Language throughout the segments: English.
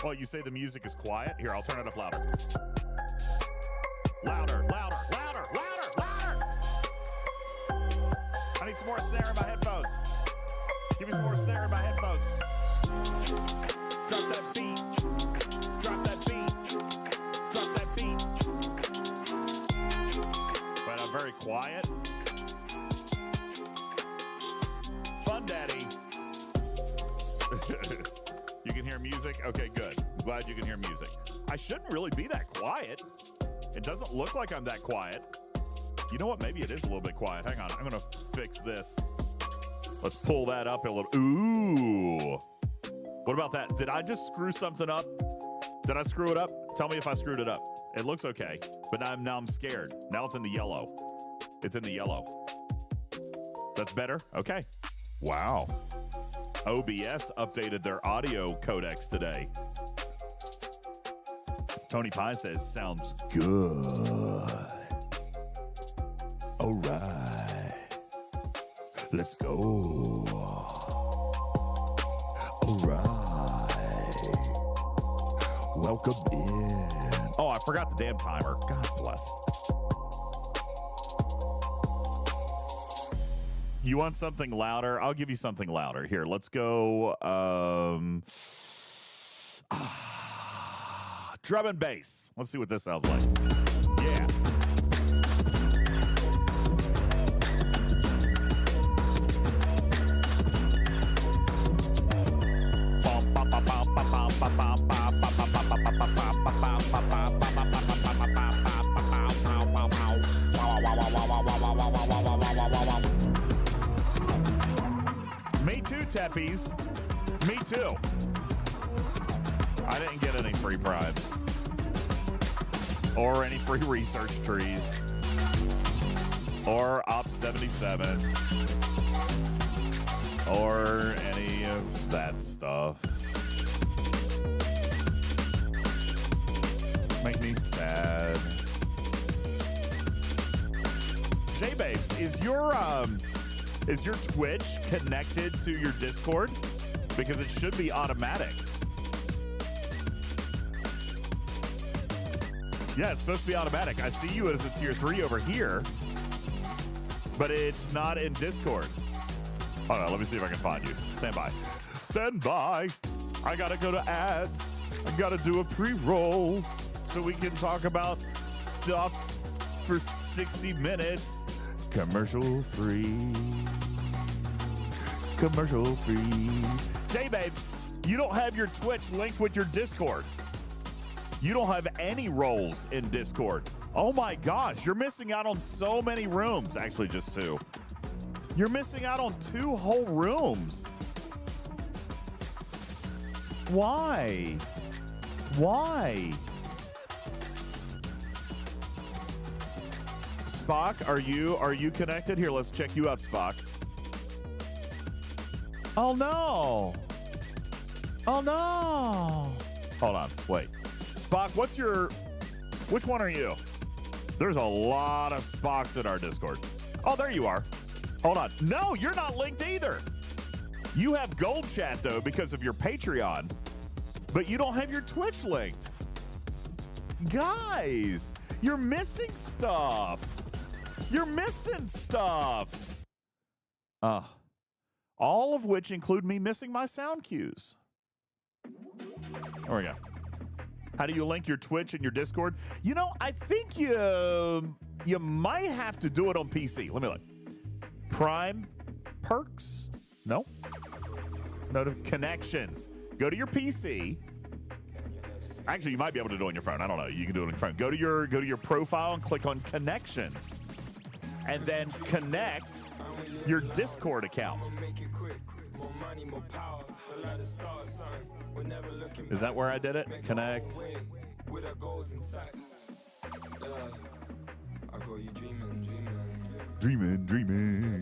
Oh, you say the music is quiet? Here, I'll turn it up louder. Louder, louder, louder, louder, louder! I need some more snare in my headphones. Give me some more snare in my headphones. Drop that beat. Drop that beat. Drop that beat. But I'm very quiet. Fun Daddy. You can hear music? Okay, good. I'm glad you can hear music. I shouldn't really be that quiet. It doesn't look like I'm that quiet. You know what? Maybe it is a little bit quiet. Hang on. I'm going to fix this. Let's pull that up a little. Ooh. What about that? Did I just screw something up? Did I screw it up? Tell me if I screwed it up. It looks okay, but now I'm scared. Now it's in the yellow. It's in the yellow. That's better? Okay. Wow. OBS updated their audio codecs today. Tony Pie says, sounds good. All right. Let's go. All right. Welcome in. Oh, I forgot the damn timer. God bless. You want something louder? I'll give you something louder. Here, let's go. Drum and bass. Let's see what this sounds like. Yeah. Teppies. Me too. I didn't get any free primes. Or any free research trees. Or Op 77. Or any of that stuff. Make me sad. J-Babes, is your Twitch connected to your Discord? Because it should be automatic. Yeah, it's supposed to be automatic. I see you as a tier 3 over here, but it's not in Discord. Hold on, let me see if I can find you. Stand by. Stand by. I gotta go to ads. I gotta do a pre-roll so we can talk about stuff for 60 minutes. Commercial free. Commercial free. J-Babes, you don't have your Twitch linked with your Discord. You don't have any roles in Discord. Oh my gosh, you're missing out on so many rooms. Actually, just 2. You're missing out on 2 whole rooms. Why? Why? Spock, are you connected? Here, let's check you out, Spock. Oh no. Oh no. Hold on, wait. Spock, which one are you? There's a lot of Spocks in our Discord. Oh, there you are. Hold on. No, you're not linked either. You have gold chat, though, because of your Patreon, but you don't have your Twitch linked. Guys, you're missing stuff. You're missing stuff. All of which include me missing my sound cues. There we go. How do you link your Twitch and your Discord? You know, I think you might have to do it on PC. Let me look. Prime perks? No. Connections. Go to your PC. Actually, you might be able to do it on your phone. I don't know. You can do it on your phone. Go to your profile and click on connections, and then connect your Discord account. Is that where I did it? Connect. Dreaming.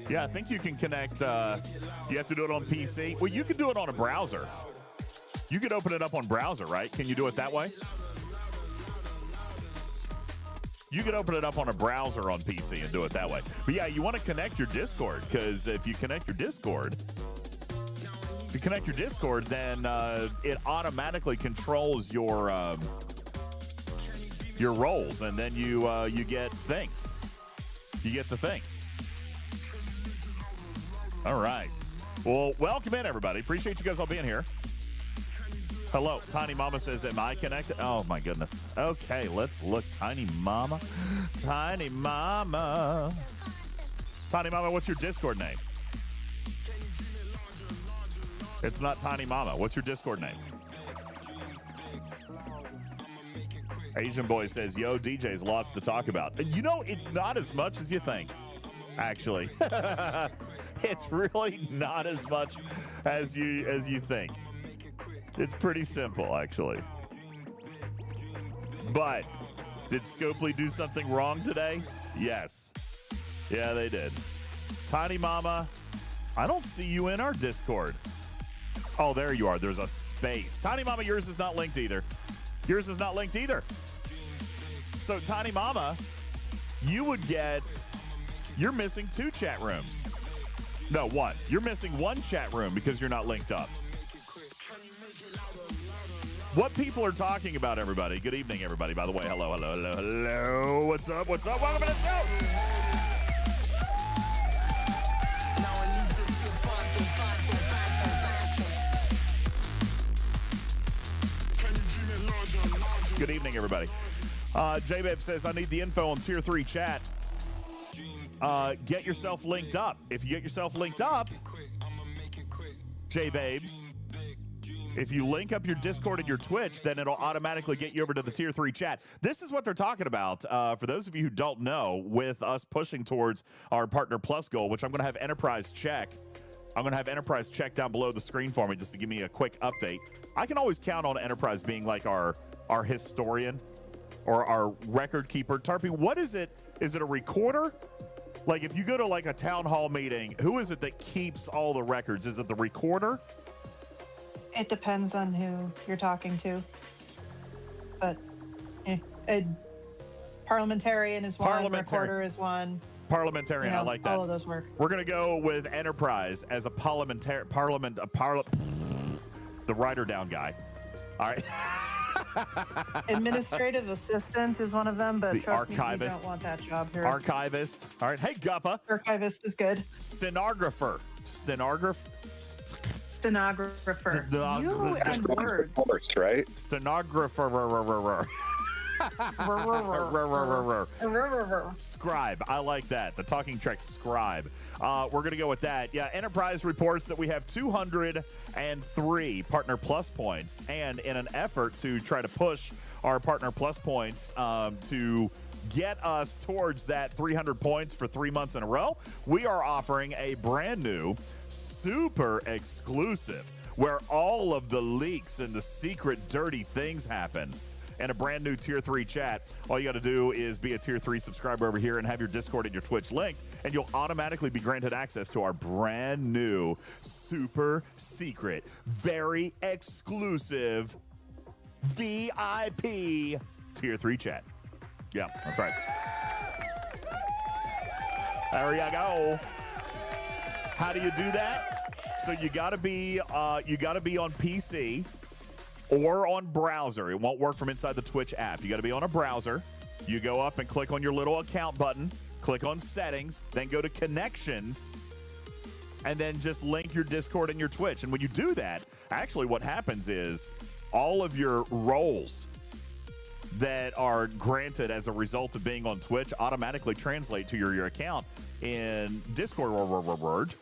Yeah, I think you can connect. You have to do it on PC. Well, you can do it on a browser. You could open it up on browser, right? Can you do it that way? You could open it up on a browser on PC and do it that way. But yeah, you want to connect your Discord, because if you connect your Discord, then it automatically controls your roles, and then you get things. You get the things. All right. Well, welcome in, everybody. Appreciate you guys all being here. Hello. Tiny Mama says, am I connected? Oh, my goodness. Okay, let's look. Tiny Mama. Tiny Mama. Tiny Mama, what's your Discord name? It's not Tiny Mama. What's your Discord name? Asian Boy says, yo, DJ's lots to talk about. You know, it's not as much as you think, actually. It's really not as much as you think. It's pretty simple, actually. But did Scopely do something wrong today? Yes. Yeah, they did. Tiny Mama, I don't see you in our Discord. Oh, there you are. There's a space. Tiny Mama, yours is not linked either. Yours is not linked either. So, Tiny Mama, you're missing 2 chat rooms. No, 1. You're missing 1 chat room because you're not linked up. What people are talking about, everybody. Good evening, everybody. By the way, hello. What's up? Welcome to the show. Good evening, everybody. J-Babe says, I need the info on Tier 3 chat. Get yourself linked up. If you get yourself linked up, J-Babes, if you link up your Discord and your Twitch, then it'll automatically get you over to the Tier 3 chat. This is what they're talking about. For those of you who don't know, with us pushing towards our Partner Plus goal, which I'm going to have Enterprise check I'm going to have Enterprise check down below the screen for me just to give me a quick update. I can always count on Enterprise being like our historian or our record keeper. Tarpy, what is it? Is it a recorder? Like if you go to like a town hall meeting, who is it that keeps all the records? Is it the recorder? It depends on who you're talking to. But a parliamentarian is one, recorder is one. Parliamentarian, I like that. All of those work. We're going to go with Enterprise as a the writer down guy. All right. Administrative assistant is one of them, but the trust archivist. me, you don't want that job here. Archivist. All right. Hey, Guppa. Archivist is good. Stenographer. Stenographer. You and words. First, right? Stenographer. Scribe. I like that. The talking track scribe. We're going to go with that. Yeah, Enterprise reports that we have 203 Partner Plus points. And in an effort to try to push our Partner Plus points to get us towards that 300 points for 3 months in a row, we are offering a brand new, super exclusive, where all of the leaks and the secret dirty things happen, and a brand new Tier 3 chat. All you got to do is be a Tier 3 subscriber over here and have your Discord and your Twitch linked, and you'll automatically be granted access to our brand new, super secret, very exclusive VIP Tier 3 chat. Yeah, that's right. There you go. How do you do that? So you got to be on PC or on browser. It won't work from inside the Twitch app. You got to be on a browser. You go up and click on your little account button, click on settings, then go to connections, and then just link your Discord and your Twitch. And when you do that, actually what happens is all of your roles that are granted as a result of being on Twitch automatically translate to your account in Discord.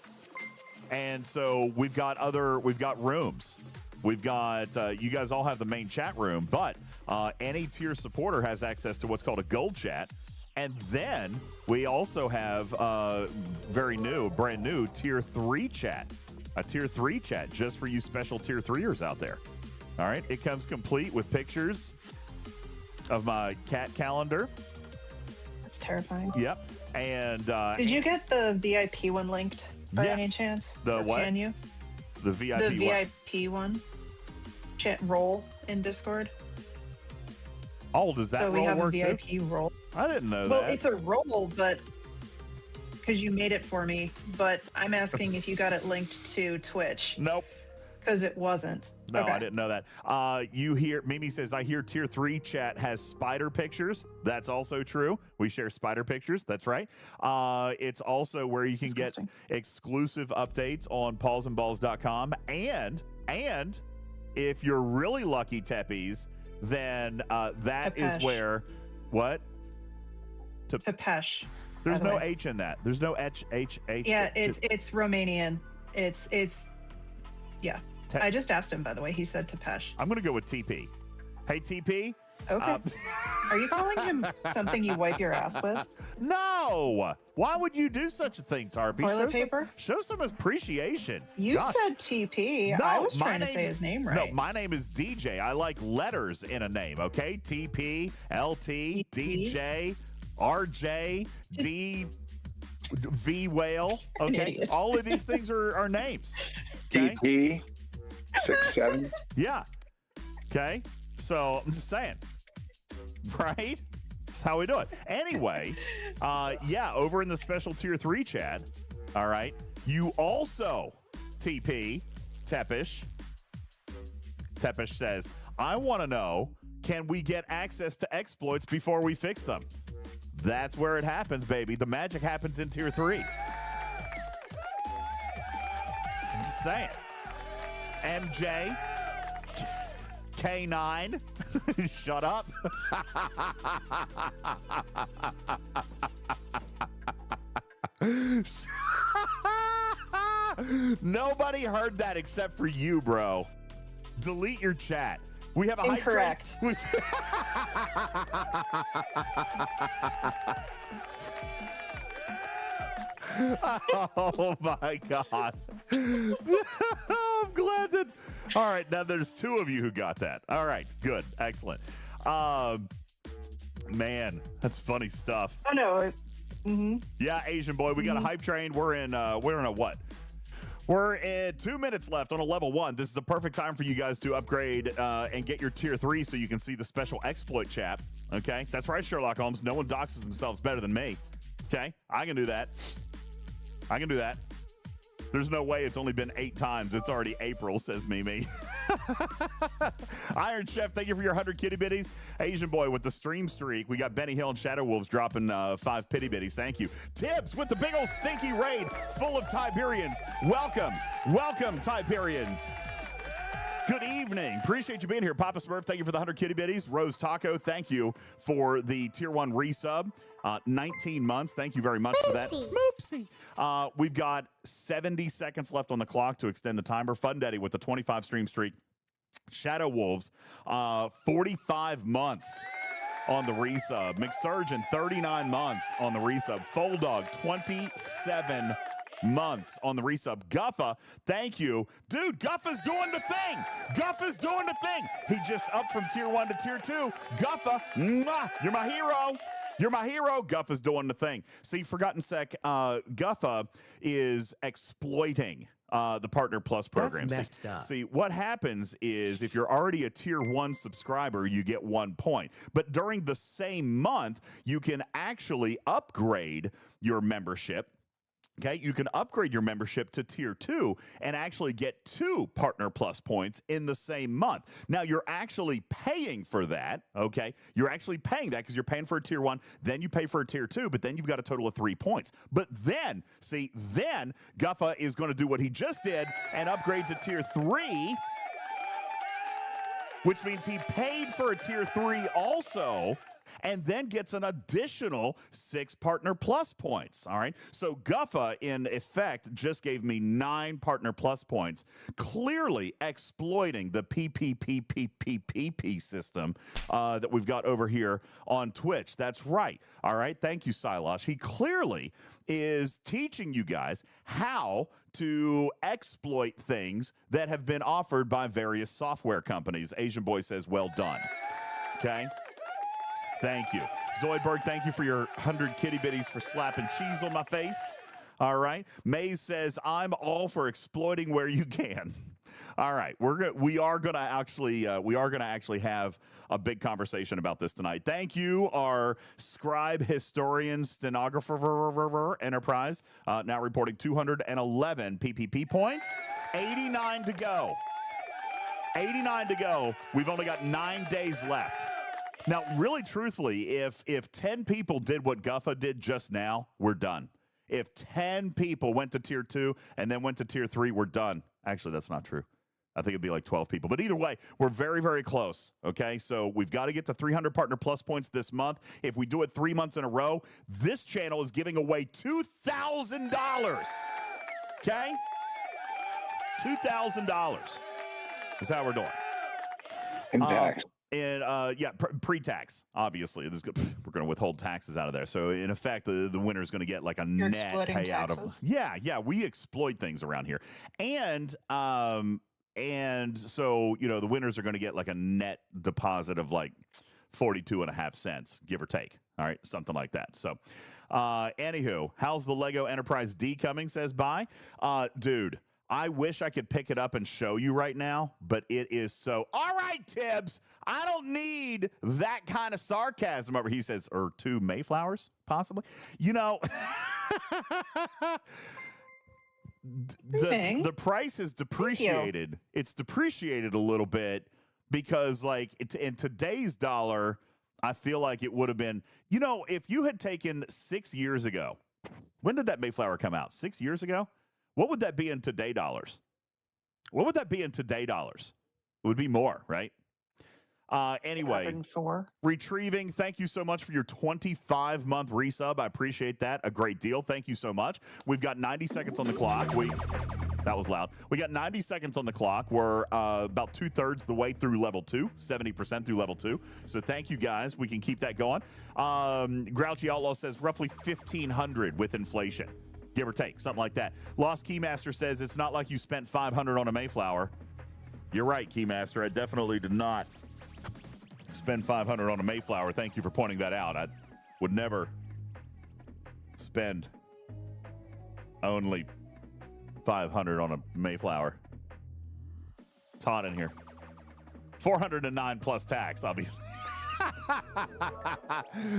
And so we've got rooms. We've got, you guys all have the main chat room, but any tier supporter has access to what's called a gold chat. And then we also have brand new Tier 3 chat. A Tier 3 chat just for you special Tier 3ers out there. All right. It comes complete with pictures of my cat calendar. That's terrifying. Yep. And did you get the VIP one linked by any chance? The what? Can you? The VIP The VIP one. Chat role in Discord. Oh, does that so we role have work a VIP too? role. I didn't know that. Well, it's a role, but because you made it for me. But I'm asking if you got it linked to Twitch. Nope. Because it wasn't. No, okay. I didn't know that. You hear Mimi says, I hear Tier 3 chat has spider pictures. That's also true. We share spider pictures. That's right. It's also where you can get exclusive updates on paulsandballs.com. And if you're really lucky, Teppies, then that Tepesh. is where what? Tepesh. There's no H in that. There's no H. Yeah, it's Romanian. It's yeah. I just asked him, by the way. He said Tepesh. I'm going to go with TP. Hey, TP. Okay. Are you calling him something you wipe your ass with? No. Why would you do such a thing, Tarpy? Toilet paper? Show some appreciation. You said TP. No, I was trying to say his name right. No, my name is DJ. I like letters in a name, okay? TP, LT, DJ, RJ, D, V Whale. Okay? All of these things are names. Okay? DP. 6'7". Yeah. Okay. So I'm just saying. Right? That's how we do it. Anyway, over in the special Tier 3 chat, all right, you also, TP, Tepish says, I want to know, can we get access to exploits before we fix them? That's where it happens, baby. The magic happens in Tier 3. I'm just saying. MJ, K9, shut up. Nobody heard that except for you, bro. Delete your chat. We have a incorrect. Oh my God. I'm glad that. All right, now there's two of you who got that. All right, good, excellent. Man, that's funny stuff. Oh no. Mm-hmm. Yeah, Asian boy, we got a hype train. We're in a what? We're at 2 minutes left on a level 1. This is the perfect time for you guys to upgrade and get your tier 3 so you can see the special exploit chat. Okay, that's right, Sherlock Holmes. No one doxes themselves better than me. Okay, I can do that. I can do that. There's no way it's only been 8 times. It's already April, says Mimi. Iron Chef, thank you for your 100 kitty bitties. Asian boy with the stream streak. We got Benny Hill and Shadow Wolves dropping 5 pity bitties. Thank you. Tibbs with the big old stinky raid full of Tiberians. Welcome. Welcome, Tiberians. Good evening. Appreciate you being here. Papa Smurf, thank you for the 100 kitty bitties. Rose Taco, thank you for the tier 1 resub. 19 months. Thank you very much for that. Moopsie. We've got 70 seconds left on the clock to extend the timer. Fun Daddy with the 25 stream streak. Shadow Wolves, 45 months on the resub. McSurgeon, 39 months on the resub. Full Dog, 27 months on the resub. Guffa, thank you. Dude, Guffa's doing the thing. Guffa's doing the thing. He just up from tier 1 to tier 2. Guffa, mwah, you're my hero. You're my hero. Guffa's doing the thing. See, Forgotten Sec, Guffa is exploiting the Partner Plus program. That's messed up. See, what happens is if you're already a tier 1 subscriber, you get 1 point. But during the same month, you can actually upgrade your membership. Okay, you can upgrade your membership to tier 2 and actually get 2 Partner Plus points in the same month. Now, you're actually paying for that, okay? You're actually paying that because you're paying for a tier 1, then you pay for a tier 2, but then you've got a total of 3 points. But then, see, then Guffa is going to do what he just did and upgrade to tier 3, which means he paid for a tier 3 also, and then gets an additional 6 Partner Plus points, all right? So Guffa, in effect, just gave me 9 Partner Plus points, clearly exploiting the PPPPPP system that we've got over here on Twitch. That's right, all right? Thank you, Silosh. He clearly is teaching you guys how to exploit things that have been offered by various software companies. Asian Boy says, well done, okay? Thank you. Zoidberg, thank you for your 100 kitty bitties for slapping cheese on my face. All right. Maze says, I'm all for exploiting where you can. All right. We are gonna actually have a big conversation about this tonight. Thank you, our scribe, historian, stenographer enterprise, now reporting 211 PPP points. 89 to go. 89 to go. We've only got 9 days left. Now, really, truthfully, if 10 people did what Guffa did just now, we're done. If 10 people went to tier 2 and then went to tier 3, we're done. Actually, that's not true. I think it'd be like 12 people. But either way, we're very, very close, okay? So we've got to get to 300 Partner Plus points this month. If we do it 3 months in a row, this channel is giving away $2,000, okay? $2,000 is how we're doing. In tax. And yeah, pre-tax, obviously. We're going to withhold taxes out of there. So in effect, the winner is going to get like a You're net exploiting payout taxes. of. Yeah, we exploit things around here, and so the winners are going to get like a net deposit of like 42.5 cents, give or take. All right, something like that. So, anywho, how's the Lego Enterprise D coming? Says bye, dude. I wish I could pick it up and show you right now, but it is so. All right, Tibbs, I don't need that kind of sarcasm over. He says, or 2 Mayflowers, possibly. The price is depreciated. It's depreciated a little bit because, like, in today's dollar, I feel like it would have been, if you had taken 6 years ago, when did that Mayflower come out? 6 years ago? What would that be in today dollars? What would that be in today dollars? It would be more, right? Anyway, Retrieving, thank you so much for your 25-month resub. I appreciate that. A great deal. Thank you so much. We've got 90 seconds on the clock. That was loud. We got 90 seconds on the clock. We're about 2/3 the way through level 2, 70% through level 2. So thank you, guys. We can keep that going. Grouchy Outlaw says roughly 1,500 with inflation. give or take, something like that. Lost Keymaster says it's not like you spent $500 on a Mayflower. You're right, Keymaster. I definitely did not spend $500 on a Mayflower. Thank you for pointing that out. I would never spend only $500 on a Mayflower. It's hot in here. $409 plus tax, obviously.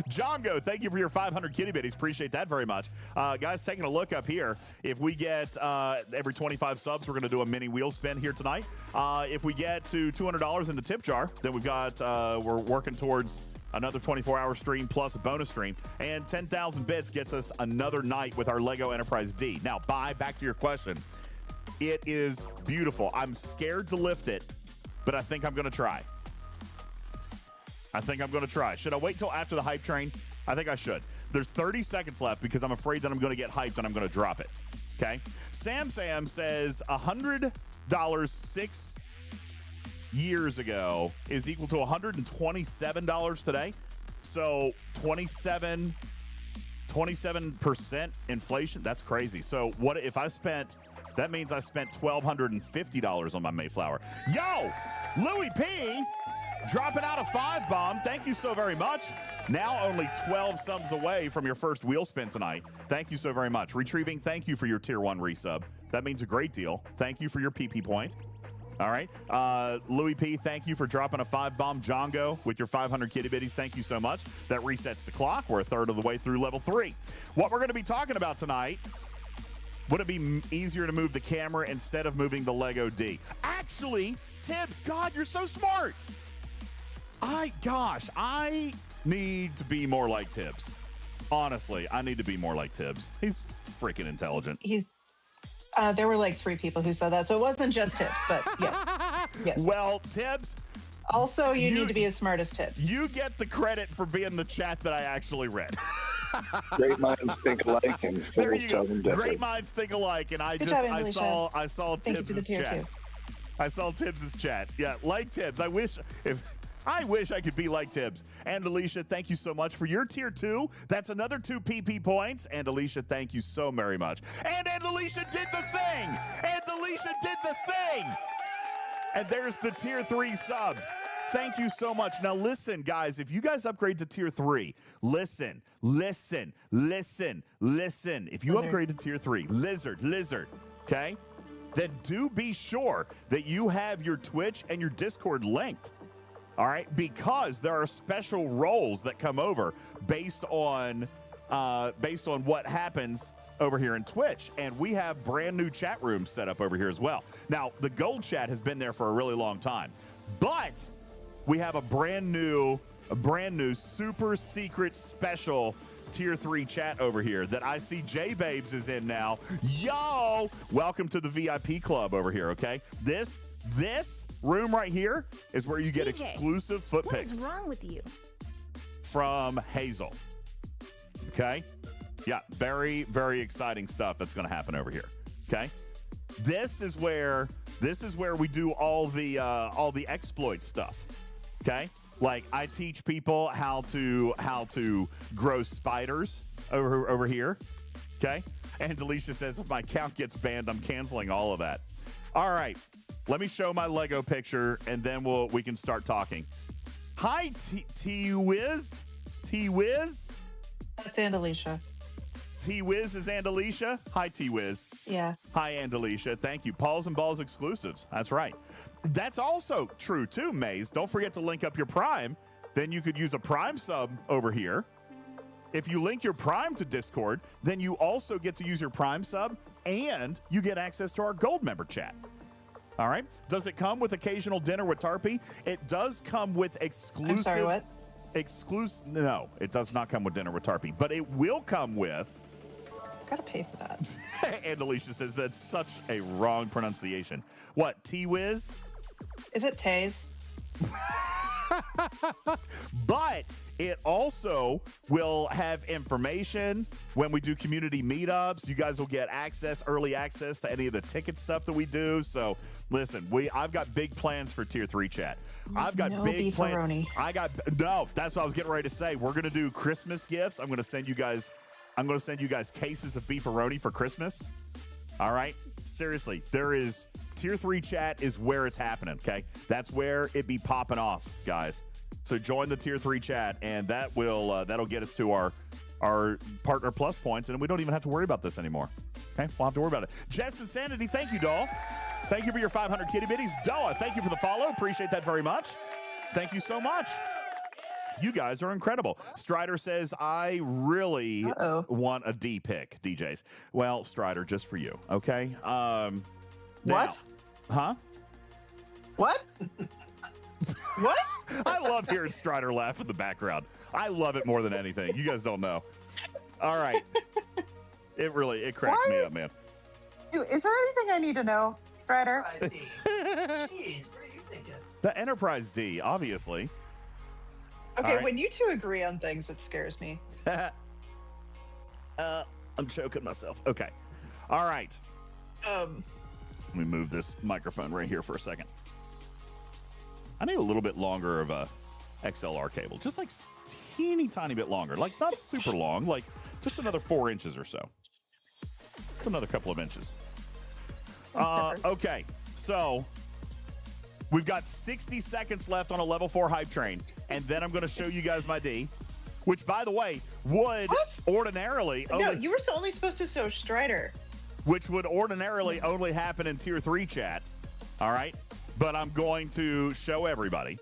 Jongo, thank you for your 500 kitty bitties. Appreciate that very much. Guys, taking a look up here. If we get every 25 subs, we're going to do a mini wheel spin here tonight. If we get to $200 in the tip jar, then we've got, we're working towards another 24-hour stream plus a bonus stream. And 10,000 bits gets us another night with our Lego Enterprise D. Now, back to your question. It is beautiful. I'm scared to lift it, but I think I'm going to try. Should I wait till after the hype train? I think I should. There's 30 seconds left because I'm afraid that I'm going to get hyped and I'm going to drop it. Okay? Sam says $100 6 years ago is equal to $127 today. So 27% inflation. That's crazy. So what if I spent, that means I spent $1,250 on my Mayflower. Yo, Louis P. dropping out a 5 bomb. Thank you so very much. Now only 12 subs away from your first wheel spin tonight. Thank you so very much. Retrieving, thank you for your tier 1 resub. That means a great deal. Thank you for your PP point. All right. Louis P., thank you for dropping a 5 bomb. Jongo with your 500 kitty bitties. Thank you so much. That resets the clock. We're a third of the way through level 3. What we're going to be talking about tonight, would it be easier to move the camera instead of moving the Lego D? Actually, Tibbs, God, you're so smart. I need to be more like Tibbs. Honestly, I need to be more like Tibbs. He's freaking intelligent. There were like 3 people who said that, so it wasn't just Tibbs, but yes. Yes. Well, Tibbs. Also, you need to be as smart as Tibbs. You get the credit for being the chat that I actually read. Great minds think alike, and there you go. different. Great minds think alike, and I saw Tibbs' chat. I saw Tibbs' chat. Yeah, like Tibbs. I wish I could be like Tibbs. And Alicia, thank you so much for your tier 2. That's another 2 PP points. And Alicia, thank you so very much. And Alicia did the thing. And there's the tier 3 sub. Thank you so much. Now listen, guys, if you guys upgrade to tier 3, listen. If you upgrade to tier 3, lizard, okay? Then do be sure that you have your Twitch and your Discord linked. All right, because there are special roles that come over based on what happens over here in Twitch, and we have brand new chat rooms set up over here as well. Now, the gold chat has been there for a really long time, but we have a brand new super secret special tier 3 chat over here that I see J-Babes is in now. Yo, welcome to the VIP club over here. Okay, this room right here is where you get exclusive foot pics. What is wrong with you? From Hazel. Okay? Yeah, very, very exciting stuff that's going to happen over here. Okay? This is where we do all the exploit stuff. Okay? Like I teach people how to grow spiders over here. Okay? And Delisha says if my account gets banned, I'm canceling all of that. All right. Let me show my Lego picture, and then we can start talking. Hi, T-Wiz. T-Wiz? That's Andalicia. T-Wiz is Andalicia? Hi, T-Wiz. Yeah. Hi, Andalicia. Thank you. Paws and Balls exclusives. That's right. That's also true, too, Maze. Don't forget to link up your Prime. Then you could use a Prime sub over here. If you link your Prime to Discord, then you also get to use your Prime sub, and you get access to our Gold member chat. All right. Does it come with occasional dinner with Tarpy? It does come with exclusive. I'm sorry, what? No, it does not come with dinner with Tarpy, but it will come with. Gotta pay for that. And Alicia says that's such a wrong pronunciation. What, T-Wiz? Is it Taze? But it also will have information when we do community meetups. You guys will get early access to any of the ticket stuff that we do. So listen, I've got big plans for tier 3 chat. I've got big plans. That's what I was getting ready to say. We're going to do Christmas gifts. I'm going to send you guys I'm going to send you guys cases of beefaroni for Christmas. All right? Seriously, Tier 3 chat is where it's happening, okay? That's where it be popping off, guys. So join the Tier 3 chat, and that'll get us to our Partner Plus points, and we don't even have to worry about this anymore. Okay? We'll have to worry about it. Jess Insanity, thank you, doll. Thank you for your 500 kitty bitties. Doa, thank you for the follow. Appreciate that very much. Thank you so much. You guys are incredible. Strider says, I really want a D pick, DJs. Well, Strider, just for you, okay? What? Huh? What? What? I love hearing Strider laugh in the background. I love it more than anything. You guys don't know. All right. It cracks me up, man. Is there anything I need to know, Strider? Jeez, what are you thinking? The Enterprise D, obviously. Okay, when you two agree on things, it scares me. I'm choking myself. Okay. All right. Let me move this microphone right here for a second. I need a little bit longer of a XLR cable, just like teeny tiny bit longer, like not super long, like just another 4 inches or so. Just another couple of inches. Okay, so we've got 60 seconds left on a level 4 hype train, and then I'm going to show you guys my D, which, by the way, would ordinarily no, you were only supposed to show Strider, which would ordinarily only happen in Tier 3 chat. All right, but I'm going to show everybody.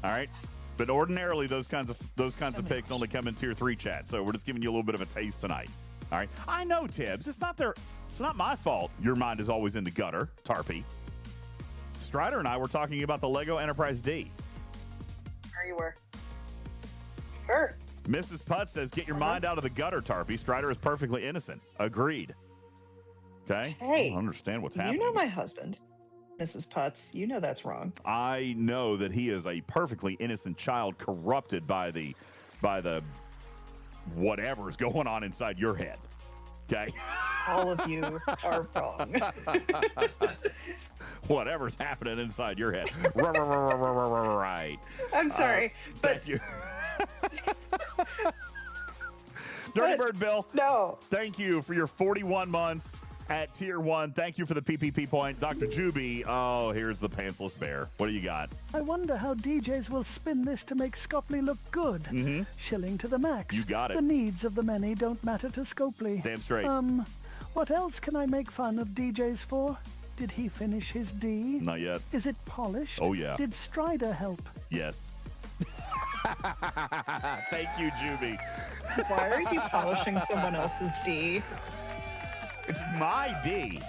All right, but ordinarily those kinds of picks only come in Tier 3 chat. So we're just giving you a little bit of a taste tonight. All right, I know, Tibbs. It's not my fault. Your mind is always in the gutter, Tarpy. Strider and I were talking about the Lego Enterprise D. Sure you were. Sure. Mrs. Putz says, get your mind out of the gutter, Tarpy. Strider is perfectly innocent. Agreed. Okay? Hey. I don't understand what's happening. You know my husband, Mrs. Putz. You know that's wrong. I know that he is a perfectly innocent child corrupted by the whatever's going on inside your head. Okay? All of you are wrong. Whatever's happening inside your head. Right. I'm sorry, but thank you. Dirty Bird Bill. No. Thank you for your 41 months at Tier 1. Thank you for the PPP point. Dr. Juby. Oh, here's the pantsless bear. What do you got? I wonder how DJs will spin this to make Scopely look good. Mm-hmm. Shilling to the max. You got it. The needs of the many don't matter to Scopely. Damn straight. What else can I make fun of DJs for? Did he finish his D? Not yet. Is it polished? Oh, yeah. Did Strider help? Yes. Thank you, Juby. Why are you polishing someone else's D? It's my D.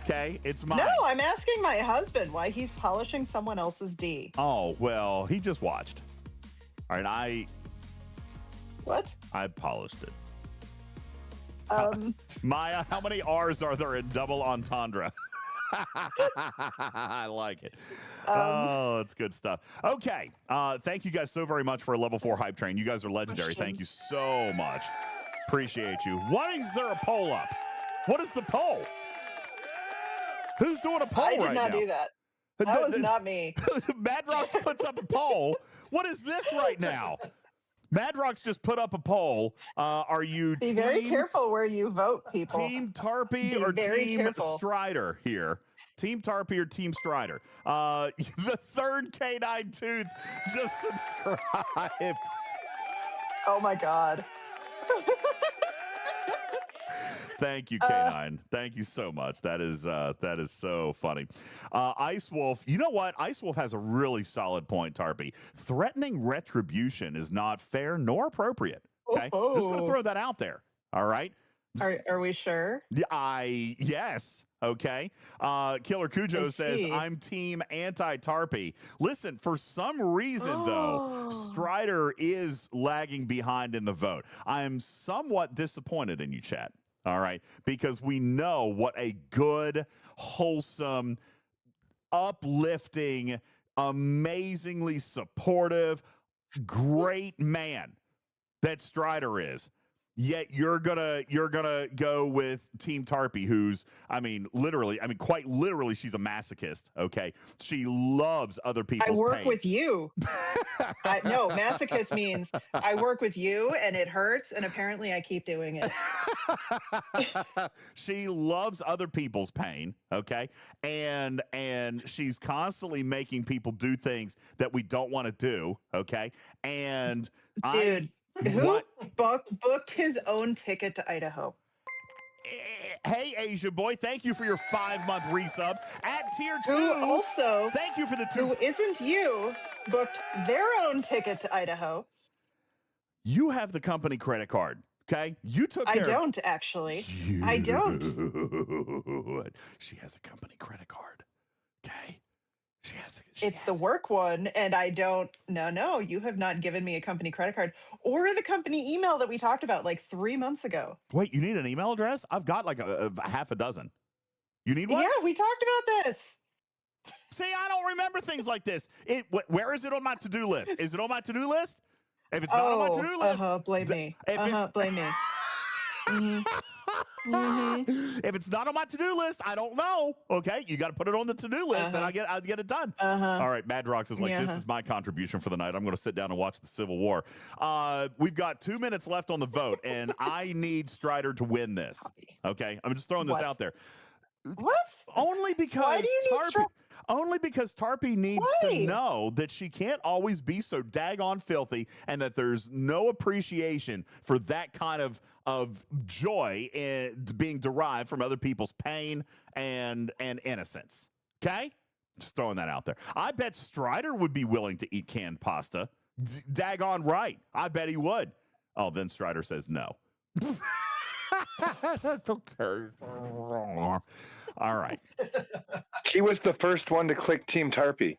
Okay? It's mine. No, I'm asking my husband why he's polishing someone else's D. Oh, well, he just watched. All right, What? I polished it. Maya, how many R's are there in double entendre? I like it. Oh, it's good stuff. Okay. Thank you guys so very much for a level 4 hype train. You guys are legendary. Thank you so much. Appreciate you. Why is there a poll up? What is the poll? Who's doing a poll right now? I did not do that. That was not me. Madrox puts up a poll. What is this right now? Madrox just put up a poll. Are you Be very careful where you vote, people. Team Tarpy or Team Strider here? Team Tarpy or Team Strider? The third K9 Tooth just subscribed. Oh my God. Thank you, K9. Thank you so much. That is so funny. Ice Wolf, you know what? Ice Wolf has a really solid point, Tarpy. Threatening retribution is not fair nor appropriate. Okay? Just going to throw that out there. All right? Are we sure? Yes. Okay. Killer Cujo says, I'm team anti-Tarpy. Listen, for some reason, though, Strider is lagging behind in the vote. I am somewhat disappointed in you, chat. All right. Because we know what a good, wholesome, uplifting, amazingly supportive, great man that Strider is. Yet you're gonna go with Team Tarpy, who's quite literally, she's a masochist. Okay, she loves other people's I work pain. with you. No, masochist means I work with you and it hurts, and apparently I keep doing it. She loves other people's pain. Okay, and she's constantly making people do things that we don't want to do. Okay, and dude. Who booked his own ticket to Idaho? Hey, Asia boy, thank you for your 5-month resub at tier 2. Who also, thank you for the 2. Who isn't you, booked their own ticket to Idaho. You have the company credit card, okay? You took care I don't, actually. I don't. She has a company credit card, okay? It's the work one, and I don't. No, you have not given me a company credit card or the company email that we talked about like 3 months ago. Wait, you need an email address? I've got like a half a dozen. You need one? Yeah, we talked about this. See, I don't remember things like this. Where is it on my to-do list? Is it on my to-do list? If it's not on my to-do list, blame me. Blame me. Mm-hmm. Mm-hmm. If it's not on my to-do list, I don't know. Okay, you got to put it on the to-do list, and I get it done. All right, Mad Rocks is like, this is my contribution for the night. I'm going to sit down and watch the Civil War. We've got 2 minutes left on the vote, and I need Strider to win this. Okay, I'm just throwing this out there. What? Only because Why do you need Only because Tarpy needs to know that she can't always be so daggone filthy, and that there's no appreciation for that kind of joy in being derived from other people's pain and innocence. Okay? Just throwing that out there. I bet Strider would be willing to eat canned pasta. Daggone right. I bet he would. Oh, then Strider says no. That's okay. All right. He was the first one to click Team Tarpy.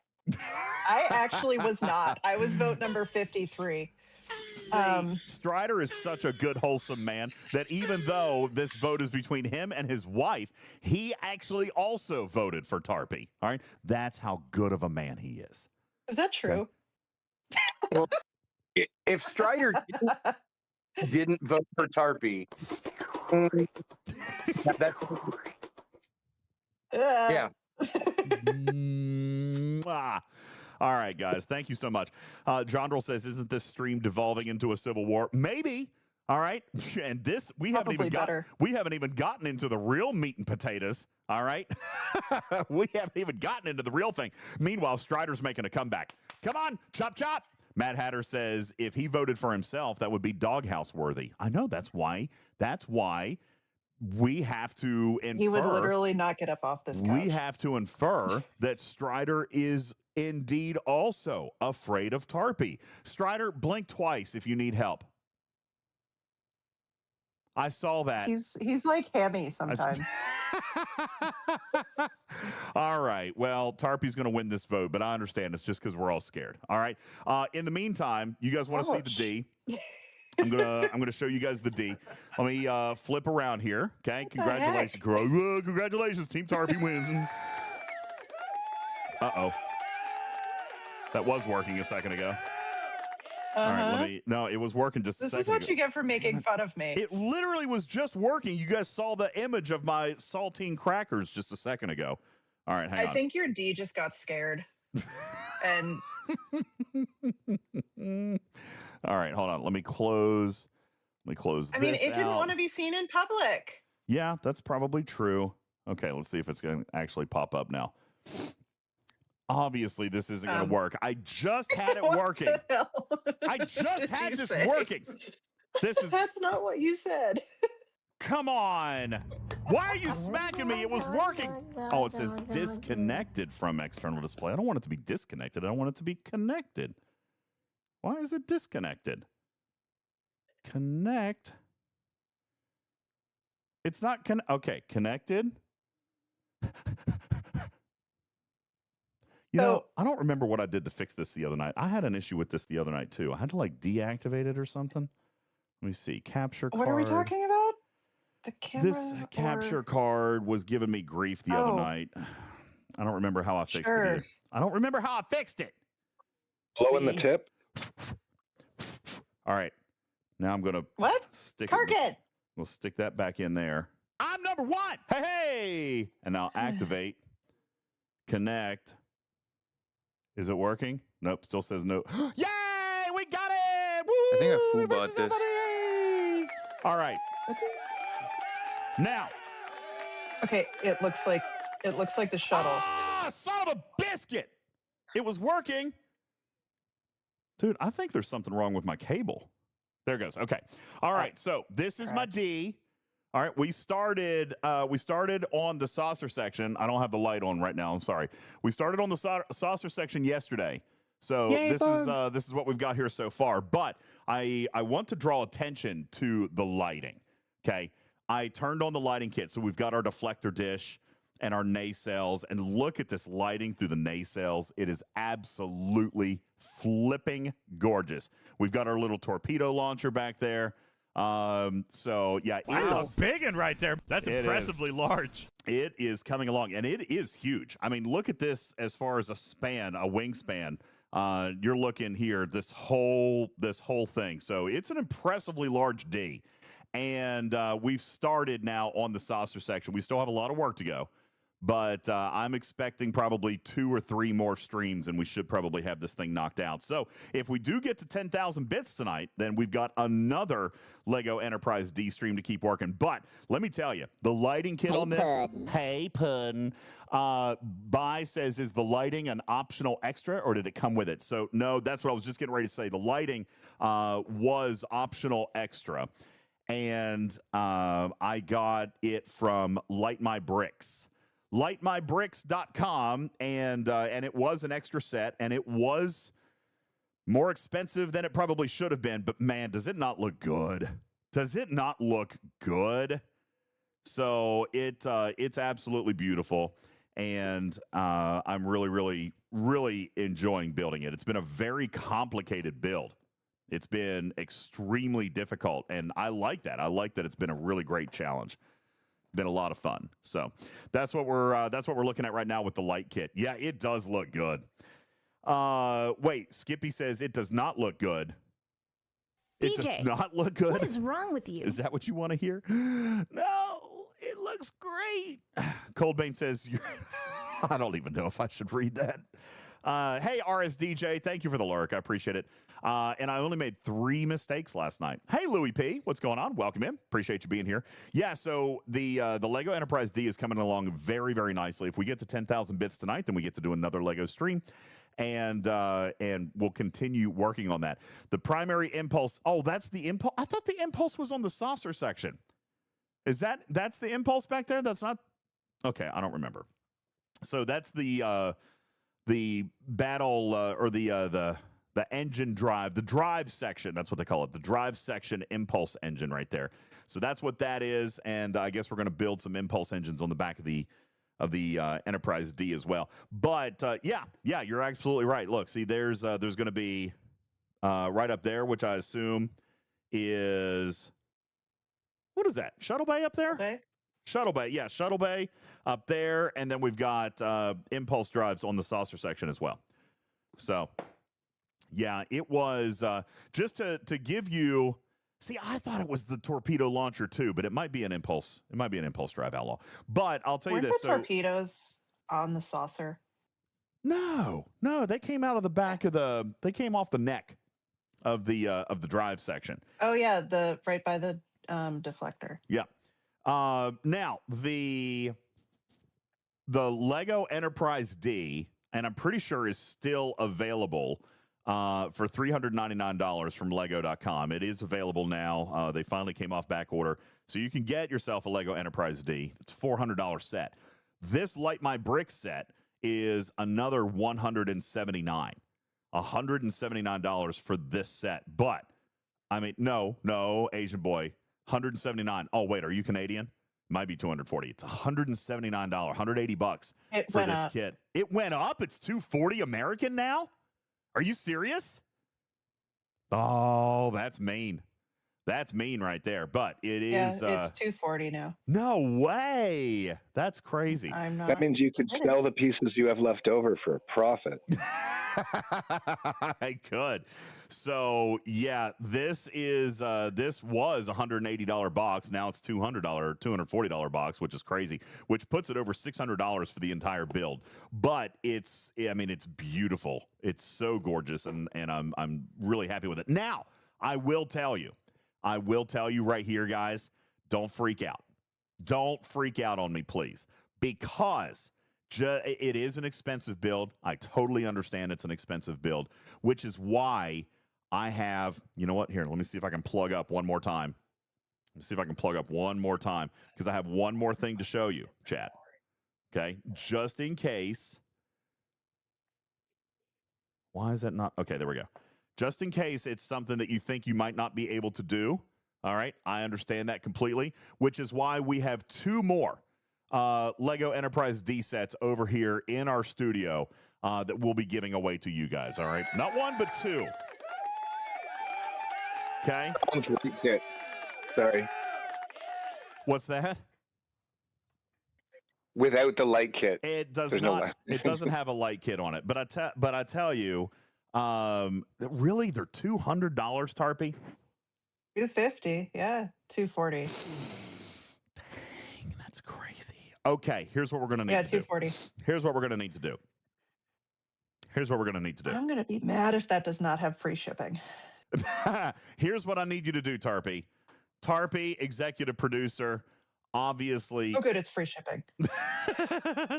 I actually was not. I was vote number 53. Strider is such a good, wholesome man that even though this vote is between him and his wife, he actually also voted for Tarpy. All right. That's how good of a man he is. Is that true? Okay. Well, if Strider didn't vote for Tarpy, that's yeah. All right, guys. Thank you so much. Jondrel says, "Isn't this stream devolving into a civil war?" Maybe. All right. And this we haven't even gotten into the real meat and potatoes. All right. We haven't even gotten into the real thing. Meanwhile, Strider's making a comeback. Come on, chop chop. Mad Hatter says if he voted for himself, that would be doghouse worthy. I know that's why we have to infer. He would literally not get up off this couch. We have to infer that Strider is indeed also afraid of Tarpy. Strider, blink twice if you need help. I saw that. He's like Hammy sometimes. All right. Well, Tarpy's going to win this vote, but I understand it's just because we're all scared. All right. In the meantime, you guys want to see the D? I'm gonna show you guys the D. Let me flip around here. Okay. Congratulations, congratulations, Team Tarpy wins. Uh-oh. That was working a second ago. All right, no, it was working just a second ago. This is what you get for making fun of me. It literally was just working. You guys saw the image of my saltine crackers just a second ago. All right, hang on. I think your D just got scared. And all right, hold on. Let me close this. I mean, it didn't want to be seen in public. Yeah, that's probably true. Okay, let's see if it's going to actually pop up now. Obviously, this isn't going to work. I just had it working. I just had this working. That's not what you said. Come on. Why are you smacking me? It was working. Oh, it says disconnected from external display. I don't want it to be disconnected. I don't want it to be connected. Why is it disconnected? Connect. It's not okay, connected. You know, I don't remember what I did to fix this the other night. I had an issue with this the other night, too. I had to, like, deactivate it or something. Let me see. Capture card. What are we talking about? The camera? This capture card was giving me grief the other night. I don't remember how I fixed it either. I don't remember how I fixed it. Blowing the tip? All right. Now I'm gonna stick Carkit. We'll stick that back in there. I'm number one. Hey! And now activate. Connect. Is it working? Nope, still says no. Yay! We got it! Woo! I think I fool-bought this. All right. Now. Okay, it looks like the shuttle. Ah, son of a biscuit! It was working. Dude, I think there's something wrong with my cable. There it goes. Okay. All right. So this is my D. All right. We started on the saucer section. I don't have the light on right now. I'm sorry. We started on the saucer section yesterday. So this is what we've got here so far. But I want to draw attention to the lighting. Okay. I turned on the lighting kit. So we've got our deflector dish and our nacelles, and look at this lighting through the nacelles. It is absolutely flipping gorgeous. We've got our little torpedo launcher back there. So yeah, it's a big one right there. That's impressively large. It is coming along, and it is huge. I mean, look at this as far as a wingspan. You're looking here, this whole thing. So it's an impressively large D. And we've started now on the saucer section. We still have a lot of work to go. But I'm expecting probably 2 or 3 more streams, and we should probably have this thing knocked out. So if we do get to 10,000 bits tonight, then we've got another LEGO Enterprise D stream to keep working. But let me tell you, the lighting kit on this, Bai says, is the lighting an optional extra, or did it come with it? So no, that's what I was just getting ready to say. The lighting was optional extra, and I got it from Light My Bricks. lightmybricks.com, and it was an extra set, and it was more expensive than it probably should have been, but man, does it not look good? Does it not look good? So it's absolutely beautiful, and I'm really, really, really enjoying building it. It's been a very complicated build. It's been extremely difficult, and I like that. I like that it's been a really great challenge. Been a lot of fun. So that's what we're looking at right now with the light kit. Yeah, it does look good. Wait, Skippy says it does not look good. It DJ, does not look good. What is wrong with you? Is that what you want to hear? No, it looks great. Coldbane says, I don't even know if I should read that. Hey, RSDJ, thank you for the lurk. I appreciate it. And I only made 3 mistakes last night. Hey, Louis P, what's going on? Welcome in. Appreciate you being here. Yeah, so the LEGO Enterprise D is coming along very, very nicely. If we get to 10,000 bits tonight, then we get to do another LEGO stream. And we'll continue working on that. The primary impulse. Oh, that's the impulse. I thought the impulse was on the saucer section. That's the impulse back there? That's not. Okay, I don't remember. So that's the battle or the engine drive, the drive section. That's what they call it. The drive section impulse engine right there. So that's what that is. And I guess we're going to build some impulse engines on the back of the Enterprise D as well. But yeah, you're absolutely right. Look, see, there's going to be right up there, which I assume is, what is that? Shuttle Bay up there? Okay. Shuttle Bay, yeah, Shuttle Bay up there, and then we've got impulse drives on the saucer section as well. So, yeah, it was just to give you. See, I thought it was the torpedo launcher too, but it might be an impulse. It might be an impulse drive outlaw. But I'll tell you this: the torpedoes on the saucer? No, they came out of the back of the. They came off the neck of the drive section. Oh yeah, right by the deflector. Yeah. Now the LEGO Enterprise D, and I'm pretty sure is still available for $399 from Lego.com. It is available now. They finally came off back order, so you can get yourself a LEGO Enterprise D. It's a $400 set. This Light My Brick set is another $179. $179 for this set. But I mean, no, Asian boy. $179. Oh, wait, are you Canadian? Might be $240. It's $179, $180 for this kit. It went up. It's $240 American now? Are you serious? Oh, that's mean. That's mean right there. But it Yeah, is. it's 240 now. No way. That's crazy. I'm not. That means you could kidding. sell the pieces you have left over for a profit. I could. So yeah, this was a $180 box. Now it's $240 box, which is crazy, which puts it over $600 for the entire build. But it's beautiful. It's so gorgeous, and I'm really happy with it. Now, I will tell you right here, guys, don't freak out. Don't freak out on me, please, because it is an expensive build. I totally understand it's an expensive build, which is why I have, you know what? Here, let me see if I can plug up one more time. Let me see if I can plug up one more time, because I have one more thing to show you, chat. Okay, just in case. Why is that not? Okay, there we go. Just in case it's something that you think you might not be able to do. All right, I understand that completely, which is why we have two more Lego Enterprise D sets over here in our studio that we'll be giving away to you guys. All right, not one but two. Okay. Sorry. What's that? Without the light kit. It does There's not. no It doesn't have a light kit on it. But I tell you, really, they're $200, Tarpy. 250. Yeah, 240. Dang, that's crazy. Okay, here's what we're gonna need to do. 240. Here's what we're gonna need to do. I'm gonna be mad if that does not have free shipping. Here's what I need you to do, Tarpy. Tarpy, executive producer, obviously. Oh, good, it's free shipping.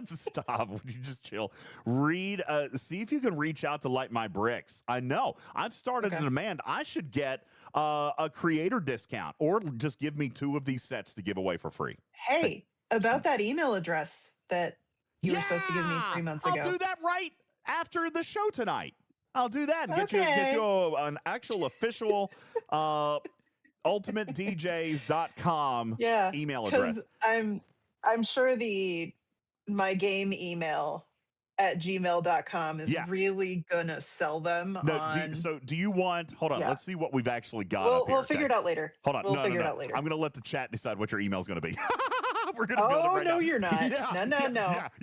Stop. Would you just chill? Read, see if you can reach out to Light My Bricks. I know. I've started a demand. I should get a creator discount, or just give me 2 of these sets to give away for free. Hey, about that email address that you were supposed to give me 3 months ago. I'll do that right after the show tonight. I'll do that and get you an actual official UltimatDJz.com email address. I'm sure my game email at gmail.com is really gonna sell them. Do you want, hold on, let's see what we've actually got up here. We'll figure it out later. Hold on. We'll figure it out later. I'm gonna let the chat decide what your email is gonna be. We're gonna build it right now. No, you're not.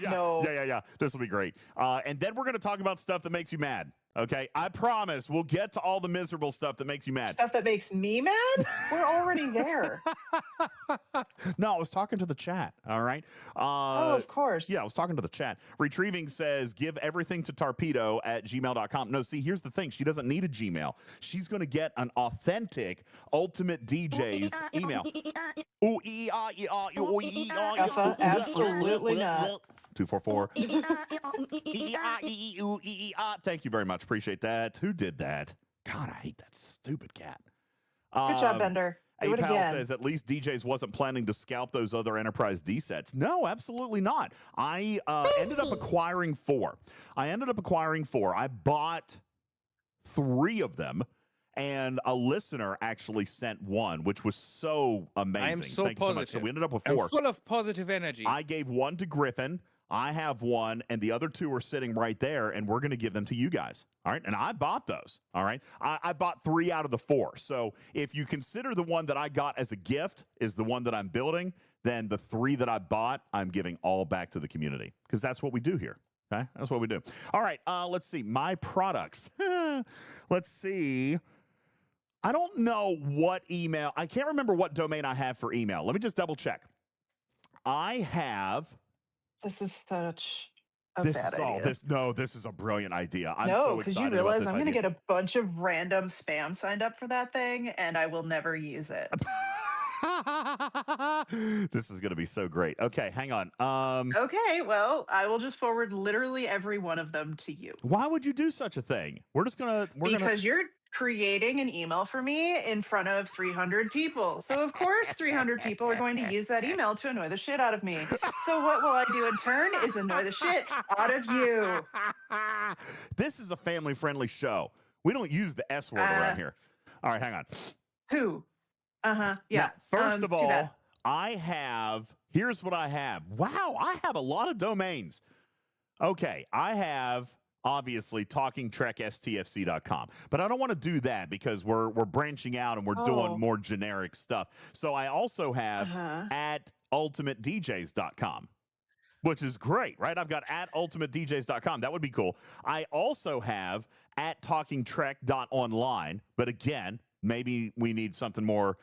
No. Yeah. This will be great. And then we're gonna talk about stuff that makes you mad. Okay, I promise we'll get to all the miserable stuff that makes you mad. Stuff that makes me mad? We're already there. No, I was talking to the chat. All right. Of course. Yeah, I was talking to the chat. Retrieving says, give everything to torpedo at gmail.com. No, see, here's the thing. She doesn't need a Gmail. She's going to get an authentic UltimatDJz email. Absolutely not. 244. Thank you very much. Appreciate that. Who did that? God, I hate that stupid cat. Good job, Bender. Do it APAL again. says, at least DJs wasn't planning to scalp those other Enterprise D sets. No, absolutely not. I ended up acquiring 4. I bought 3 of them, and a listener actually sent 1, which was so amazing. I am so Thank you so much. So we ended up with 4. I'm full of positive energy. I gave 1 to Griffin. I have 1, and the other 2 are sitting right there, and we're going to give them to you guys. All right. And I bought those. All right. I bought 3 out of the 4. So if you consider the one that I got as a gift is the one that I'm building, then the 3 that I bought, I'm giving all back to the community, because that's what we do here. Okay. That's what we do. All right. Let's see. My products. Let's see. I don't know what email. I can't remember what domain I have for email. Let me just double check. I have. This is such a bad idea. This is a brilliant idea. I'm so No, excited because you about realize this I'm going to idea. get a bunch of random spam signed up for that thing, and I will never use it. This is going to be so great. Okay, hang on. Okay, well, I will just forward literally every one of them to you. Why would you do such a thing? Because you're creating an email for me in front of 300 people. So of course 300 people are going to use that email to annoy the shit out of me. So what will I do in turn is annoy the shit out of you. This is a family-friendly show. We don't use the S word around here. All right, hang on. Who? Yeah. Now, first of all, here's what I have. Wow, I have a lot of domains. Okay, I have obviously talkingtrekstfc.com. But I don't want to do that because we're branching out and we're doing more generic stuff. So I also have at ultimatedjs.com. Which is great, right? I've got at ultimatedjs.com. That would be cool. I also have at talkingtrek.online. But again, maybe we need something more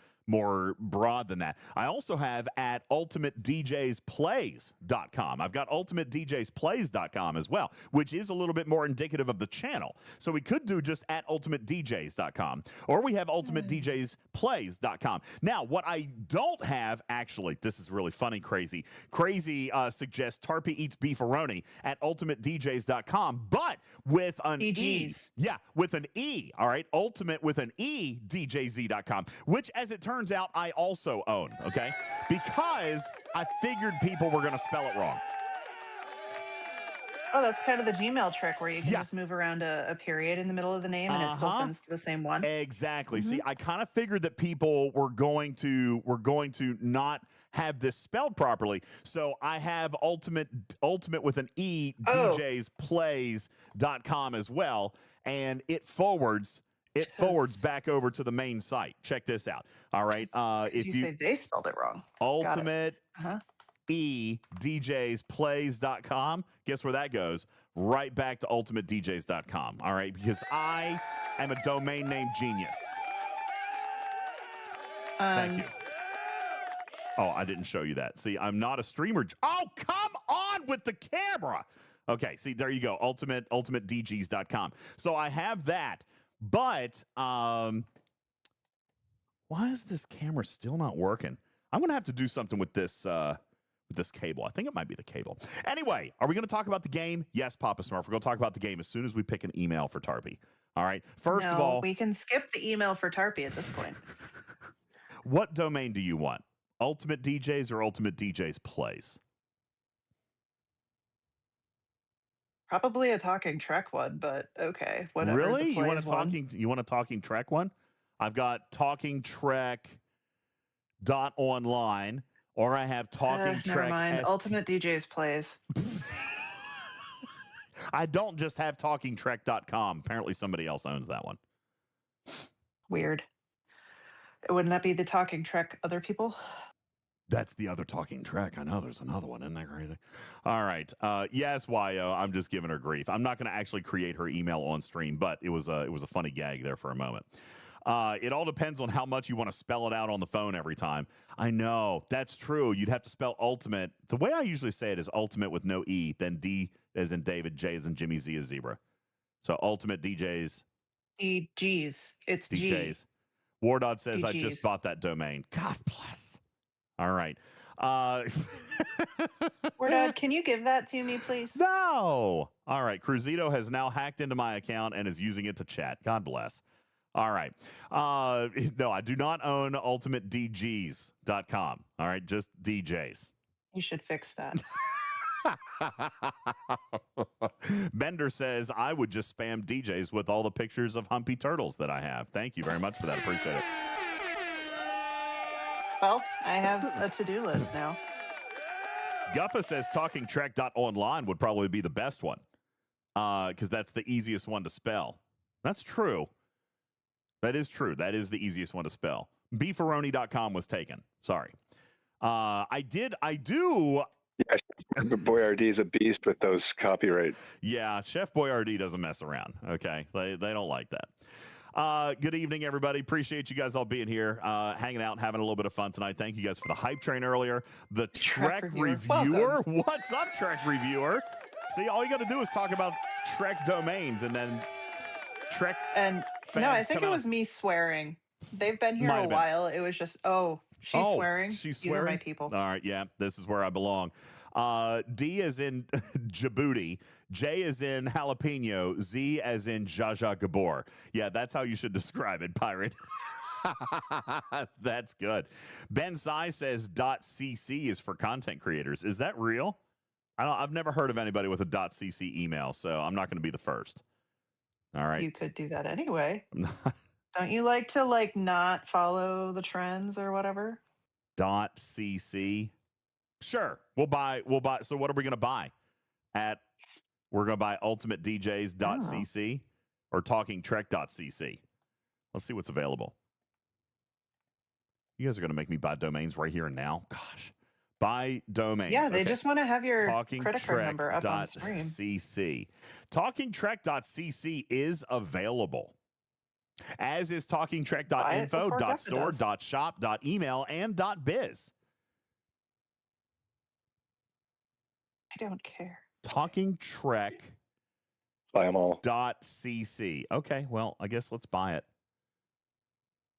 broad than that. I also have at ultimatedjsplays.com. I've got ultimatedjsplays.com as well, which is a little bit more indicative of the channel. So we could do just at ultimatedjs.com, or we have ultimatedjsplays.com. Now, what I don't have, actually, this is really funny, crazy suggests Tarpy Eats Beefaroni at ultimatedjs.com, but with an E. Yeah, with an E, all right? Ultimate with an E, DJZ.com, which, as it turns out, I also own, okay? Because I figured people were going to spell it wrong. Oh, that's kind of the Gmail trick where you can just move around a period in the middle of the name and it still sends to the same one. Exactly. See, I kind of figured that people were going to not have this spelled properly. So I have ultimate with an E, DJsplays.com as well, and it forwards back over to the main site. Check this out. All right. If you say they spelled it wrong. Ultimate DJsplays.com. Guess where that goes? Right back to ultimatedjs.com. All right. Because I am a domain name genius. Thank you. Oh, I didn't show you that. See, I'm not a streamer. Oh, come on with the camera. Okay. See, there you go. ultimatedjs.com. So I have that. But why is this camera still not working? I'm going to have to do something with this cable. I think it might be the cable. Anyway, are we going to talk about the game? Yes, Papa Smurf. We're going to talk about the game as soon as we pick an email for Tarpy. All right. First of all, we can skip the email for Tarpy at this point. What domain do you want? Ultimate DJs or Ultimate DJs Plays? Probably a Talking Trek one, but okay, whatever. Really? You want a Talking Trek one? I've got talkingtrek.online, or I have Talking Trek. Never mind. Ultimate DJs Plays. I don't just have talkingtrek.com. Apparently somebody else owns that one. Weird. Wouldn't that be the Talking Trek other people? That's the other Talking Trek. I know there's another one in there. Crazy. All right. Yes, Yo. I'm just giving her grief. I'm not going to actually create her email on stream, but it was a funny gag there for a moment. It all depends on how much you want to spell it out on the phone every time. I know. That's true. You'd have to spell ultimate. The way I usually say it is ultimate with no E, then D as in David, J as in Jimmy, Z as zebra. So ultimate DJs. DJs. It's DJs. G. Wardod says, DJs. I just bought that domain. God bless. All right. Wardod, can you give that to me, please? No. All right. Cruzito has now hacked into my account and is using it to chat. God bless. All right. No, I do not own ultimatedjs.com. All right. Just DJs. You should fix that. Bender says, I would just spam DJs with all the pictures of humpy turtles that I have. Thank you very much for that. Appreciate it. Well, I have a to-do list now. Guffa says talkingtrek.online would probably be the best one because that's the easiest one to spell. That's true. That is true. That is the easiest one to spell. Beefaroni.com was taken. Sorry. I do. Yeah, Boyardee is a beast with those copyright. Yeah, Chef Boyardee doesn't mess around. Okay, they don't like that. Good evening, everybody. Appreciate you guys all being here, hanging out, and having a little bit of fun tonight. Thank you guys for the hype train earlier. The Trek reviewer. What's up, Trek reviewer? See, all you got to do is talk about Trek domains, and then Trek. And no, I think it was me swearing. They've been here a while. It was just, she's swearing. She's These swearing. are my people. All right, yeah, this is where I belong. D as in Djibouti, J as in jalapeno, Z as in Jaja Gabor. Yeah, that's how you should describe it, pirate. That's good. Ben Sai says .cc is for content creators. Is that real? I've never heard of anybody with a .cc email, so I'm not going to be the first. All right. You could do that anyway. Don't you like to not follow the trends or whatever? .cc. Sure. We'll buy. So what are we going to buy? We're going to buy UltimatDJz.cc or TalkingTrek.cc. Let's see what's available. You guys are going to make me buy domains right here and now. Gosh. Buy domains. Yeah, they just want to have your Talking credit card number up on the screen. CC. TalkingTrek.cc is available, as is TalkingTrek.info, .store, .shop, .email, and .biz. I don't care. TalkingTrek. Buy them all. .cc. Okay, well, I guess let's buy it.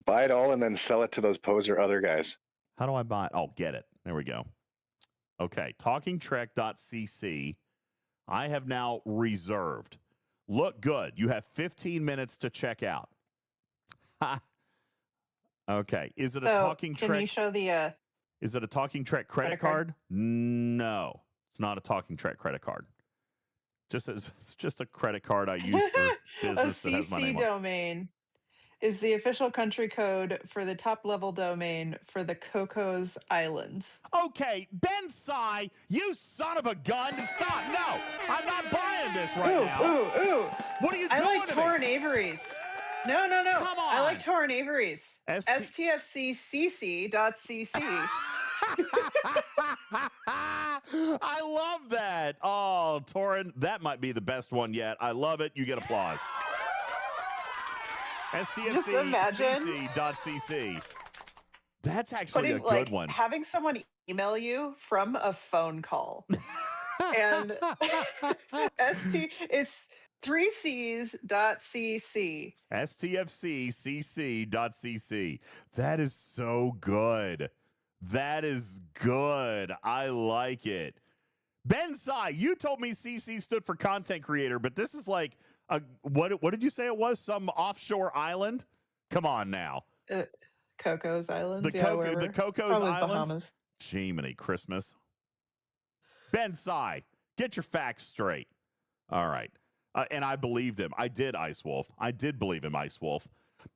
Buy it all and then sell it to those poser other guys. How do I buy it? Oh, get it. There we go. Okay, TalkingTrek.cc. I have now reserved. Look good. You have 15 minutes to check out. Okay. Is it a Talking Trek? Can you show the Is it a Talking Trek credit card? No, it's not a Talking Trek credit card. It's just a credit card I use for business that has my name on it. domain is the official country code for the top level domain for the Cocos Islands. Okay, Ben Sai, you son of a gun. Stop. No, I'm not buying this right now. Ooh. What are you doing I like to me? Torrin Avery's. No. Come on. I like Torrin Avery's. STFCCC.cc. I love that. Oh, Torrin, that might be the best one yet. I love it. You get applause. STFCCC.cc. That's actually a good one. Having someone email you from a phone call. And it's 3Cs.cc. STFCCC.cc. That is so good. That is good. I like it. Ben Sai, you told me CC stood for content creator, but this is like what did you say it was? Some offshore island? Come on now. Cocos Islands. The Cocos Islands. Bahamas. Jiminy Christmas. Ben Sai, get your facts straight. All right. And I believed him. I did, Ice Wolf. I did believe him, Ice Wolf.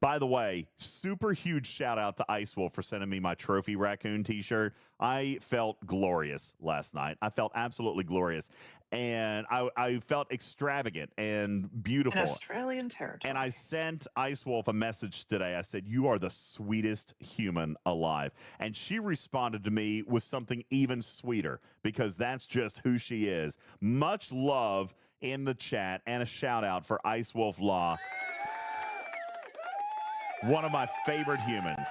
By the way, super huge shout out to Ice Wolf for sending me my Trophy Raccoon t-shirt. I felt glorious last night. I felt absolutely glorious. And I felt extravagant and beautiful. In Australian territory. And I sent Ice Wolf a message today. I said, "You are the sweetest human alive." And she responded to me with something even sweeter, because that's just who she is. Much love in the chat, and a shout out for Ice Wolf Law. One of my favorite humans.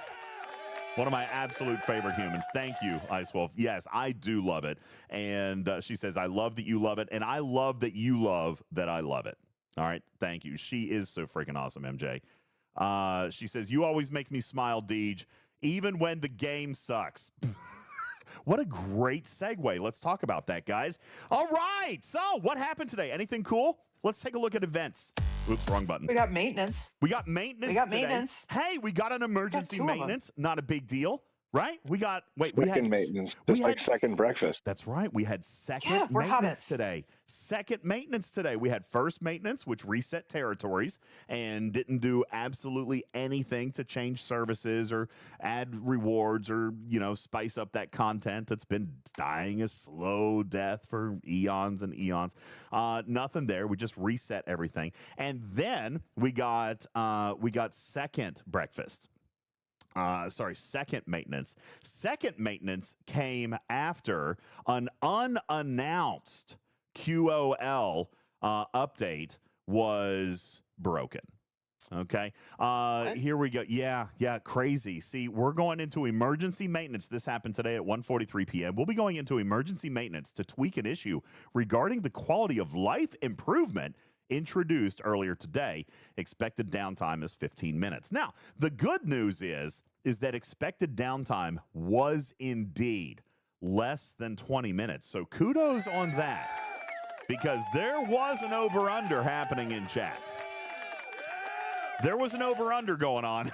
One of my absolute favorite humans. Thank you, Ice Wolf. Yes, I do love it. And she says, "I love that you love it. And I love that you love that I love it." All right. Thank you. She is so freaking awesome, MJ. She says, "You always make me smile, Deej, even when the game sucks." What a great segue. Let's talk about that, guys. All right. So what happened today? Anything cool? Let's take a look at events. Oops, wrong button. We got maintenance. We got maintenance today. Hey, we got an emergency maintenance. Not a big deal, right? We got, maintenance. Just like second breakfast. That's right. We had second maintenance today. Second maintenance today. We had first maintenance, which reset territories and didn't do absolutely anything to change services or add rewards or, spice up that content that's been dying a slow death for eons and eons. Nothing there. We just reset everything. And then we got second breakfast. Second maintenance. Second maintenance came after an unannounced QOL update was broken. Okay. Here we go. Yeah, crazy. See, we're going into emergency maintenance. This happened today at 1:43 p.m. We'll be going into emergency maintenance to tweak an issue regarding the quality of life improvement introduced earlier today. Expected downtime is 15 minutes. Now, the good news is that expected downtime was indeed less than 20 minutes. So kudos on that, because there was an over-under happening in chat. There was an over-under going on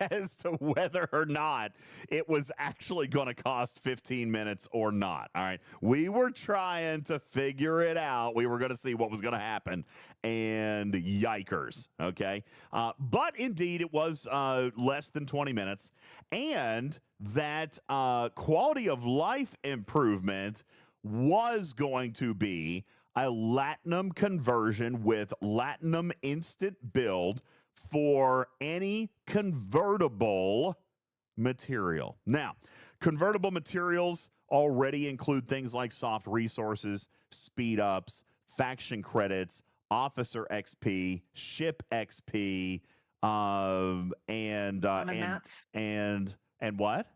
as to whether or not it was actually going to cost 15 minutes or not. All right. We were trying to figure it out. We were going to see what was going to happen. And yikers. Okay. But indeed, it was less than 20 minutes. And that quality of life improvement was going to be a latinum conversion with latinum instant build for any convertible material. Now, convertible materials already include things like soft resources, speed ups, faction credits, officer XP, ship XP, and what?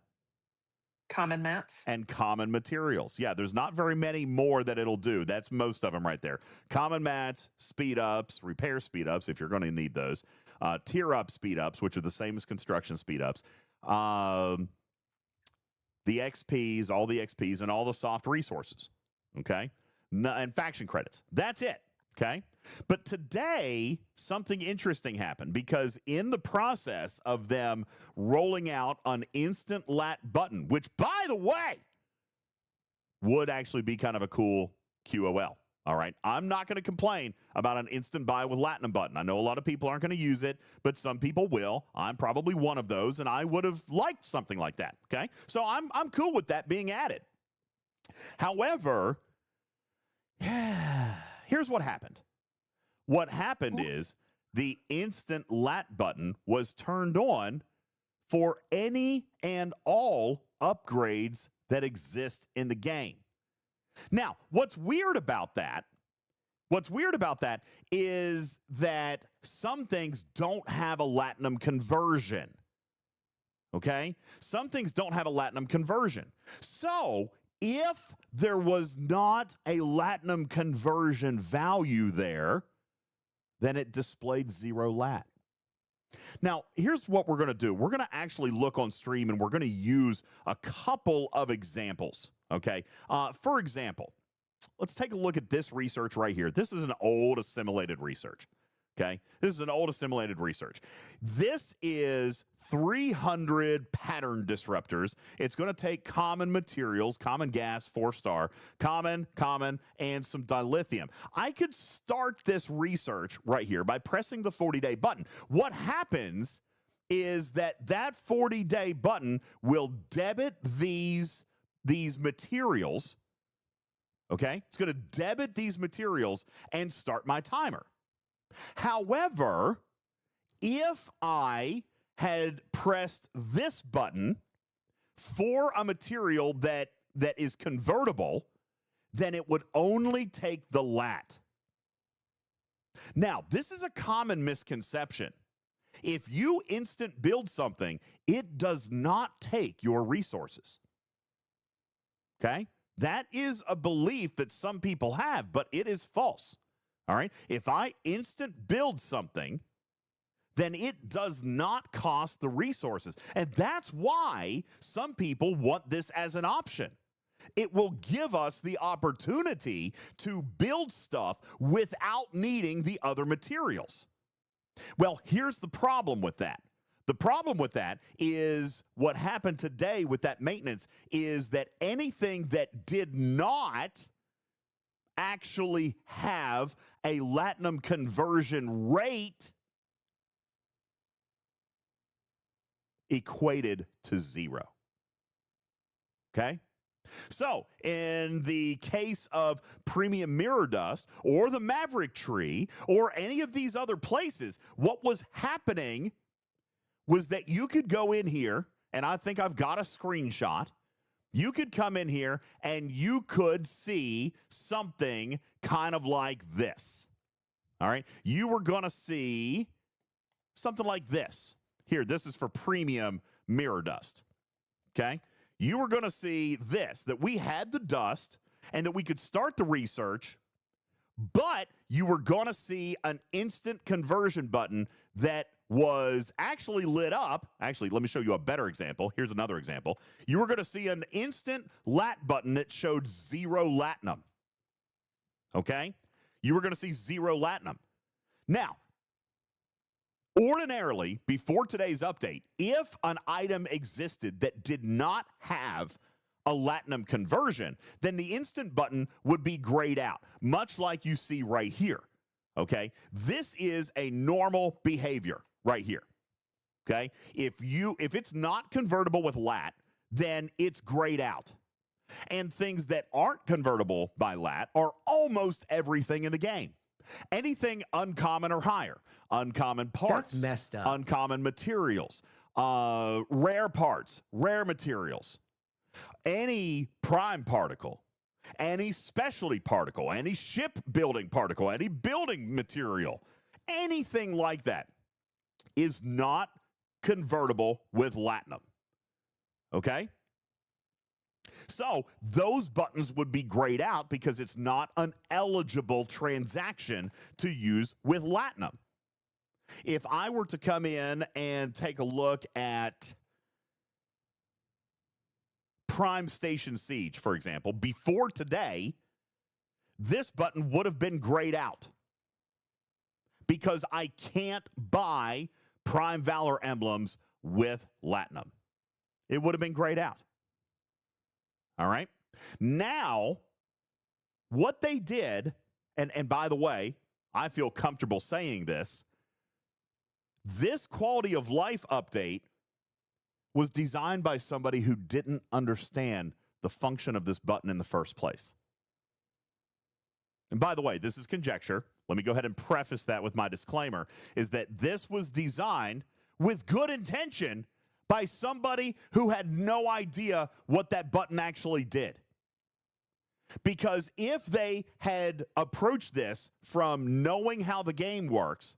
Common mats. And common materials. Yeah, there's not very many more that it'll do. That's most of them right there. Common mats, speed ups, repair speed ups, if you're going to need those, tier up speed ups, which are the same as construction speed ups, the XPs, all the XPs, and all the soft resources. Okay? And faction credits. That's it. Okay? But today, something interesting happened because in the process of them rolling out an instant lat button, which, by the way, would actually be kind of a cool QOL. All right? I'm not going to complain about an instant buy with Latinum button. I know a lot of people aren't going to use it, but some people will. I'm probably one of those, and I would have liked something like that. Okay? So I'm cool with that being added. However, here's what happened. What happened is the instant lat button was turned on for any and all upgrades that exist in the game. Now, what's weird about that is that some things don't have a Latinum conversion. Okay? Some things don't have a Latinum conversion. So, if there was not a Latinum conversion value there, then it displayed 0 lat. Now, here's what we're going to do. We're going to actually look on stream, and we're going to use a couple of examples, okay? For example, let's take a look at this research right here. This is an old assimilated research, okay? This is an old assimilated research. This is 300 pattern disruptors. It's going to take common materials, common gas, 4-star, common, and some dilithium. I could start this research right here by pressing the 40-day button. What happens is that 40-day button will debit these materials, okay? It's going to debit these materials and start my timer. However, if I had pressed this button for a material that is convertible, then it would only take the lat. Now, this is a common misconception. If you instant build something, it does not take your resources. Okay? That is a belief that some people have, but it is false. All right? If I instant build something, then it does not cost the resources. And that's why some people want this as an option. It will give us the opportunity to build stuff without needing the other materials. Well, here's the problem with that. The problem with that is what happened today with that maintenance is that anything that did not actually have a Latinum conversion rate equated to 0. Okay? So, in the case of premium mirror dust or the Maverick tree or any of these other places, what was happening was that you could go in here, and I think I've got a screenshot. You could come in here and you could see something kind of like this. All right? You were going to see something like this. Here, this is for premium mirror dust, okay? You were going to see this, that we had the dust and that we could start the research, but you were going to see an instant conversion button that was actually lit up. Actually, let me show you a better example. Here's another example. You were going to see an instant lat button that showed 0 latinum, okay? You were going to see 0 latinum. Now, ordinarily, before today's update, if an item existed that did not have a Latinum conversion, then the instant button would be grayed out, much like you see right here, okay? This is a normal behavior right here, okay? If it's not convertible with lat, then it's grayed out. And things that aren't convertible by lat are almost everything in the game. Anything uncommon or higher, uncommon parts, That's messed up. uncommon materials, rare parts, rare materials, any prime particle, any specialty particle, any shipbuilding particle, any building material, anything like that is not convertible with latinum. Okay? So those buttons would be grayed out because it's not an eligible transaction to use with latinum. If I were to come in and take a look at Prime Station Siege, for example, before today, this button would have been grayed out because I can't buy Prime Valor emblems with latinum. It would have been grayed out. All right. Now, what they did, and by the way, I feel comfortable saying this quality of life update was designed by somebody who didn't understand the function of this button in the first place. And by the way, this is conjecture. Let me go ahead and preface that with my disclaimer, is that this was designed with good intention by somebody who had no idea what that button actually did. Because if they had approached this from knowing how the game works,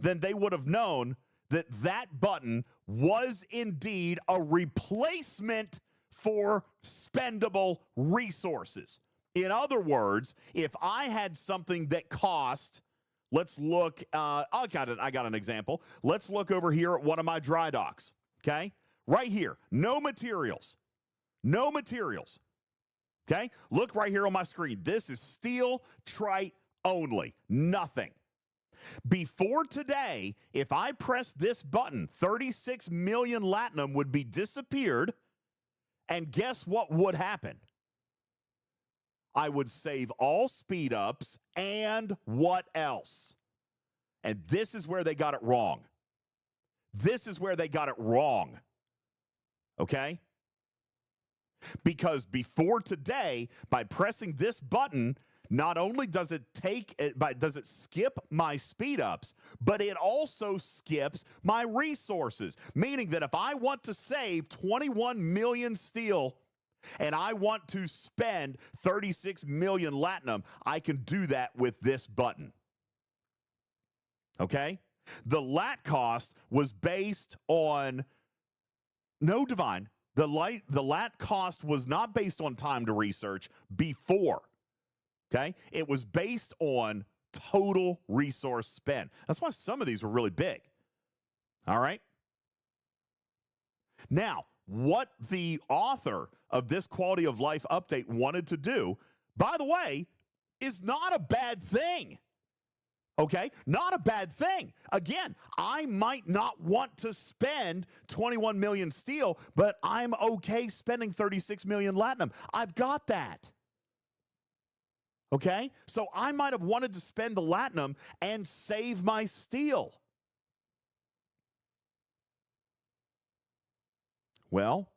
then they would have known that that button was indeed a replacement for spendable resources. In other words, if I had something that cost, let's look, I got an example. Let's look over here at one of my dry docks. Okay, right here, no materials, no materials. Okay, look right here on my screen. This is steel trite only, nothing. Before today, if I press this button, 36 million latinum would be disappeared, and guess what would happen? I would save all speed ups and what else? And this is where they got it wrong. This is where they got it wrong, okay? Because before today, by pressing this button, not only does it skip my speed ups, but it also skips my resources. Meaning that if I want to save 21 million steel and I want to spend 36 million latinum, I can do that with this button. Okay? The lat cost was based on no divine. The lat cost was not based on time to research before. Okay? It was based on total resource spend. That's why some of these were really big. All right? Now, what the author of this quality of life update wanted to do, by the way, is not a bad thing. Okay, not a bad thing. Again, I might not want to spend 21 million steel, but I'm okay spending 36 million latinum. I've got that. Okay, so I might have wanted to spend the latinum and save my steel. Well,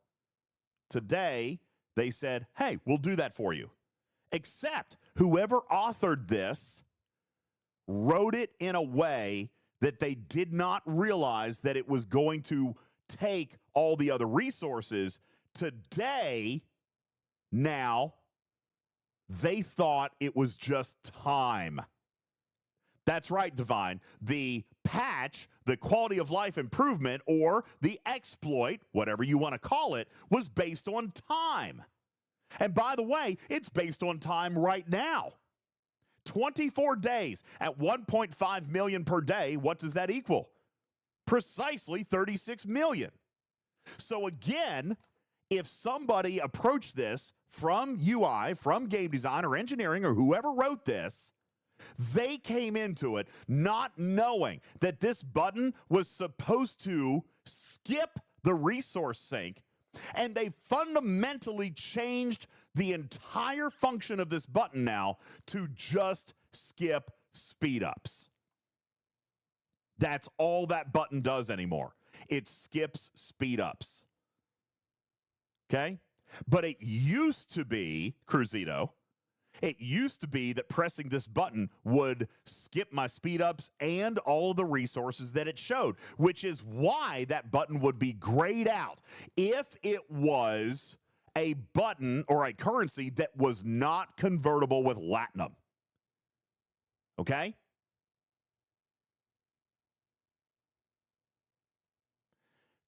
today they said, hey, we'll do that for you. Except whoever authored this wrote it in a way that they did not realize that it was going to take all the other resources. Today, now, they thought it was just time. That's right, Divine. The patch, the quality of life improvement, or the exploit, whatever you want to call it, was based on time. And by the way, it's based on time right now. 24 days at 1.5 million per day. What does that equal? Precisely 36 million. So again, if somebody approached this from UI, from game design or engineering or whoever wrote this, they came into it not knowing that this button was supposed to skip the resource sink, and they fundamentally changed the entire function of this button now to just skip speed ups. That's all that button does anymore. It skips speed ups. Okay? But it used to be, Cruzito, it used to be that pressing this button would skip my speed ups and all of the resources that it showed, which is why that button would be grayed out if it was a button or a currency that was not convertible with Latinum. Okay?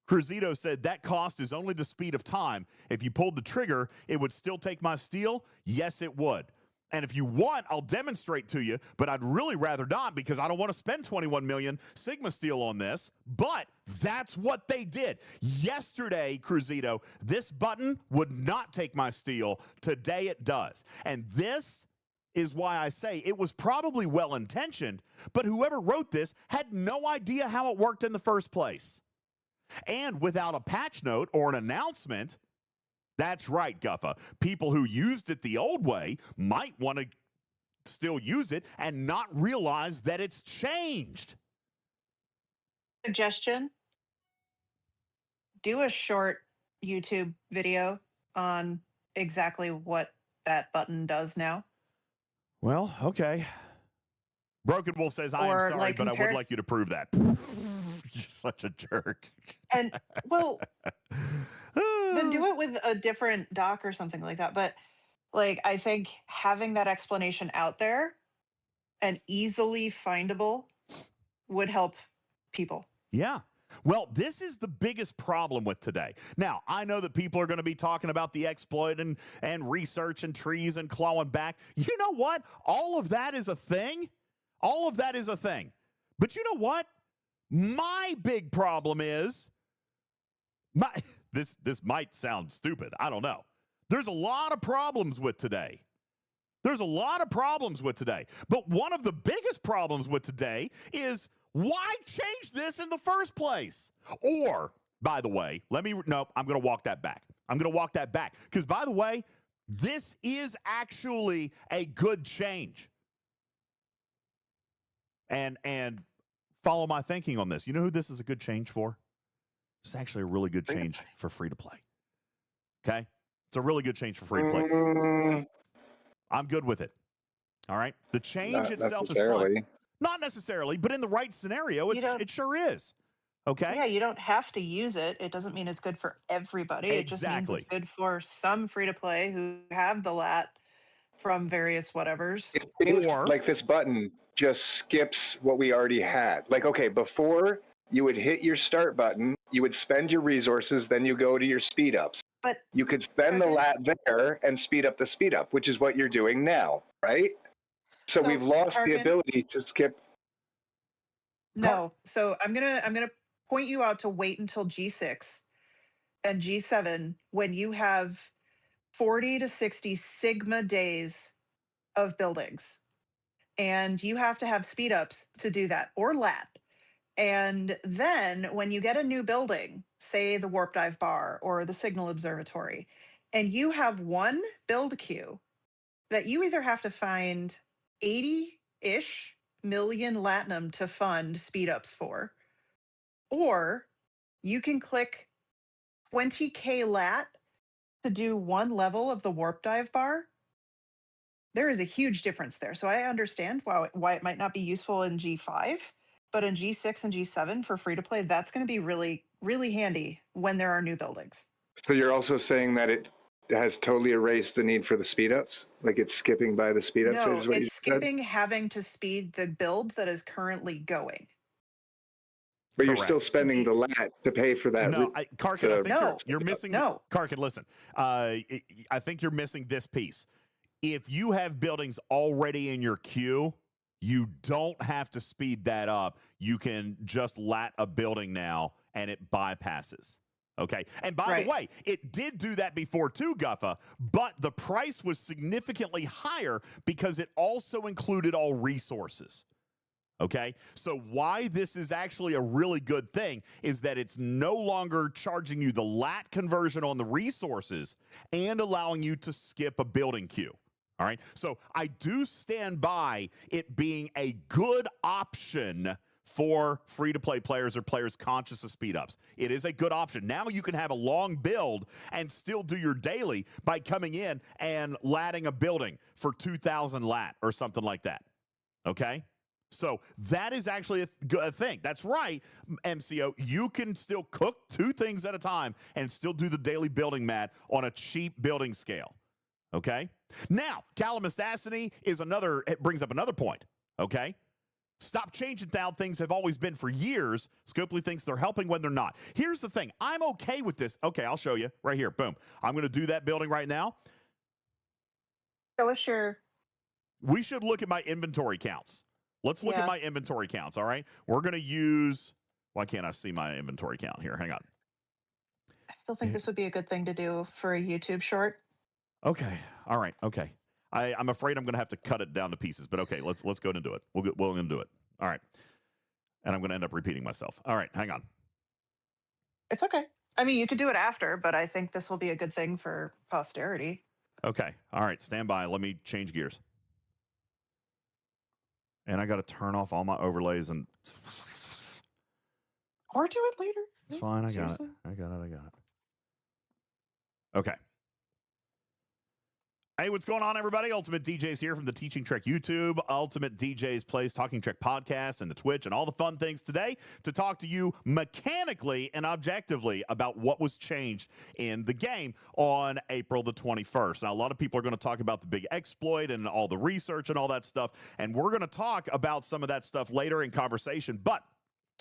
Cruzito said that cost is only the speed of time. If you pulled the trigger, it would still take my steel? Yes, it would. And if you want, I'll demonstrate to you, but I'd really rather not because I don't want to spend 21 million Sigma steel on this. But that's what they did. Yesterday, Cruzito, this button would not take my steel. Today it does. And this is why I say it was probably well-intentioned, but whoever wrote this had no idea how it worked in the first place. And without a patch note or an announcement, that's right, Guffa. People who used it the old way might want to still use it and not realize that it's changed. Suggestion: do a short YouTube video on exactly what that button does now. Well, okay. Broken Wolf says, I am Or, sorry, like, but I would compare- like you to prove that. You're such a jerk. And well, then do it with a different doc or something like that. But like, I think having that explanation out there and easily findable would help people. Yeah. Well, this is the biggest problem with today. Now, I know that people are going to be talking about the exploit and research and trees and clawing back. You know what? All of that is a thing. All of that is a thing. But you know what? My big problem is this might sound stupid. I don't know. There's a lot of problems with today. There's a lot of problems with today. But one of the biggest problems with today is why change this in the first place? Or, by the way, I'm going to walk that back. I'm going to walk that back. Because, by the way, this is actually a good change. And follow my thinking on this. You know who this is a good change for? It's actually a really good change for free to play. Okay? It's a really good change for free to play. I'm good with it. All right? The change itself is fine. Not necessarily, but in the right scenario, it sure is. Okay? Yeah, you don't have to use it. It doesn't mean it's good for everybody. It just means it's good for some free to play who have the lat from various whatevers. It seems like this button just skips what we already had. Like, okay, before you would hit your start button, you would spend your resources, then you go to your speed ups. But you could spend the lat there and speed up the speed up, which is what you're doing now, right? So we've lost the ability to skip. No. So I'm gonna point you out to wait until G6 and G7 when you have 40 to 60 Sigma days of buildings. And you have to have speed ups to do that, or lat. And then when you get a new building, say the warp dive bar or the signal observatory, and you have one build queue that you either have to find 80-ish million Latinum to fund speed ups for, or you can click 20K lat to do one level of the warp dive bar. There is a huge difference there. So I understand why it might not be useful in G5, but in G6 and G7 for free to play, that's going to be really, really handy when there are new buildings. So you're also saying that it has totally erased the need for the speed ups? Like it's skipping by the speed ups? No, it's skipping having to speed the build that is currently going. But you're still spending the lat to pay for that. No, Karkin, I think you're missing. No. Karkin, listen. I think you're missing this piece. If you have buildings already in your queue, you don't have to speed that up. You can just lat a building now, and it bypasses. Okay? And by the way, it did do that before too, Guffa, but the price was significantly higher because it also included all resources. Okay? So why this is actually a really good thing is that it's no longer charging you the lat conversion on the resources and allowing you to skip a building queue. All right. So I do stand by it being a good option for free-to-play players or players conscious of speed-ups. It is a good option. Now you can have a long build and still do your daily by coming in and latting a building for 2,000 lat or something like that, okay? So that is actually a thing. That's right, MCO. You can still cook 2 things at a time and still do the daily building, Matt, on a cheap building scale, okay? Now, calamasticity it brings up another point, okay? Stop changing how things have always been for years. Scopely thinks they're helping when they're not. Here's the thing. I'm okay with this. Okay, I'll show you right here. Boom. I'm going to do that building right now. Show us your... We should look at my inventory counts. Let's look at my inventory counts, all right? We're going to use... Why can't I see my inventory count here? Hang on. I still think this would be a good thing to do for a YouTube short. Okay. All right. Okay. I'm afraid I'm going to have to cut it down to pieces, but okay, let's go and do it. We're going to do it. All right. And I'm going to end up repeating myself. All right, hang on. It's okay. I mean, you could do it after, but I think this will be a good thing for posterity. Okay. All right, stand by. Let me change gears. And I got to turn off all my overlays and... Or do it later. It's fine. I got it. Okay. Hey, what's going on, everybody? UltimatDJz here from the Teaching Trek YouTube, UltimatDJz Plays Talking Trek podcast, and the Twitch, and all the fun things today to talk to you mechanically and objectively about what was changed in the game on April the 21st. Now, a lot of people are going to talk about the big exploit and all the research and all that stuff, and we're going to talk about some of that stuff later in conversation, but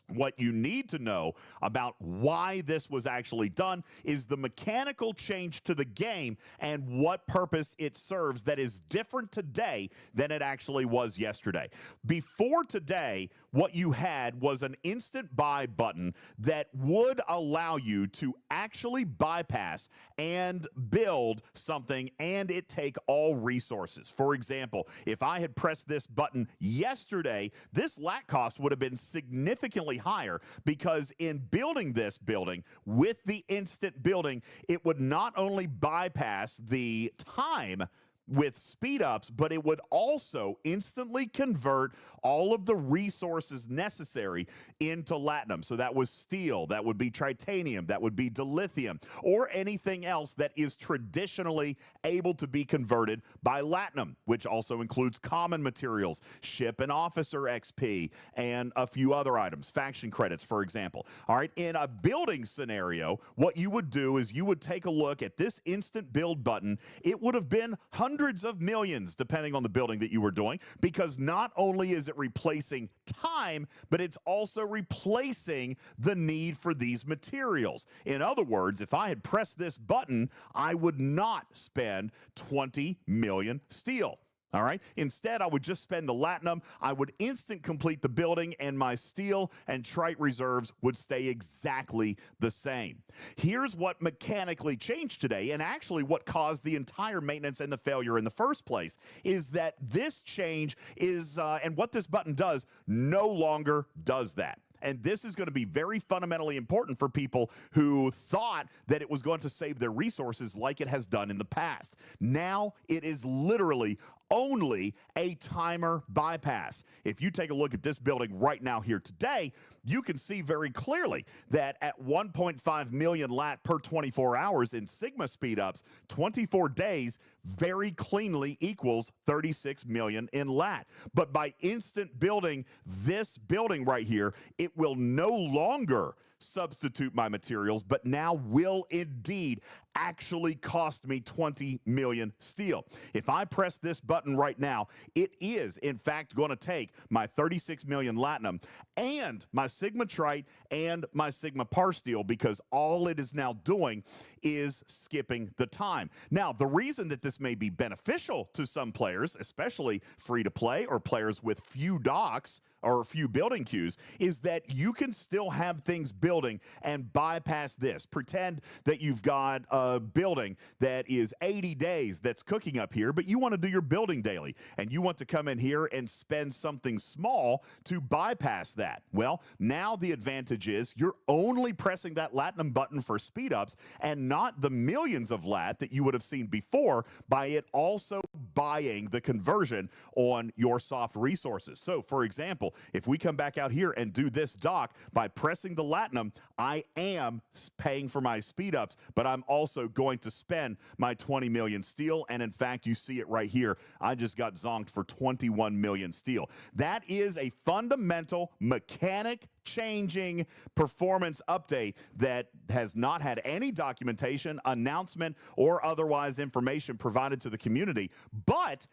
what you need to know about why this was actually done is the mechanical change to the game and what purpose it serves that is different today than it actually was yesterday. Before today, what you had was an instant buy button that would allow you to actually bypass and build something and it take all resources. For example, if I had pressed this button yesterday, this lat cost would have been significantly higher because in building this building with the instant building, it would not only bypass the time with speed ups, but it would also instantly convert all of the resources necessary into latinum. So that was steel, that would be titanium, that would be dilithium, or anything else that is traditionally able to be converted by latinum, which also includes common materials, ship and officer XP, and a few other items, faction credits, for example. All right, in a building scenario, what you would do is you would take a look at this instant build button. It would have been hundreds of millions, depending on the building that you were doing, because not only is it replacing time, but it's also replacing the need for these materials. In other words, if I had pressed this button, I would not spend 20 million steel. All right. Instead, I would just spend the latinum. I would instant complete the building, and my steel and trite reserves would stay exactly the same. Here's what mechanically changed today, and actually what caused the entire maintenance and the failure in the first place, is that this change is, and what this button does, no longer does that. And this is going to be very fundamentally important for people who thought that it was going to save their resources like it has done in the past. Now it is literally only a timer bypass. If you take a look at this building right now here today, you can see very clearly that at 1.5 million lat per 24 hours in Sigma speedups, 24 days very cleanly equals 36 million in lat. But by instant building this building right here, it will no longer substitute my materials, but now will indeed actually cost me 20 million steel. If I press this button right now, it is in fact going to take my 36 million latinum and my Sigma trite and my Sigma par steel, because all it is now doing is skipping the time. Now, the reason that this may be beneficial to some players, especially free to play or players with few docks or few building queues, is that you can still have things built building and bypass this. Pretend that you've got a building that is 80 days that's cooking up here, but you want to do your building daily, and you want to come in here and spend something small to bypass that. Well, now the advantage is you're only pressing that Latinum button for speed ups and not the millions of lat that you would have seen before by it also buying the conversion on your soft resources. So, for example, if we come back out here and do this dock by pressing the Latinum, I am paying for my speed ups, but I'm also going to spend my 20 million steel. And in fact, you see it right here. I just got zonked for 21 million steel. That is a fundamental mechanic changing performance update that has not had any documentation, announcement, or otherwise information provided to the community, but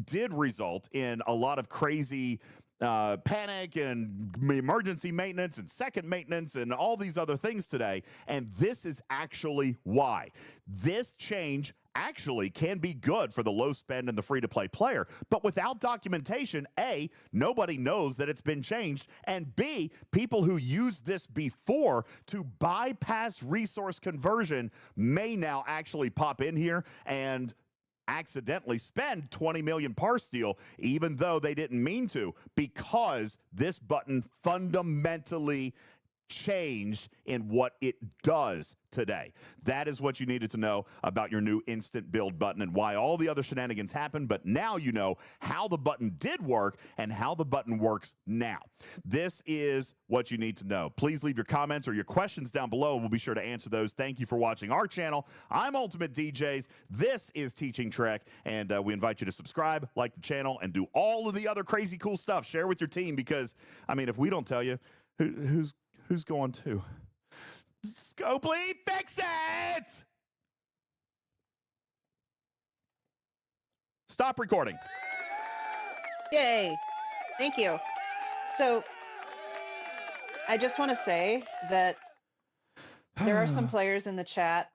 did result in a lot of crazy panic and emergency maintenance and second maintenance and all these other things today. And this is actually why. This change actually can be good for the low spend and the free-to-play player. But without documentation, A, nobody knows that it's been changed, and B, people who used this before to bypass resource conversion may now actually pop in here and accidentally spend 20 million par steel, even though they didn't mean to, because this button fundamentally changed in what it does today. That is what you needed to know about your new instant build button and why all the other shenanigans happened, but now you know how the button did work and how the button works now. This is what you need to know. Please leave your comments or your questions down below. We'll be sure to answer those. Thank you for watching our channel. I'm UltimatDJz. This is Teaching Trek, and we invite you to subscribe, like the channel, and do all of the other crazy cool stuff. Share with your team because, I mean, if we don't tell you, who's going to? Scopely, fix it! Stop recording. Yay. Thank you. So I just want to say that there are some players in the chat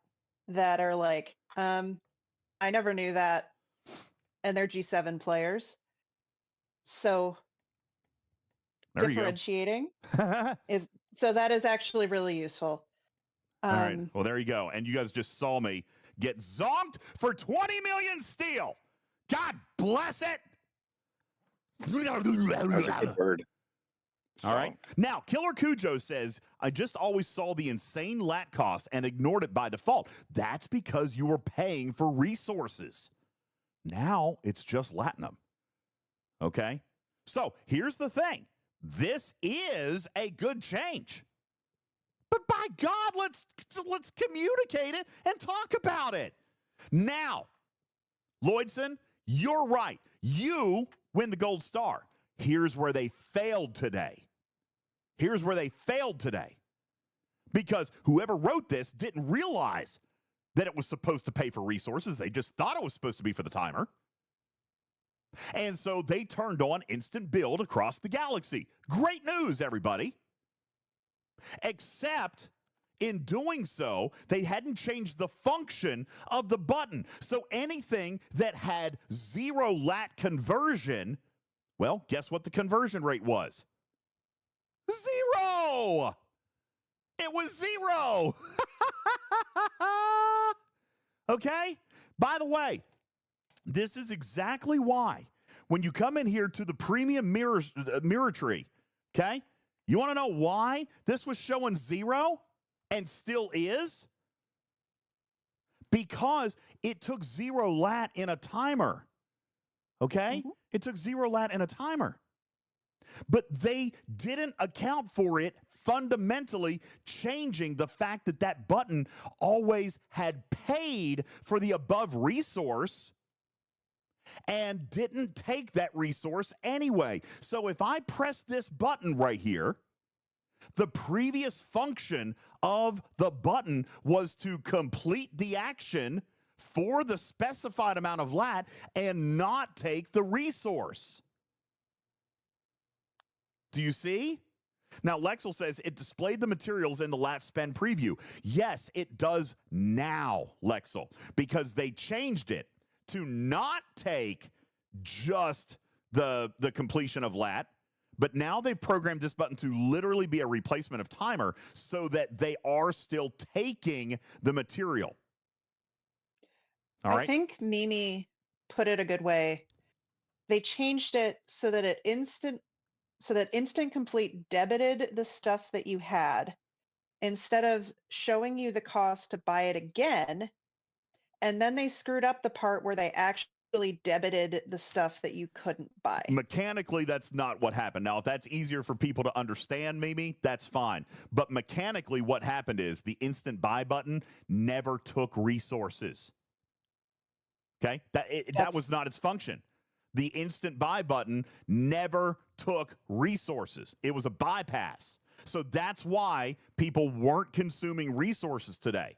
that are like, I never knew that, and they're G7 players. So There you go. differentiating is, so that is actually really useful. All right. Well, there you go. And you guys just saw me get zonked for 20 million steel. God bless it. That was a good word. All right. Now, Killer Cujo says, I just always saw the insane lat cost and ignored it by default. That's because you were paying for resources. Now it's just Latinum. Okay. So here's the thing. This is a good change. But by God, let's communicate it and talk about it. Now, Lloydson, you're right. You win the gold star. Here's where they failed today. Here's where they failed today. Because whoever wrote this didn't realize that it was supposed to pay for resources. They just thought it was supposed to be for the timer. And so they turned on instant build across the galaxy. Great news, everybody. Except in doing so, they hadn't changed the function of the button. So anything that had 0 lat conversion, well, guess what the conversion rate was? 0! It was 0! Okay? By the way, this is exactly why when you come in here to the premium mirror tree, okay? You want to know why this was showing 0 and still is? Because it took 0 lat in a timer, okay? Mm-hmm. It took 0 lat in a timer. But they didn't account for it fundamentally changing the fact that that button always had paid for the above resource and didn't take that resource anyway. So if I press this button right here, the previous function of the button was to complete the action for the specified amount of lat and not take the resource. Do you see? Now, Lexel says it displayed the materials in the lat spend preview. Yes, it does now, Lexel, because they changed it to not take just the completion of lat, But now they've programmed this button to literally be a replacement of timer so that they are still taking the material. All right. I think Mimi put it a good way. They changed it so that instant complete debited the stuff that you had instead of showing you the cost to buy it again. And then they screwed up the part where they actually debited the stuff that you couldn't buy. Mechanically, that's not what happened. Now, if that's easier for people to understand, Mimi, that's fine. But mechanically, what happened is the instant buy button never took resources. Okay? That was not its function. The instant buy button never took resources. It was a bypass. So that's why people weren't consuming resources today,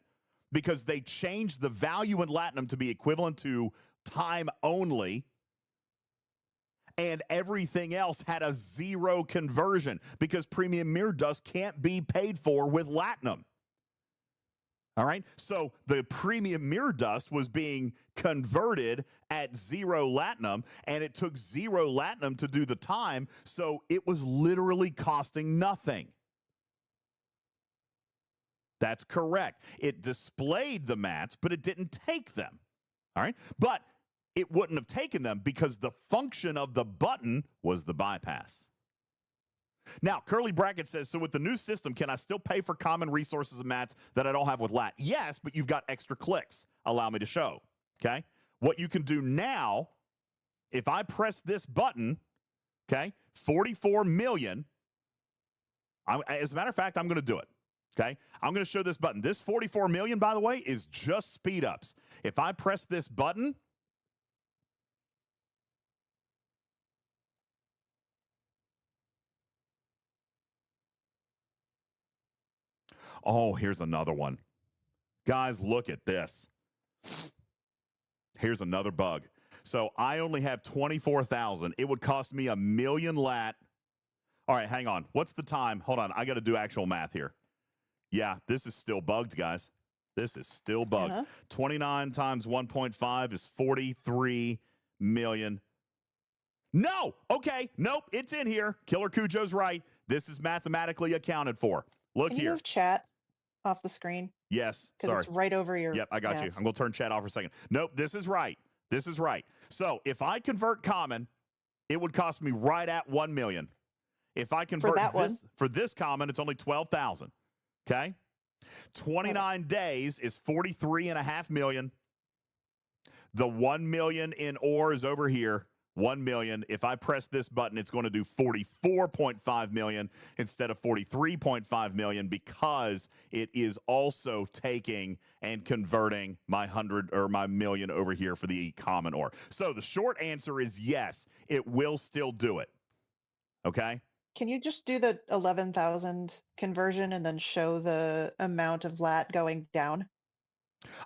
because they changed the value in Latinum to be equivalent to time only, and everything else had a 0 conversion because premium mirror dust can't be paid for with Latinum. All right, so the premium mirror dust was being converted at 0 Latinum, and it took 0 Latinum to do the time, so it was literally costing nothing. That's correct. It displayed the mats, but it didn't take them. All right, but it wouldn't have taken them because the function of the button was the bypass. Now, curly bracket says, so with the new system, can I still pay for common resources and mats that I don't have with Lat? Yes, but you've got extra clicks. Allow me to show, okay? What you can do now, if I press this button, okay, 44 million, as a matter of fact, I'm going to do it, okay? I'm going to show this button. This 44 million, by the way, is just speed ups. If I press this button, oh, here's another one. Guys, look at this. Here's another bug. So I only have 24,000. It would cost me $1 million lat. All right, hang on. What's the time? Hold on. I got to do actual math here. Yeah, this is still bugged, guys. This is still bugged. 29 times 1.5 is 43 million. No. Okay. Nope. It's in here. Killer Cujo's right. This is mathematically accounted for. Look Can you here. move chat off the screen? Yes. Because Sorry. it's right over your. Yep, I got you. I'm going to turn chat off for a second. Nope, this is right. This is right. So if I convert common, it would cost me right at 1 million. If I convert for this common, it's only 12,000. Okay? 29 days is 43.5 million. The 1 million in ore is over here. 1 million. If I press this button, it's going to do 44.5 million instead of 43.5 million because it is also taking and converting my 100 or my million over here for the common ore. So the short answer is yes, it will still do it. Okay? Can you just do the 11,000 conversion and then show the amount of lat going down?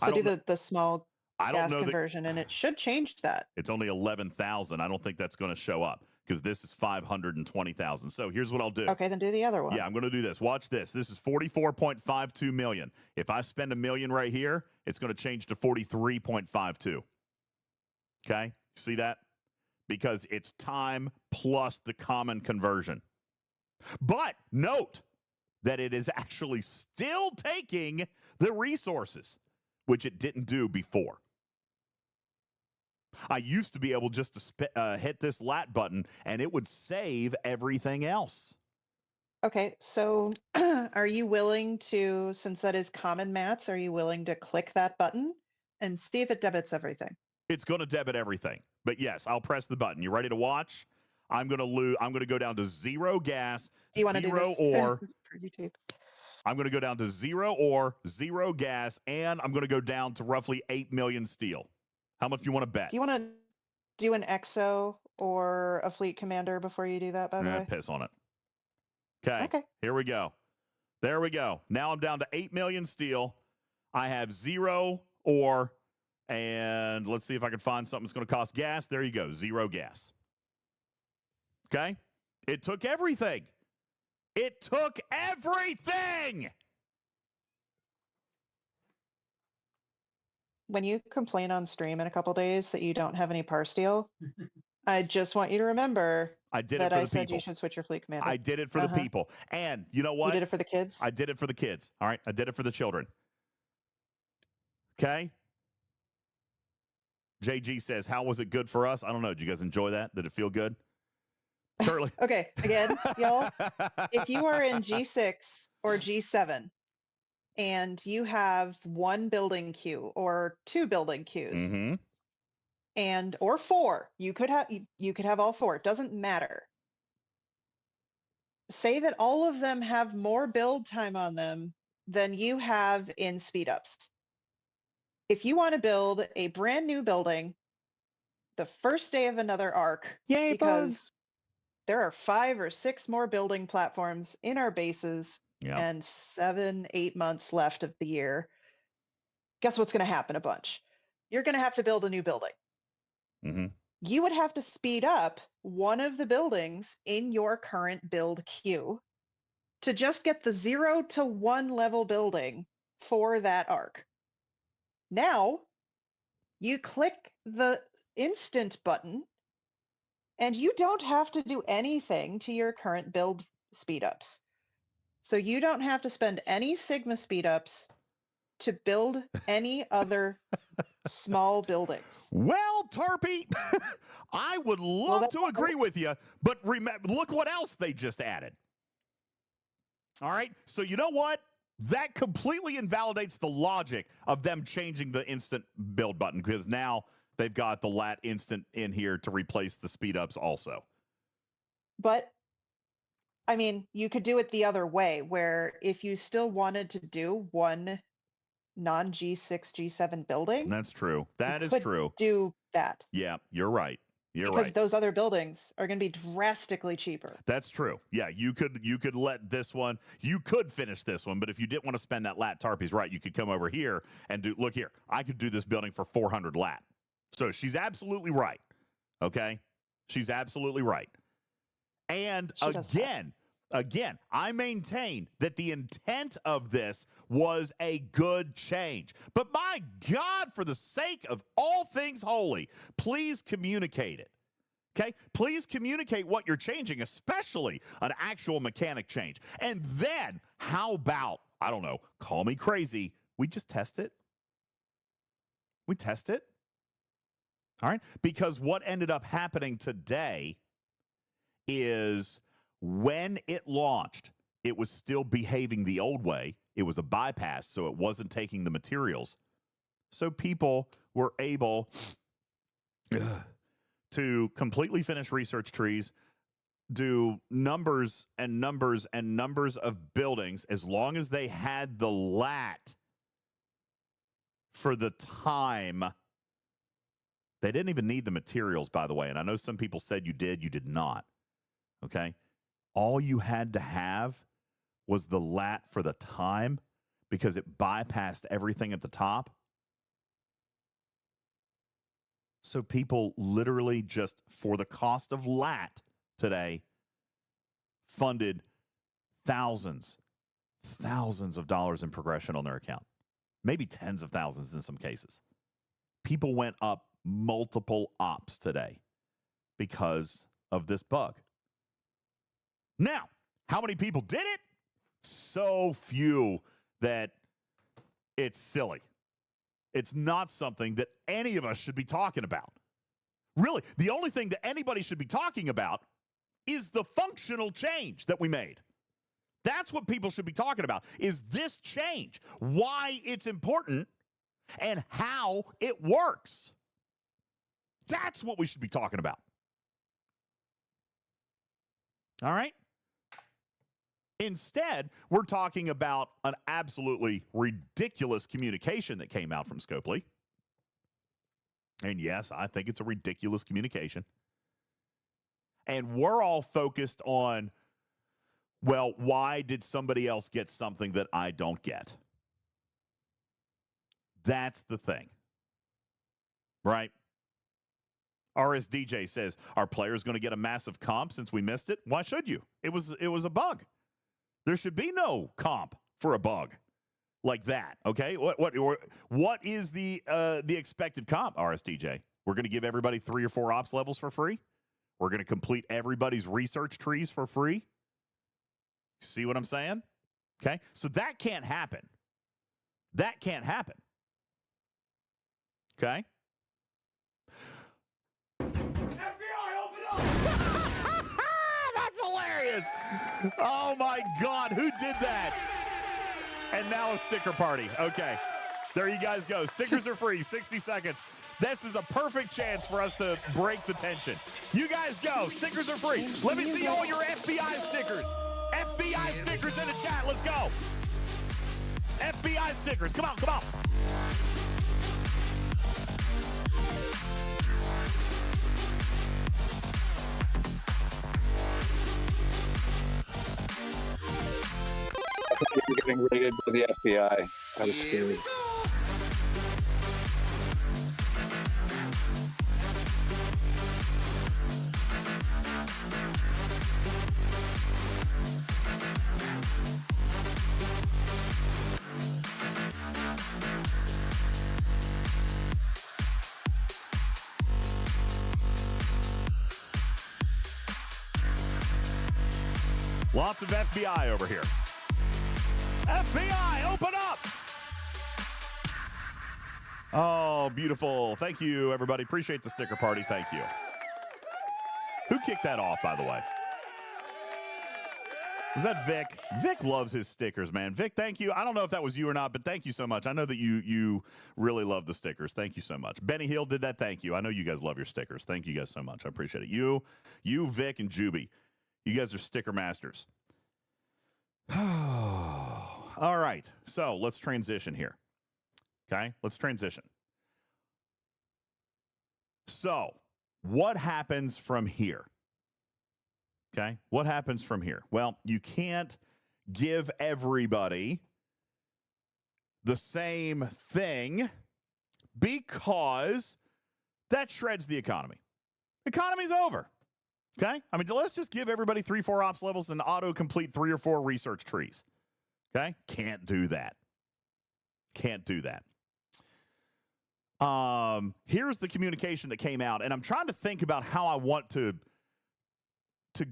So do the small gas conversion, and it should change that. It's only 11,000. I don't think that's going to show up because this is 520,000. So here's what I'll do. Okay, then do the other one. Yeah, I'm going to do this. Watch this. This is 44.52 million. If I spend $1 million right here, it's going to change to 43.52. Okay, see that? Because it's time plus the common conversion. But note that it is actually still taking the resources, which it didn't do before. I used to be able just to hit this lat button, and it would save everything else. Okay, so are you willing to, since that is common mats, are you willing to click that button and see if it debits everything? It's going to debit everything. But yes, I'll press the button. You ready to watch? I'm going to go down to 0 gas, do you want to do this? ore. For YouTube. I'm going to go down to 0 ore, 0 gas, and I'm going to go down to roughly 8 million steel. How much do you want to bet? Do you want to do an EXO or a fleet commander before you do that, by the way? Piss on it. Okay. Here we go. There we go. Now I'm down to 8 million steel. I have 0 ore, and let's see if I can find something that's going to cost gas. There you go. 0 gas. Okay? It took everything. It took everything. When you complain on stream in a couple days that you don't have any par steel, I just want you to remember I did that it for I the said people. you should switch your fleet commander. I did it for the people. And you know what? You did it for the kids? I did it for the kids. All right. I did it for the children. Okay. JG says, how was it good for us? I don't know. Did you guys enjoy that? Did it feel good? Curly. Okay. Again, y'all, if you are in G6 or G7 and you have one building queue or two building queues Mm-hmm. and or four, you could have all four. It doesn't matter. Say that all of them have more build time on them than you have in speed ups. If you want to build a brand new building the first day of another arc, Yay, because there are 5 or 6 more building platforms in our bases and 7-8 months left of the year, guess what's going to happen a bunch? You're going to have to build a new building. Mm-hmm. You would have to speed up one of the buildings in your current build queue to just get the 0 to 1 level building for that arc. Now, you click the instant button and you don't have to do anything to your current build speedups. So you don't have to spend any Sigma speedups to build any other small buildings. Well, Tarpy, I would love to agree with you, but look what else they just added. All right. So you know what? That completely invalidates the logic of them changing the instant build button, because now they've got the lat instant in here to replace the speed ups also. But I mean, you could do it the other way, where if you still wanted to do one non G6, G7 building. That's true. That is true. Do that. Yeah, you're right. You're because right. those other buildings are going to be drastically cheaper. That's true. Yeah, you could let this one, you could finish this one, but if you didn't want to spend that lat, Tarpy's right, you could come over here and do, look here, I could do this building for 400 lat. So she's absolutely right. Okay? She's absolutely right. And again, I maintain that the intent of this was a good change. But my God, for the sake of all things holy, please communicate it. Okay? Please communicate what you're changing, especially an actual mechanic change. And then, how about, I don't know, call me crazy, we just test it? We test it? All right? Because what ended up happening today is when it launched, it was still behaving the old way. It was a bypass, so it wasn't taking the materials. So people were able to completely finish research trees, do numbers and numbers and numbers of buildings, as long as they had the lat for the time. They didn't even need the materials, by the way. And I know some people said you did not. Okay? All you had to have was the lat for the time because it bypassed everything at the top. So people literally just, for the cost of lat today, funded thousands of dollars in progression on their account. Maybe tens of thousands in some cases. People went up multiple ops today because of this bug. Now, how many people did it? So few that it's silly. It's not something that any of us should be talking about. Really, the only thing that anybody should be talking about is the functional change that we made. That's what people should be talking about, is this change, why it's important, and how it works. That's what we should be talking about. All right? Instead, we're talking about an absolutely ridiculous communication that came out from Scopely. And yes, I think it's a ridiculous communication. And we're all focused on, well, why did somebody else get something that I don't get? That's the thing. Right? RSDJ says, are players going to get a massive comp since we missed it? Why should you? It was a bug. There should be no comp for a bug like that, okay? What is the expected comp, RSDJ? We're going to give everybody 3 or 4 ops levels for free? We're going to complete everybody's research trees for free. See what I'm saying? Okay. So that can't happen. That can't happen. Okay. That's hilarious. Oh my God. Who did that? And now a sticker party. Okay. There you guys go. Stickers are free. 60 seconds. This is a perfect chance for us to break the tension. You guys go. Stickers are free. Let me see all your FBI stickers. FBI stickers in the chat. Let's go. FBI stickers. Come on, come on. You're getting raided by the FBI. I was scared. Lots of FBI over here. FBI, open up! Oh, beautiful. Thank you, everybody. Appreciate the sticker party. Thank you. Who kicked that off, by the way? Was that Vic? Vic loves his stickers, man. Vic, thank you. I don't know if that was you or not, but thank you so much. I know that you really love the stickers. Thank you so much. Benny Hill did that. Thank you. I know you guys love your stickers. Thank you guys so much. I appreciate it. You, Vic, and Juby. You guys are sticker masters. All right. So let's transition here. Okay? Let's transition. So what happens from here? Okay? What happens from here? Well, you can't give everybody the same thing because that shreds the economy. Economy's over. Okay? I mean, let's just give everybody 3-4 ops levels and auto-complete 3 or 4 research trees. Okay? Can't do that. Can't do that. Here's the communication that came out, and I'm trying to think about how I want to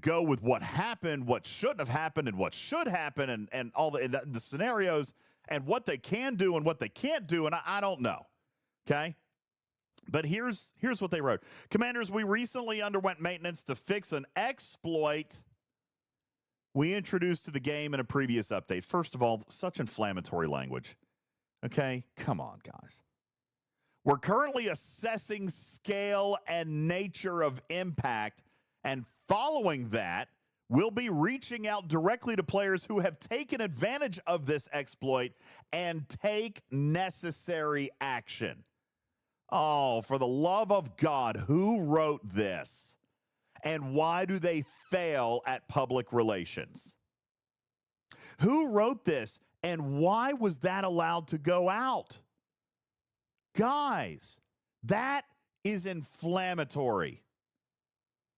go with what happened, what shouldn't have happened, and what should happen, and all the scenarios, and what they can do and what they can't do, and I don't know. Okay? But here's what they wrote. Commanders, we recently underwent maintenance to fix an exploit we introduced to the game in a previous update. First of all, such inflammatory language. Okay? Come on, guys. We're currently assessing scale and nature of impact, and following that, we'll be reaching out directly to players who have taken advantage of this exploit and take necessary action. Oh, for the love of God, who wrote this? And why do they fail at public relations? Who wrote this, and why was that allowed to go out? Guys, that is inflammatory.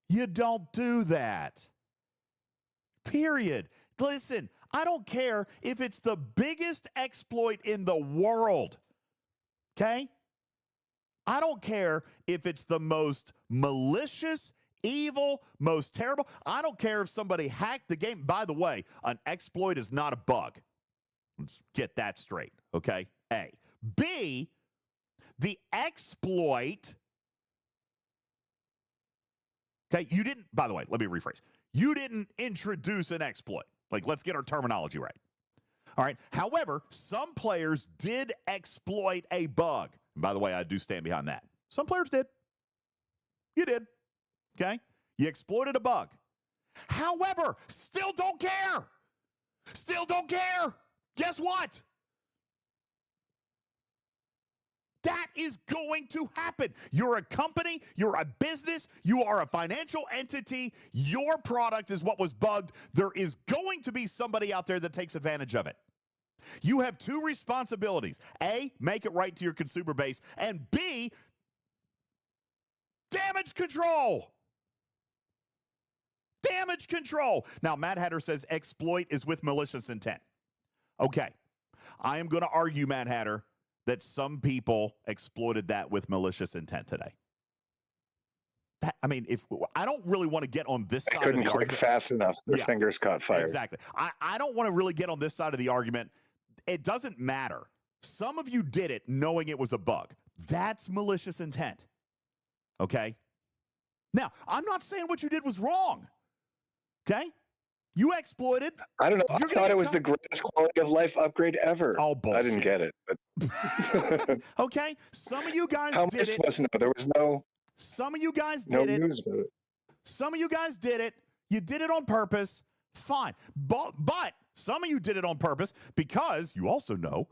You don't do that. Period. Listen, I don't care if it's the biggest exploit in the world. Okay? I don't care if it's the most malicious, evil, most terrible. I don't care if somebody hacked the game. By the way, an exploit is not a bug. Let's get that straight, okay? A. B, the exploit, okay, you didn't, by the way, let me rephrase. You didn't introduce an exploit. Like, let's get our terminology right. All right. However, some players did exploit a bug. And by the way, I do stand behind that. Some players did. You did. Okay? You exploited a bug. However, still don't care. Still don't care. Guess what? That is going to happen. You're a company, you're a business, you are a financial entity. Your product is what was bugged. There is going to be somebody out there that takes advantage of it. You have two responsibilities. A, make it right to your consumer base, and B, damage control. Damage control. Now, Mad Hatter says exploit is with malicious intent. Okay. I am going to argue, Mad Hatter, that some people exploited that with malicious intent today. I mean, if I don't really want to get on this I side of couldn't the click argument. fast enough. Their Yeah. fingers caught fire. Exactly. I don't want to really get on this side of the argument. It doesn't matter. Some of you did it knowing it was a bug. That's malicious intent. Okay? Now, I'm not saying what you did was wrong. Okay? You exploited. I don't know. You're I gonna thought get it was caught. the greatest quality of life upgrade ever. Oh, I bullshit. didn't get it. But Okay? Some of you guys how did much it. was no? There was no Some of you guys no did it. news about it. Some of you guys did it. You did it on purpose. Fine. But some of you did it on purpose because you also know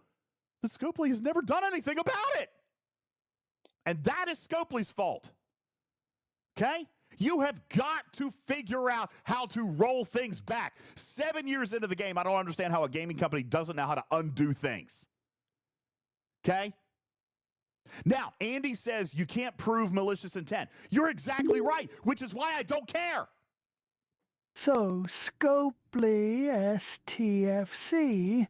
that Scopely has never done anything about it. And that is Scopely's fault. Okay? You have got to figure out how to roll things back. 7 years into the game, I don't understand how a gaming company doesn't know how to undo things. Okay? Now, Andy says you can't prove malicious intent. You're exactly right, which is why I don't care. So Scopely STFC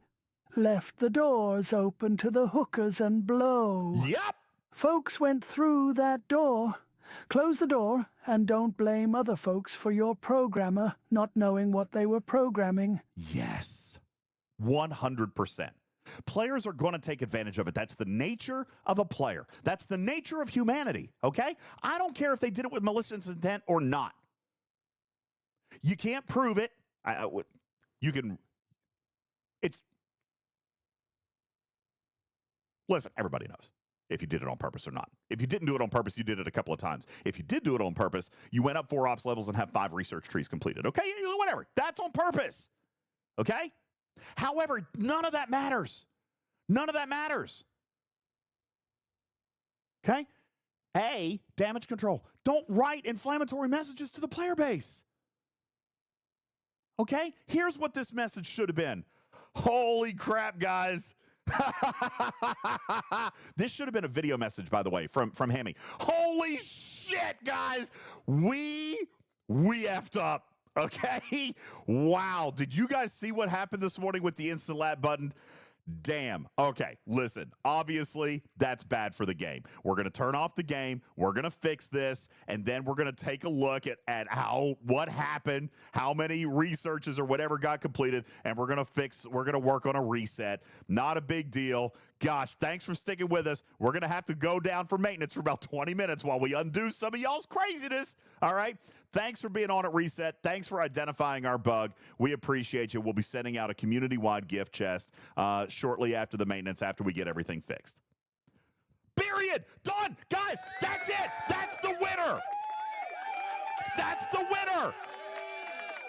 left the doors open to the hookers and blow. Yep. Folks went through that door. Close the door and don't blame other folks for your programmer not knowing what they were programming. Yes. 100%. Players are going to take advantage of it. That's the nature of a player. That's the nature of humanity, okay? I don't care if they did it with malicious intent or not. You can't prove it. You can. Listen, everybody knows if you did it on purpose or not. If you didn't do it on purpose, you did it a couple of times. If you did do it on purpose, you went up 4 ops levels and have 5 research trees completed, okay? Whatever. That's on purpose, okay? However, none of that matters. None of that matters. Okay? A, damage control. Don't write inflammatory messages to the player base. Okay? Here's what this message should have been. Holy crap, guys. This should have been a video message, by the way, from Hammy. Holy shit, guys. We effed up. Okay? Wow. Did you guys see what happened this morning with the instant lap button? Damn. Okay, listen. Obviously, that's bad for the game. We're going to turn off the game. We're going to fix this, and then we're going to take a look at what happened, how many researches or whatever got completed, and we're going to work on a reset. Not a big deal. Gosh, thanks for sticking with us. We're going to have to go down for maintenance for about 20 minutes while we undo some of y'all's craziness. All right? Thanks for being on at Reset. Thanks for identifying our bug. We appreciate you. We'll be sending out a community-wide gift chest shortly after the maintenance, after we get everything fixed. Period. Done. Guys, that's it. That's the winner. That's the winner.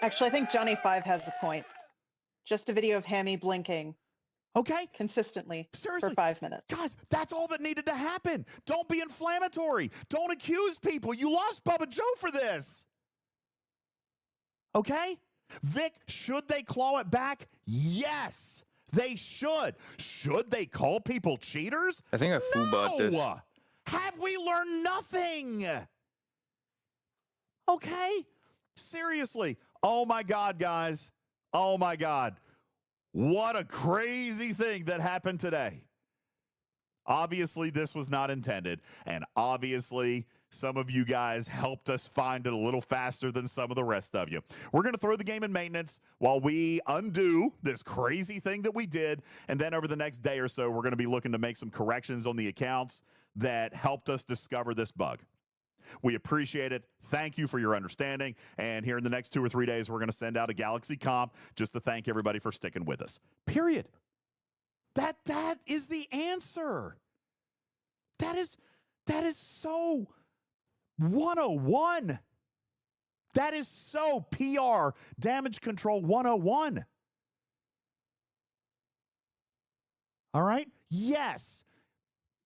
Actually, I think Johnny 5 has a point. Just a video of Hammy blinking Okay? consistently Seriously. for 5 minutes. Guys, that's all that needed to happen. Don't be inflammatory. Don't accuse people. You lost Bubba Joe for this. Okay? Vic, should they claw it back? Yes, they should. Should they call people cheaters? I think I full-bought this. No. Have we learned nothing? Okay? Seriously. Oh, my God, guys. Oh, my God. What a crazy thing that happened today. Obviously, this was not intended, and obviously, some of you guys helped us find it a little faster than some of the rest of you. We're going to throw the game in maintenance while we undo this crazy thing that we did, and then over the next day or so, we're going to be looking to make some corrections on the accounts that helped us discover this bug. We appreciate it. Thank you for your understanding. And here in the next 2 or 3 days, we're going to send out a Galaxy comp just to thank everybody for sticking with us. Period. That is the answer. That is so 101. That is so PR damage control 101. All right? Yes,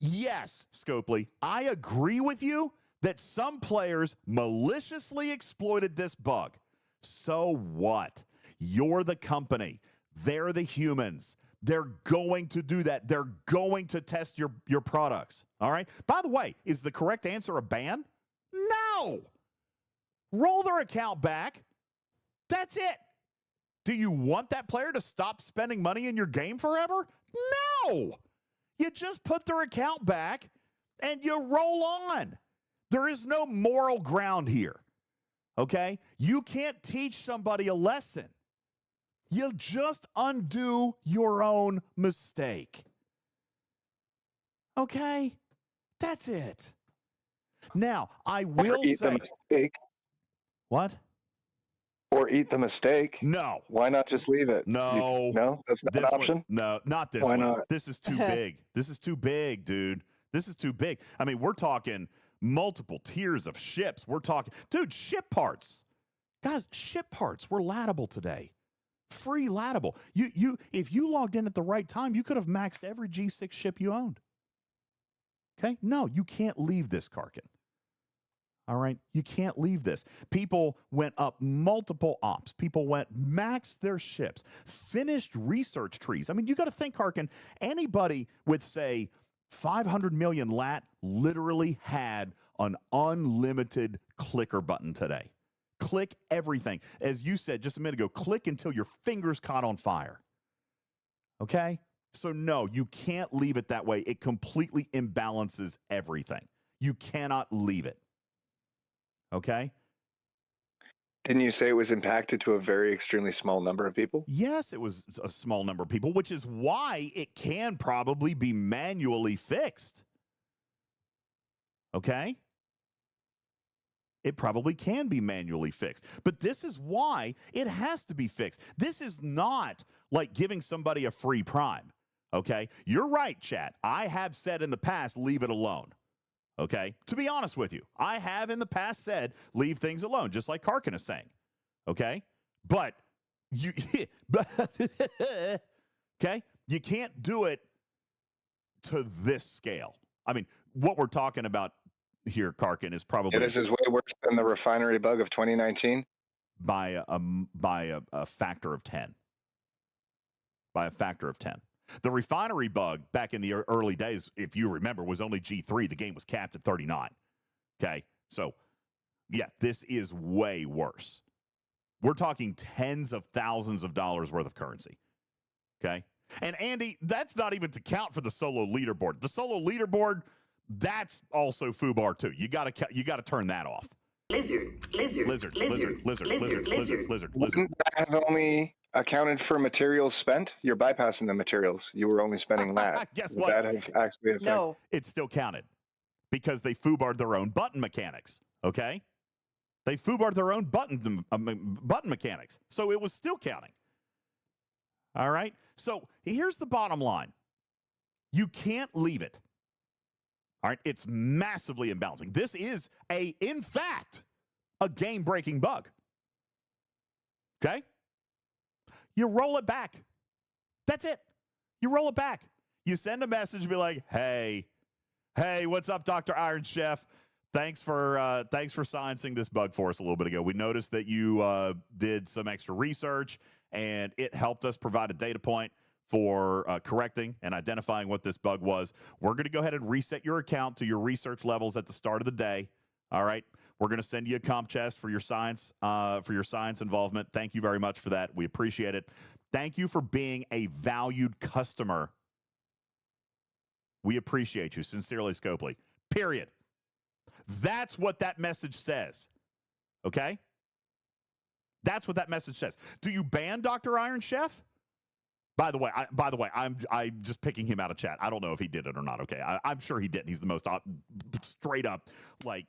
Scopely, I agree with you that some players maliciously exploited this bug. So what? You're the company. They're the humans. They're going to do that. They're going to test your products. All right? By the way, is the correct answer a ban? No. Roll their account back. That's it. Do you want that player to stop spending money in your game forever? No. You just put their account back and you roll on. There is no moral ground here. Okay? You can't teach somebody a lesson. You'll just undo your own mistake. Okay? That's it. Now, I will Eat say... the mistake. What? Or eat the mistake. No. Why not just leave it? No. No? That's not an option? No, not this Why one. not? This is too big. This is too big, dude. This is too big. I mean, we're talking multiple tiers of ships. We're talking... Dude, ship parts. Guys, ship parts were laddable today. Free laddable. If you logged in at the right time, you could have maxed every G6 ship you owned. Okay? No, you can't leave this, Karkin. All right? You can't leave this. People went up multiple ops. People maxed their ships, finished research trees. I mean, you got to think, Karkin, anybody with, say, 500 million lat literally had an unlimited clicker button today. Click everything. As you said just a minute ago, click until your fingers caught on fire. Okay? So no, you can't leave it that way. It completely imbalances everything. You cannot leave it. Okay? Didn't you say it was impacted to a very extremely small number of people? Yes, it was a small number of people, which is why it can probably be manually fixed. Okay? It probably can be manually fixed. But this is why it has to be fixed. This is not like giving somebody a free prime. Okay? You're right, chat. I have said in the past, leave it alone. Okay? To be honest with you, I have in the past said, leave things alone, just like Karkin is saying. Okay? But you, okay? You can't do it to this scale. I mean, what we're talking about here, Karkin, is probably... This is way worse than the refinery bug of 2019? By a factor of 10. By a factor of 10. The refinery bug back in the early days, if you remember, was only G3. The game was capped at 39. Okay? So, yeah, this is way worse. We're talking tens of thousands of dollars worth of currency. Okay? And Andy, that's not even to count for the solo leaderboard. The solo leaderboard, that's also FUBAR too. You got to turn that off. Lizard. Wouldn't that have only accounted for materials spent? You're bypassing the materials. You were only spending that. Guess Would what? that have actually affected? No. It still counted because they FUBAR'd their own button mechanics. Okay? They FUBAR'd their own button mechanics. So it was still counting. All right? So here's the bottom line. You can't leave it. All right? It's massively imbalancing. This is in fact, a game-breaking bug. Okay? You roll it back. That's it. You roll it back. You send a message and be like, hey, what's up, Dr. Iron Chef? Thanks for sciencing this bug for us a little bit ago. We noticed that you did some extra research, and it helped us provide a data point for correcting and identifying what this bug was. We're going to go ahead and reset your account to your research levels at the start of the day. All right. We're going to send you a comp chest for your science involvement. Thank you very much for that. We appreciate it. Thank you for being a valued customer. We appreciate you. Sincerely, Scopely. Period. That's what that message says. Okay? That's what that message says. Do you ban Dr. Iron Chef? By the way, I'm just picking him out of chat. I don't know if he did it or not. Okay, I'm sure he didn't. He's the most straight up, like,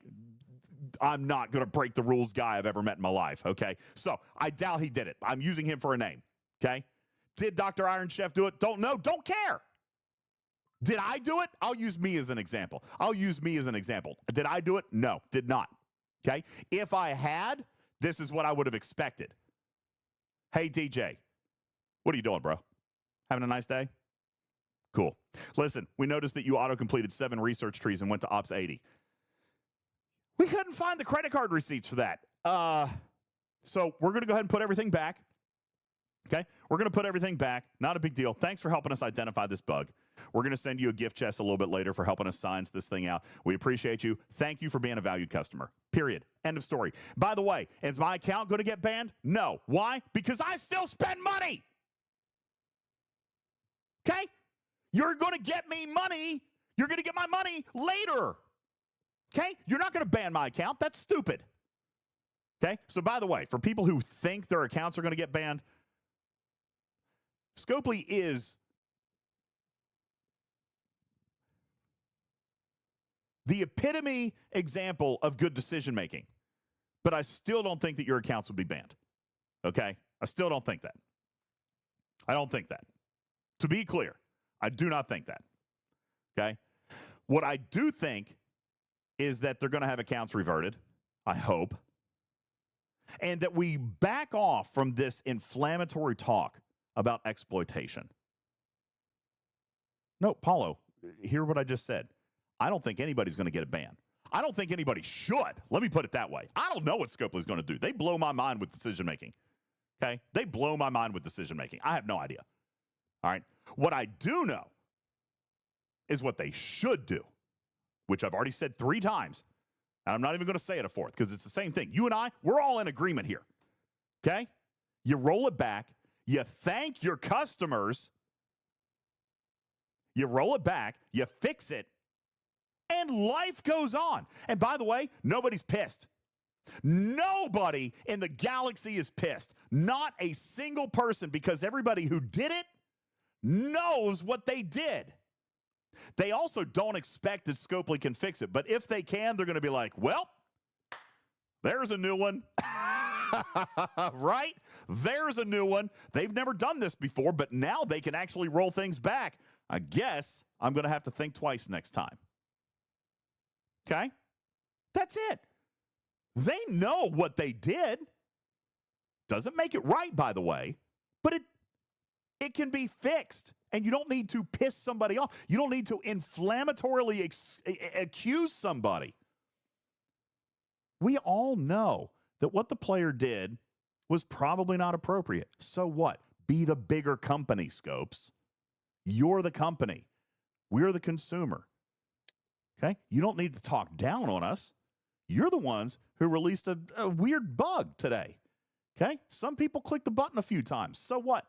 I'm not going to break the rules guy I've ever met in my life. Okay, so I doubt he did it. I'm using him for a name. Okay, did Dr. Iron Chef do it? Don't know. Don't care. Did I do it? I'll use me as an example. Did I do it? No, did not. Okay, if I had, this is what I would have expected. Hey, DJ, what are you doing, bro? Having a nice day? Cool. Listen, we noticed that you auto-completed 7 research trees and went to Ops 80. We couldn't find the credit card receipts for that. So we're going to go ahead and put everything back. Okay? We're going to put everything back. Not a big deal. Thanks for helping us identify this bug. We're going to send you a gift chest a little bit later for helping us science this thing out. We appreciate you. Thank you for being a valued customer. Period. End of story. By the way, is my account going to get banned? No. Why? Because I still spend money. Okay? You're going to get me money. You're going to get my money later. Okay? You're not going to ban my account. That's stupid. Okay? So, by the way, for people who think their accounts are going to get banned, Scopely is the epitome example of good decision making. But I still don't think that your accounts would be banned. Okay? I still don't think that. I don't think that. To be clear, I do not think that. Okay? What I do think is that they're going to have accounts reverted. I hope. And that we back off from this inflammatory talk about exploitation. No, Paulo, hear what I just said. I don't think anybody's going to get a ban. I don't think anybody should. Let me put it that way. I don't know what Scopely's going to do. They blow my mind with decision making. Okay? They blow my mind with decision making. I have no idea. All right? What I do know is what they should do, which I've already said 3 times. And I'm not even going to say it a 4th because it's the same thing. You and I, we're all in agreement here. Okay? You roll it back. You thank your customers. You roll it back. You fix it. And life goes on. And by the way, nobody's pissed. Nobody in the galaxy is pissed. Not a single person, because everybody who did it knows what they did. They also don't expect that Scopely can fix it. But if they can, they're going to be like, well, there's a new one. Right? There's a new one. They've never done this before, but now they can actually roll things back. I guess I'm going to have to think twice next time. Okay? That's it. They know what they did. Doesn't make it right, by the way, but it can be fixed. And you don't need to piss somebody off. You don't need to inflammatorily accuse somebody. We all know that what the player did was probably not appropriate. So what? Be the bigger company, Scopes. You're the company. We're the consumer. Okay? You don't need to talk down on us. You're the ones who released a weird bug today. Okay? Some people click the button a few times. So what?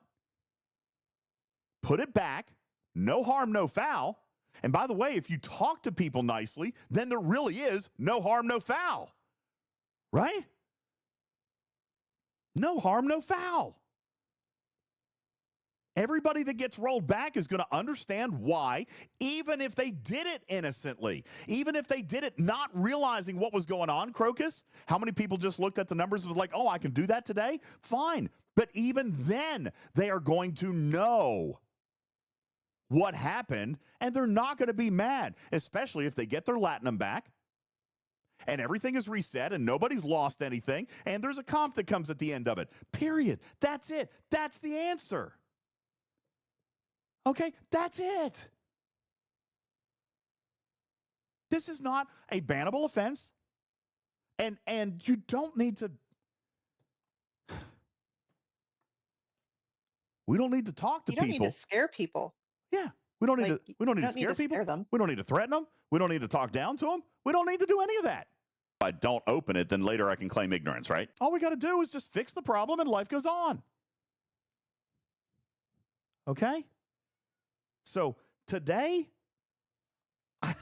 Put it back. No harm, no foul. And by the way, if you talk to people nicely, then there really is no harm, no foul. Right? No harm, no foul. Everybody that gets rolled back is going to understand why, even if they did it innocently, even if they did it not realizing what was going on, Crocus. How many people just looked at the numbers and was like, oh, I can do that today? Fine. But even then, they are going to know what happened, and they're not going to be mad, especially if they get their Latinum back, and everything is reset, and nobody's lost anything, and there's a comp that comes at the end of it. Period. That's it. That's the answer. Okay, that's it. This is not a bannable offense, and you don't need to. We don't need to talk to people. You don't need to scare people. Yeah, we don't need to. We don't need to scare people. We don't need to threaten them. We don't need to talk down to them. We don't need to do any of that. If I don't open it, then later I can claim ignorance, right? All we got to do is just fix the problem, and life goes on. Okay. So today, I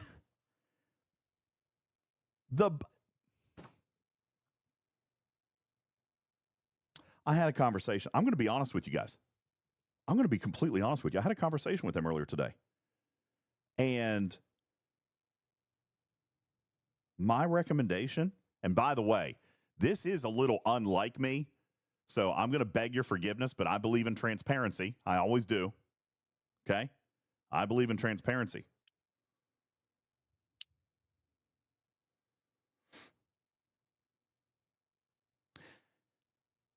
had a conversation. I'm going to be honest with you guys. I'm going to be completely honest with you. I had a conversation with him earlier today. And my recommendation, and by the way, this is a little unlike me, so I'm going to beg your forgiveness, but I believe in transparency. I always do. Okay? I believe in transparency.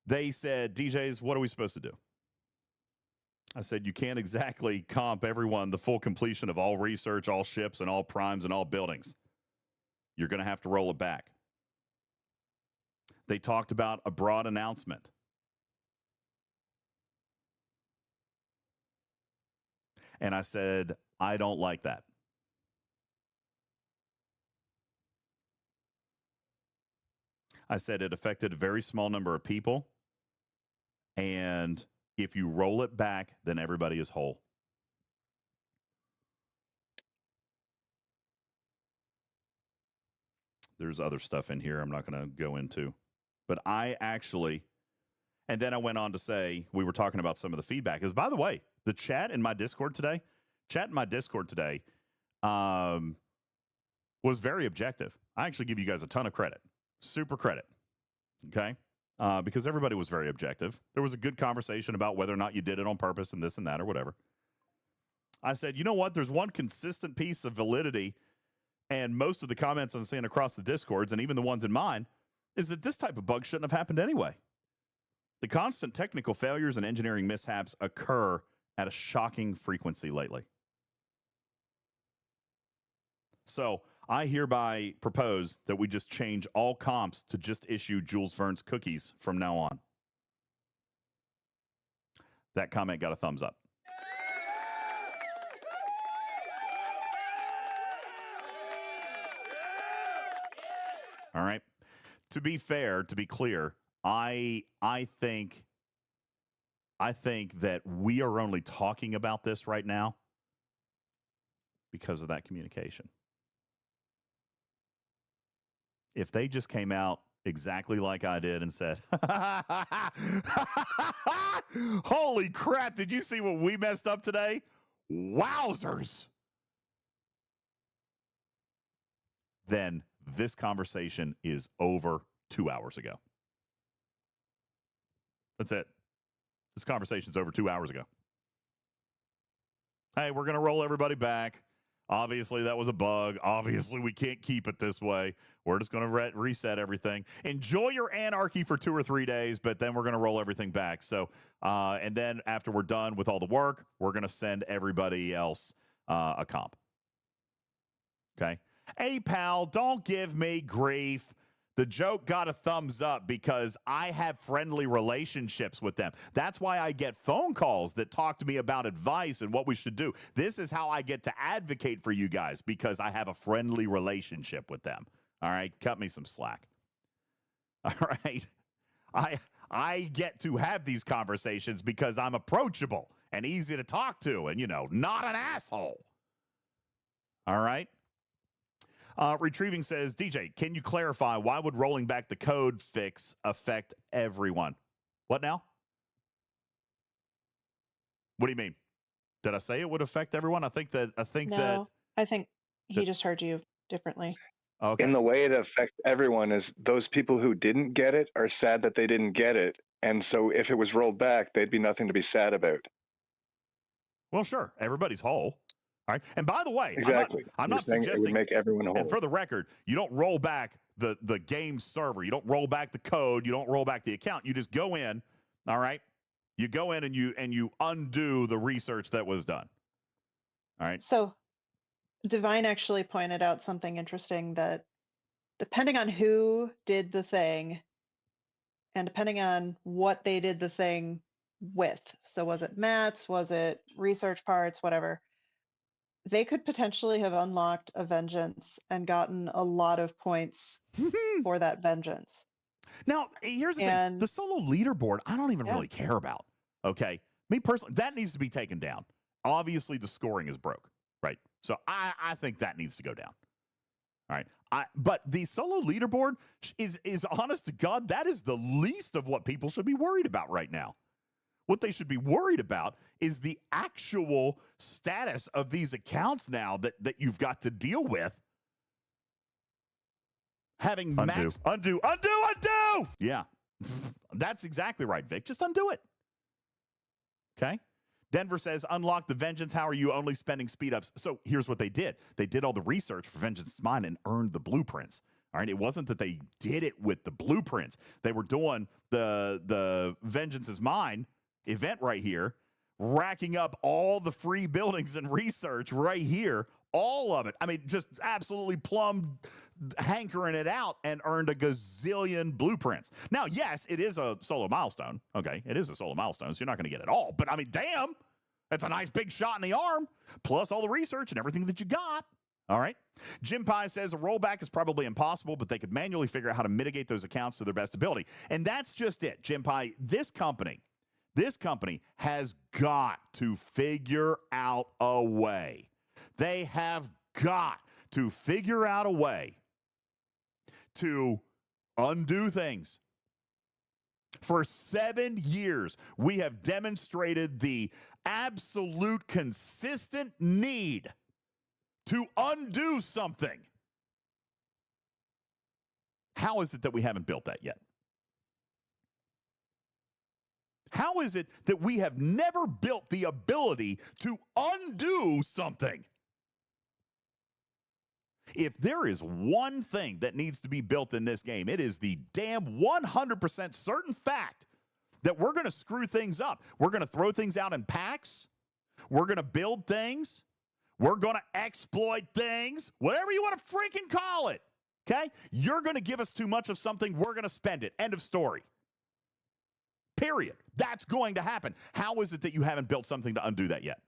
They said, DJs, what are we supposed to do? I said, you can't exactly comp everyone the full completion of all research, all ships, and all primes, and all buildings. You're going to have to roll it back. They talked about a broad announcement. And I said, I don't like that. I said it affected a very small number of people. And if you roll it back, then everybody is whole. There's other stuff in here I'm not going to go into. But I actually, and then I went on to say, we were talking about some of the feedback. Because, by the way, the chat in my Discord today was very objective. I actually give you guys a ton of credit. Super credit. Okay? Because everybody was very objective. There was a good conversation about whether or not you did it on purpose and this and that or whatever. I said, you know what? There's one consistent piece of validity, and most of the comments I'm seeing across the Discords, and even the ones in mine, is that this type of bug shouldn't have happened anyway. The constant technical failures and engineering mishaps occur at a shocking frequency lately. So I hereby propose that we just change all comps to just issue Jules Verne's cookies from now on. That comment got a thumbs up. All right. To be fair, to be clear, I think that we are only talking about this right now because of that communication. If they just came out exactly like I did and said, holy crap, did you see what we messed up today? Wowzers. Then this conversation is over 2 hours ago. That's it. This conversation's over 2 hours ago. Hey, we're going to roll everybody back. Obviously, that was a bug. Obviously, we can't keep it this way. We're just going to reset everything. Enjoy your anarchy for 2 or 3 days, but then we're going to roll everything back. So, and then after we're done with all the work, we're going to send everybody else a comp. Okay? Hey, pal, don't give me grief. The joke got a thumbs up because I have friendly relationships with them. That's why I get phone calls that talk to me about advice and what we should do. This is how I get to advocate for you guys, because I have a friendly relationship with them. All right? Cut me some slack. All right? I get to have these conversations because I'm approachable and easy to talk to and, not an asshole. All right? Retrieving says, DJ, can you clarify why would rolling back the code fix affect everyone? What now? What do you mean? Did I say it would affect everyone? I think he just heard you differently. Okay. In the way it affects everyone is those people who didn't get it are sad that they didn't get it. And so if it was rolled back, they'd be nothing to be sad about. Well, sure. Everybody's whole. All right. And by the way, exactly. I'm not suggesting it would make everyone whole. And for the record, you don't roll back the game server. You don't roll back the code. You don't roll back the account. You just go in. All right. You go in and you undo the research that was done. All right. So Divine actually pointed out something interesting, that depending on who did the thing and depending on what they did the thing with, so was it mats, was it research parts, whatever, they could potentially have unlocked a vengeance and gotten a lot of points for that vengeance. Now, here's the thing. The solo leaderboard, I don't even really care about. Okay? Me personally, that needs to be taken down. Obviously, the scoring is broke, right? So I think that needs to go down. All right? But the solo leaderboard is honest to God, that is the least of what people should be worried about right now. What they should be worried about is the actual status of these accounts now that you've got to deal with. Having undo. Yeah, that's exactly right, Vic. Just undo it. Okay? Denver says, unlock the vengeance. How are you only spending speed ups? So here's what they did. They did all the research for Vengeance is Mine and earned the blueprints. All right, it wasn't that they did it with the blueprints. They were doing the Vengeance is Mine event right here, racking up all the free buildings and research right here, all of it. I mean, just absolutely plumb hankering it out and earned a gazillion blueprints. Now, yes, it is a solo milestone. Okay, it is a solo milestone, so you're not going to get it all. But, I mean, damn, that's a nice big shot in the arm, plus all the research and everything that you got. All right. Jim Pie says a rollback is probably impossible, but they could manually figure out how to mitigate those accounts to their best ability. And that's just it, Jim Pie. This company has got to figure out a way. They have got to figure out a way to undo things. For 7 years, we have demonstrated the absolute consistent need to undo something. How is it that we haven't built that yet? How is it that we have never built the ability to undo something? If there is one thing that needs to be built in this game, it is the damn 100% certain fact that we're going to screw things up. We're going to throw things out in packs. We're going to build things. We're going to exploit things, whatever you want to freaking call it. Okay? You're going to give us too much of something. We're going to spend it. End of story. Period. That's going to happen. How is it that you haven't built something to undo that yet?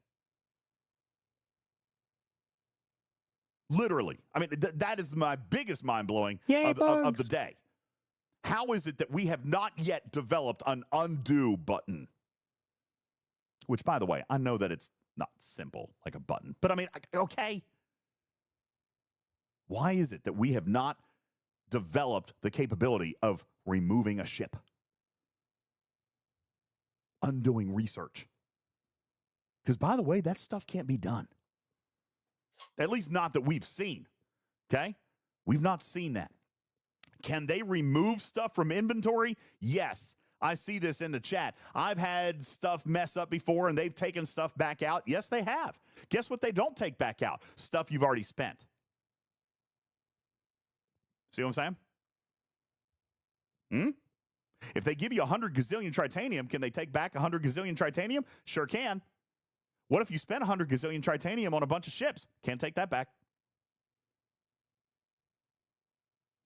Literally. I mean, that is my biggest mind-blowing of the day. How is it that we have not yet developed an undo button? Which, by the way, I know that it's not simple like a button. But I mean, okay. Why is it that we have not developed the capability of removing a ship? Undoing research. Because, by the way, that stuff can't be done. At least not that we've seen. Okay? We've not seen that. Can they remove stuff from inventory? Yes. I see this in the chat. I've had stuff mess up before and they've taken stuff back out. Yes, they have. Guess what they don't take back out? Stuff you've already spent. See what I'm saying? If they give you 100 gazillion tritanium, can they take back 100 gazillion tritanium? Sure can. What if you spent 100 gazillion tritanium on a bunch of ships? Can't take that back.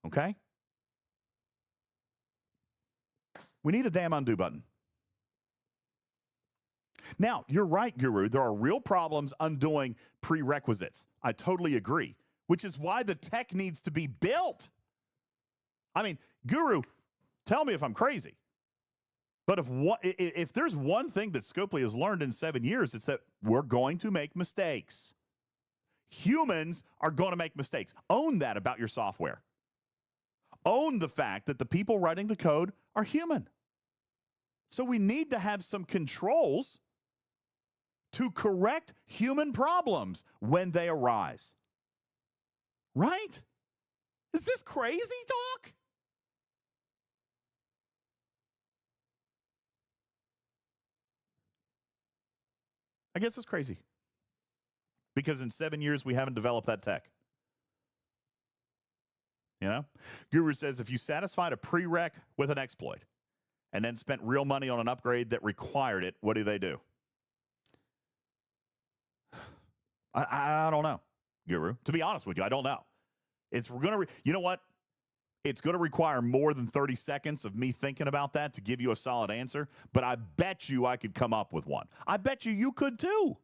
Okay? We need a damn undo button. Now, you're right, Guru. There are real problems undoing prerequisites. I totally agree, which is why the tech needs to be built. I mean, Guru, tell me if I'm crazy. But if there's one thing that Scopely has learned in 7 years, it's that we're going to make mistakes. Humans are going to make mistakes. Own that about your software. Own the fact that the people writing the code are human. So we need to have some controls to correct human problems when they arise. Right? Is this crazy talk? I guess it's crazy. Because in 7 years, we haven't developed that tech. You know? Guru says, if you satisfied a prereq with an exploit and then spent real money on an upgrade that required it, what do? I don't know, Guru. To be honest with you, I don't know. It's going to, you know what? It's going to require more than 30 seconds of me thinking about that to give you a solid answer, but I bet you I could come up with one. I bet you could too.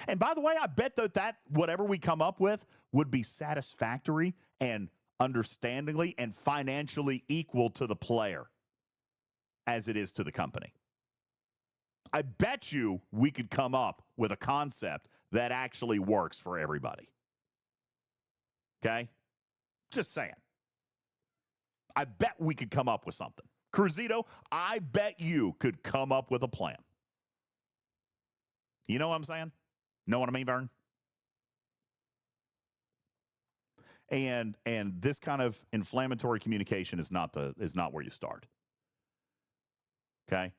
And by the way, I bet that whatever we come up with would be satisfactory and understandingly and financially equal to the player as it is to the company. I bet you we could come up with a concept that actually works for everybody. Okay? Just saying. I bet we could come up with something. Cruzito, I bet you could come up with a plan. You know what I'm saying? Know what I mean, Vern? And this kind of inflammatory communication is not where you start. Okay?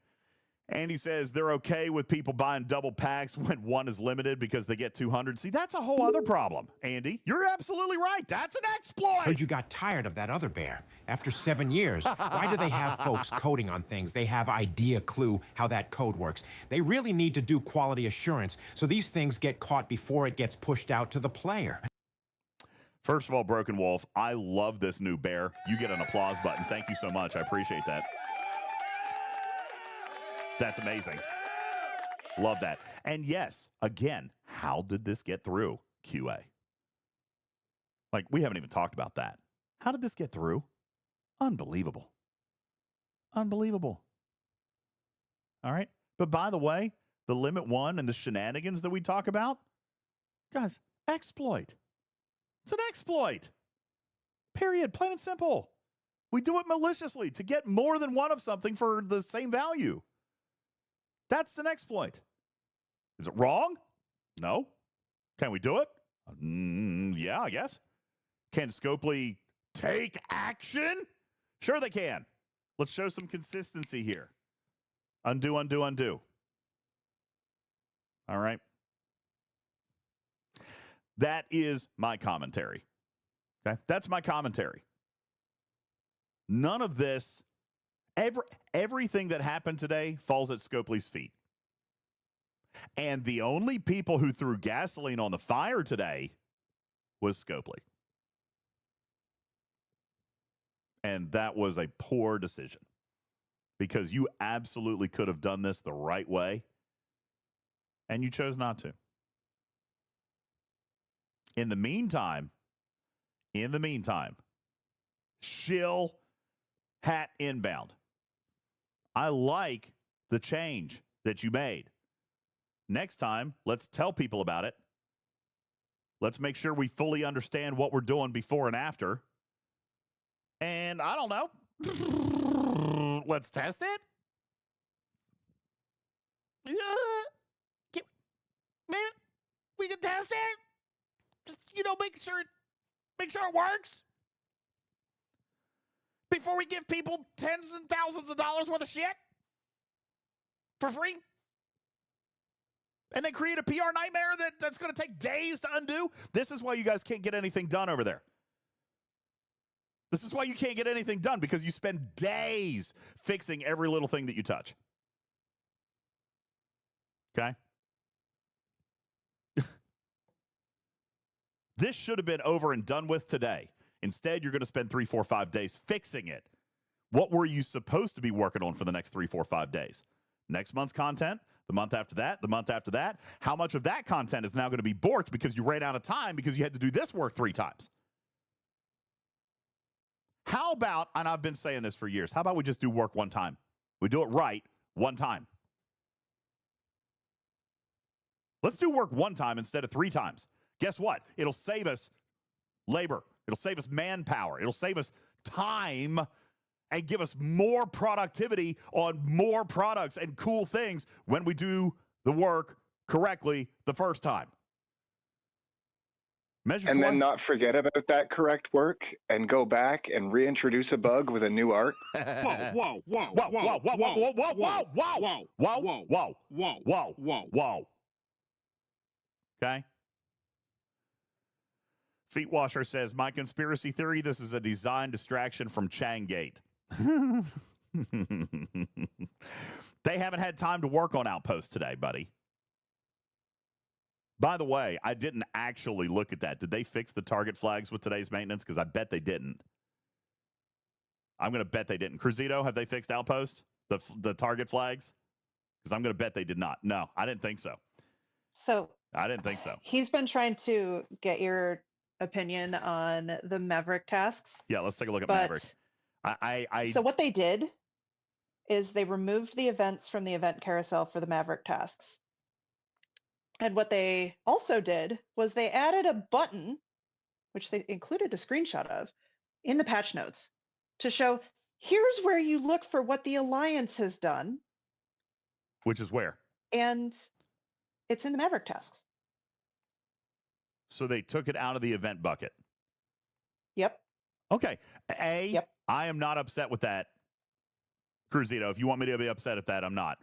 Andy says they're okay with people buying double packs when one is limited because they get 200. See, that's a whole other problem, Andy. You're absolutely right. That's an exploit. Heard you got tired of that other bear. After 7 years, why do they have folks coding on things? They have idea clue how that code works. They really need to do quality assurance so these things get caught before it gets pushed out to the player. First of all, Broken Wolf, I love this new bear. You get an applause button. Thank you so much. I appreciate that. That's amazing. Love that. And yes, again, how did this get through QA? Like, we haven't even talked about that. How did this get through? Unbelievable. Unbelievable. All right. But by the way, the limit one and the shenanigans that we talk about, guys, exploit. It's an exploit. Period. Plain and simple. We do it maliciously to get more than one of something for the same value. That's an exploit. Is it wrong? No. Can we do it? Yeah, I guess. Can Scopely take action? Sure they can. Let's show some consistency here. Undo, undo, undo. All right. That is my commentary. Okay? That's my commentary. None of this, everything that happened today falls at Scopely's feet. And the only people who threw gasoline on the fire today was Scopely. And that was a poor decision because you absolutely could have done this the right way, and you chose not to. In the meantime, shill hat inbound. I like the change that you made. Next time, let's tell people about it. Let's make sure we fully understand what we're doing before and after. And I don't know. Let's test it. Maybe we can test it. Just, make sure it works. Before we give people tens and thousands of dollars worth of shit for free. And then create a PR nightmare that's going to take days to undo. This is why you guys can't get anything done over there. This is why you can't get anything done, because you spend days fixing every little thing that you touch. Okay? This should have been over and done with today. Instead, you're going to spend 3, 4, 5 days fixing it. What were you supposed to be working on for the next 3, 4, 5 days? Next month's content? The month after that? The month after that? How much of that content is now going to be borked because you ran out of time because you had to do this work 3 times? How about, and I've been saying this for years, how about we just do work one time? We do it right one time. Let's do work one time instead of 3 times. Guess what? It'll save us labor. It'll save us manpower. It'll save us time and give us more productivity on more products and cool things when we do the work correctly the first time. Measure and 20. then not forget about that correct work and go back and reintroduce a bug with a new art. Whoa. Okay. Feet Washer says, my conspiracy theory, this is a design distraction from Changate. They haven't had time to work on Outpost today, buddy. By the way, I didn't actually look at that. Did they fix the target flags with today's maintenance? Because I bet they didn't. I'm going to bet they didn't. Cruzito, have they fixed Outpost? The target flags? Because I'm going to bet they did not. No, I didn't think so. I didn't think so. He's been trying to get your opinion on the Maverick tasks. Yeah, let's take a look at Maverick. So what they did is they removed the events from the event carousel for the Maverick tasks. And what they also did was they added a button, which they included a screenshot of, in the patch notes to show, here's where you look for what the Alliance has done. Which is where? And it's in the Maverick tasks. So they took it out of the event bucket. Yep. Okay. I am not upset with that, Cruzito. If you want me to be upset at that, I'm not.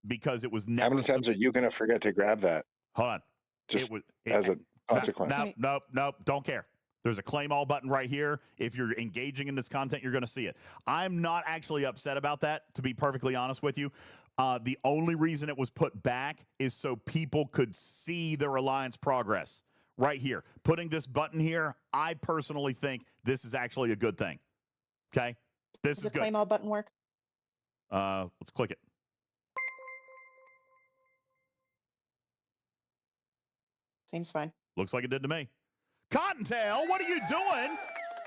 Because it was never. How many times are you going to forget to grab that? Hold on. Just as a consequence. Nope. Don't care. There's a claim all button right here. If you're engaging in this content, you're going to see it. I'm not actually upset about that, to be perfectly honest with you. The only reason it was put back is so people could see their Alliance progress right here. Putting this button here, I personally think this is actually a good thing. Okay? This is good. Does the claim all button work? Let's click it. Seems fine. Looks like it did to me. Cottontail, what are you doing?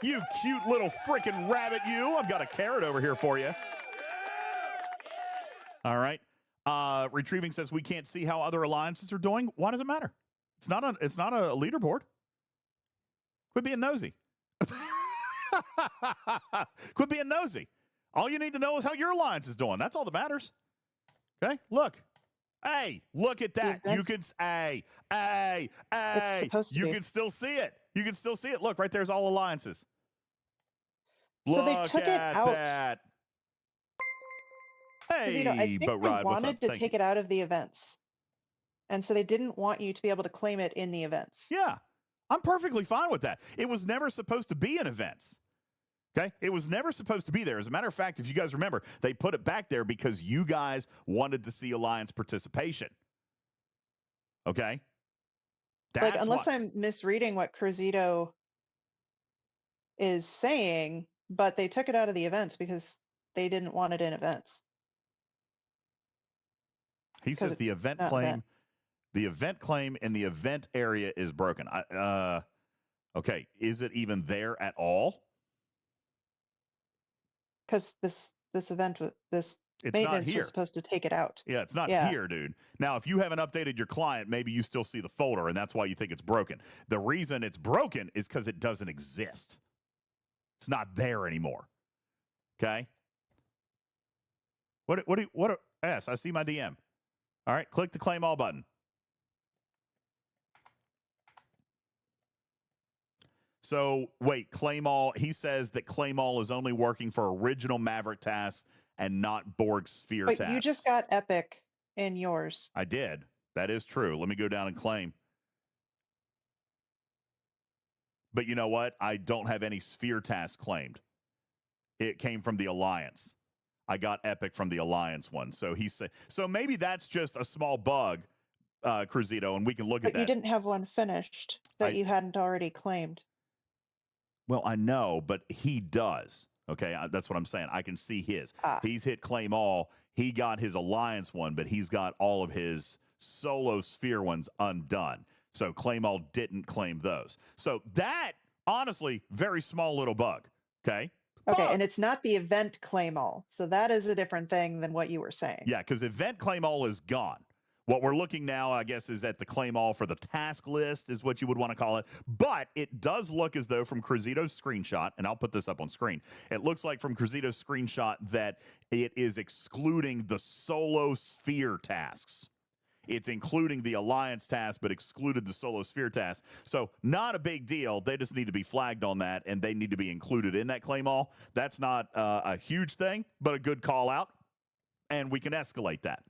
You cute little freaking rabbit, you. I've got a carrot over here for you. All right. Retrieving says we can't see how other alliances are doing. Why does it matter? It's not a leaderboard. Quit being nosy. Quit being nosy. All you need to know is how your alliance is doing. That's all that matters. Okay, look. Hey, look at that. You can, hey. You can still see it. You can still see it. Look, right there's all alliances. So look they took it at out. that. Hey, I think Boat they Ride, what's up? wanted to Thank take you. it out of the events. And so they didn't want you to be able to claim it in the events. Yeah, I'm perfectly fine with that. It was never supposed to be in events. Okay? It was never supposed to be there. As a matter of fact, if you guys remember, they put it back there because you guys wanted to see Alliance participation. Okay? Like, unless I'm misreading what Cruzito is saying, but they took it out of the events because they didn't want it in events. He says the event claim, the event claim in the event area is broken. Okay, is it even there at all? Because this event, this It's maintenance not here. was supposed to take it out. Yeah, it's not here, dude. Now, if you haven't updated your client, maybe you still see the folder, and that's why you think it's broken. The reason it's broken is because it doesn't exist. It's not there anymore. Okay? Yes, I see my DM. All right, click the claim all button. So, wait, claim all, he says that claim all is only working for original Maverick tasks and not Borg sphere tasks. But you just got Epic in yours. I did. That is true. Let me go down and claim. But you know what? I don't have any sphere tasks claimed. It came from the Alliance. I got Epic from the Alliance one. So he said, so maybe that's just a small bug, Cruzito, and we can look at that. But you didn't have one finished that you hadn't already claimed. Well, I know, but he does. Okay, that's what I'm saying. I can see his. He's hit claim all. He got his Alliance one, but he's got all of his solo sphere ones undone. So claim all didn't claim those. So that, honestly, very small little bug. Okay? Okay, and it's not the event claim all. So that is a different thing than what you were saying. Yeah, because event claim all is gone. What we're looking now, I guess, is at the claim all for the task list is what you would want to call it. But it does look as though from Cruzito's screenshot, and I'll put this up on screen, it looks like from Cruzito's screenshot that it is excluding the solo sphere tasks. It's including the Alliance task, but excluded the solo sphere task. So not a big deal. They just need to be flagged on that, and they need to be included in that claim all. That's not a huge thing, but a good call out, and we can escalate that.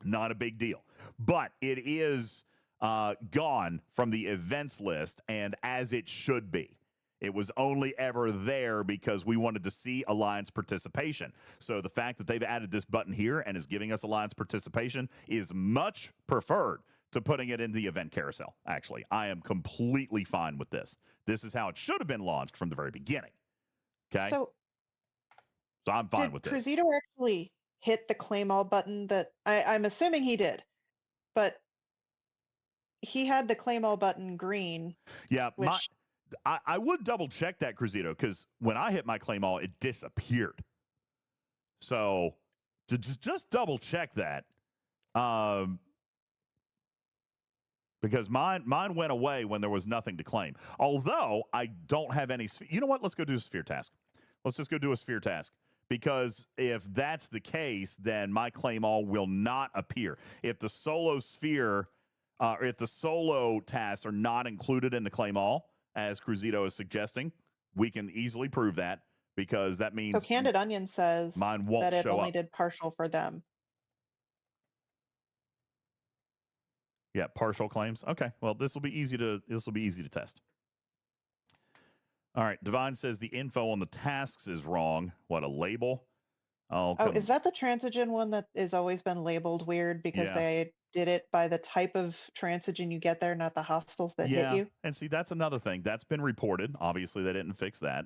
Not a big deal. But it is gone from the events list, and as it should be. It was only ever there because we wanted to see Alliance participation. So the fact that they've added this button here and is giving us Alliance participation is much preferred to putting it in the event carousel, actually. I am completely fine with this. This is how it should have been launched from the very beginning. Okay? So I'm fine with this. Cruzito actually hit the claim all button that I'm assuming he did, but he had the claim all button green. Yeah, I would double check that, Cruzito, because when I hit my claim all, it disappeared. So to just double check that, because mine went away when there was nothing to claim. Although I don't have any. You know what? Let's go do a sphere task. Let's just go do a sphere task. Because if that's the case, then my claim all will not appear. If the solo sphere, if the solo tasks are not included in the claim all, as Cruzito is suggesting, we can easily prove that because that means. So Candid Onion says mine won't that it show only up. did partial for them. Yeah, partial claims. Okay, well this will be easy to test. All right, Divine says the info on the tasks is wrong. What, a label? Oh, is that the transigen one that has always been labeled weird because they did it by the type of transigen you get there, not the hostiles that hit you? And see, that's another thing. That's been reported. Obviously, they didn't fix that.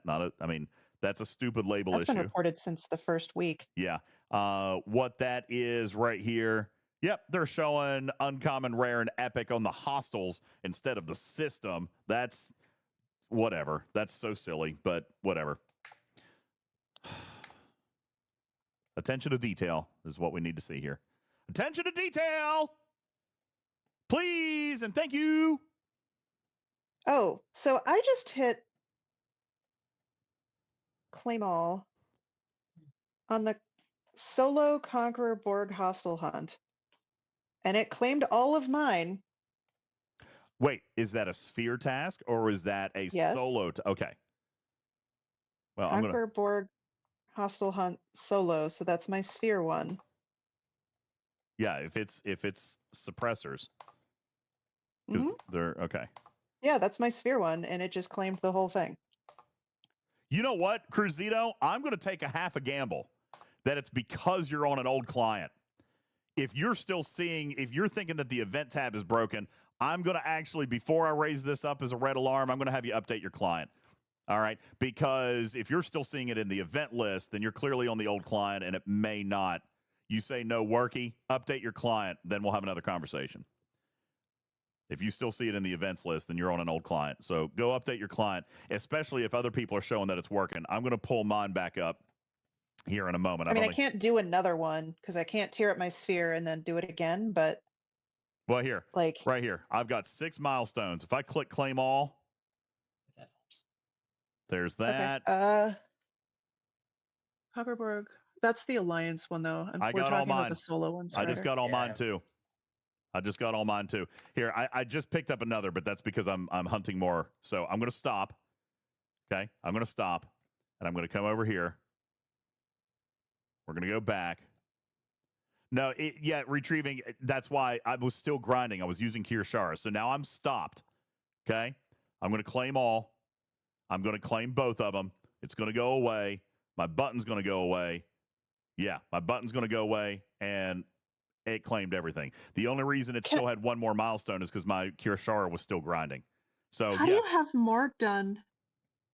That's a stupid label issue. That's been reported since the first week. Yeah. What that is right here. Yep, they're showing uncommon, rare, and epic on the hostiles instead of the system. That's whatever. That's so silly, but whatever. Attention to detail is what we need to see here. Attention to detail! Please and thank you. Oh, so I just hit claim all on the solo Conqueror Borg hostile hunt, and it claimed all of mine. Wait, is that a sphere task or is that a Yes. solo? Okay. Well, I'm Conqueror gonna. Borg hostile hunt solo, so that's my sphere one. Yeah, if it's suppressors, because they're okay. Yeah, that's my sphere one, and it just claimed the whole thing. You know what, Cruzito? I'm going to take a half a gamble that it's because you're on an old client. If you're still seeing, if you're thinking that the event tab is broken, I'm going to actually, before I raise this up as a red alarm, I'm going to have you update your client. All right? Because if you're still seeing it in the event list, then you're clearly on the old client and it may not. You say no worky, update your client, then we'll have another conversation. If you still see it in the events list, then you're on an old client. So go update your client, especially if other people are showing that it's working. I'm going to pull mine back up here in a moment. I can't do another one because I can't tear up my sphere and then do it again, but... Well, here, right here. I've got 6 milestones. If I click claim all, there's that. Okay. Hockerborg. That's the Alliance one, though. I got all mine. About the solo ones. I just got all mine, too. I just got all mine, too. Here, I just picked up another, but that's because I'm hunting more. So I'm going to stop. Okay? I'm going to stop, and I'm going to come over here. We're going to go back. No, retrieving. That's why I was still grinding. I was using Kirshara. So now I'm stopped. Okay? I'm going to claim all. I'm going to claim both of them. It's going to go away. My button's going to go away. Yeah, my button's going to go away, and it claimed everything. The only reason it still had one more milestone is because my Kirshara was still grinding. So how do you have more done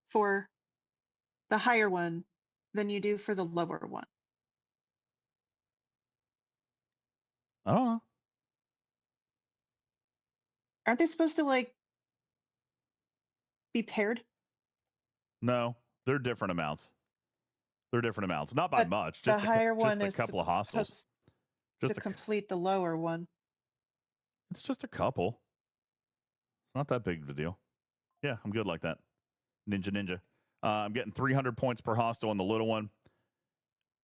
for the higher one than you do for the lower one? I don't know. Aren't they supposed to be paired? No, they're different amounts. They're different amounts, not by much. Just the higher one just a couple of hostiles. Just to complete the lower one. It's just a couple. Not that big of a deal. Yeah, I'm good like that. Ninja. I'm getting 300 points per hostile on the little one,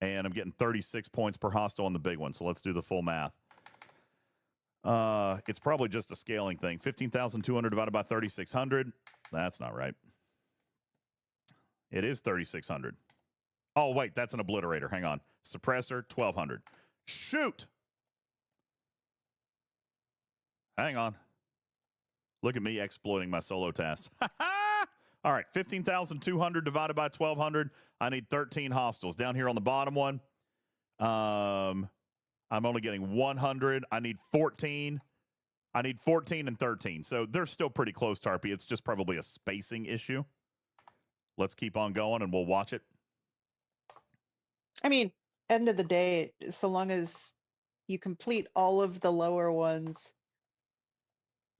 and I'm getting 36 points per hostile on the big one. So let's do the full math. It's probably just a scaling thing. 15,200 divided by 3,600. That's not right. It is 3,600. Oh, wait, that's an obliterator. Hang on. Suppressor, 1,200. Shoot! Hang on. Look at me exploiting my solo tasks. All right, 15,200 divided by 1,200. I need 13 hostiles. Down here on the bottom one, I'm only getting 100. I need 14. I need 14 and 13. So they're still pretty close, Tarpy. It's just probably a spacing issue. Let's keep on going, and we'll watch it. I mean, end of the day, so long as you complete all of the lower ones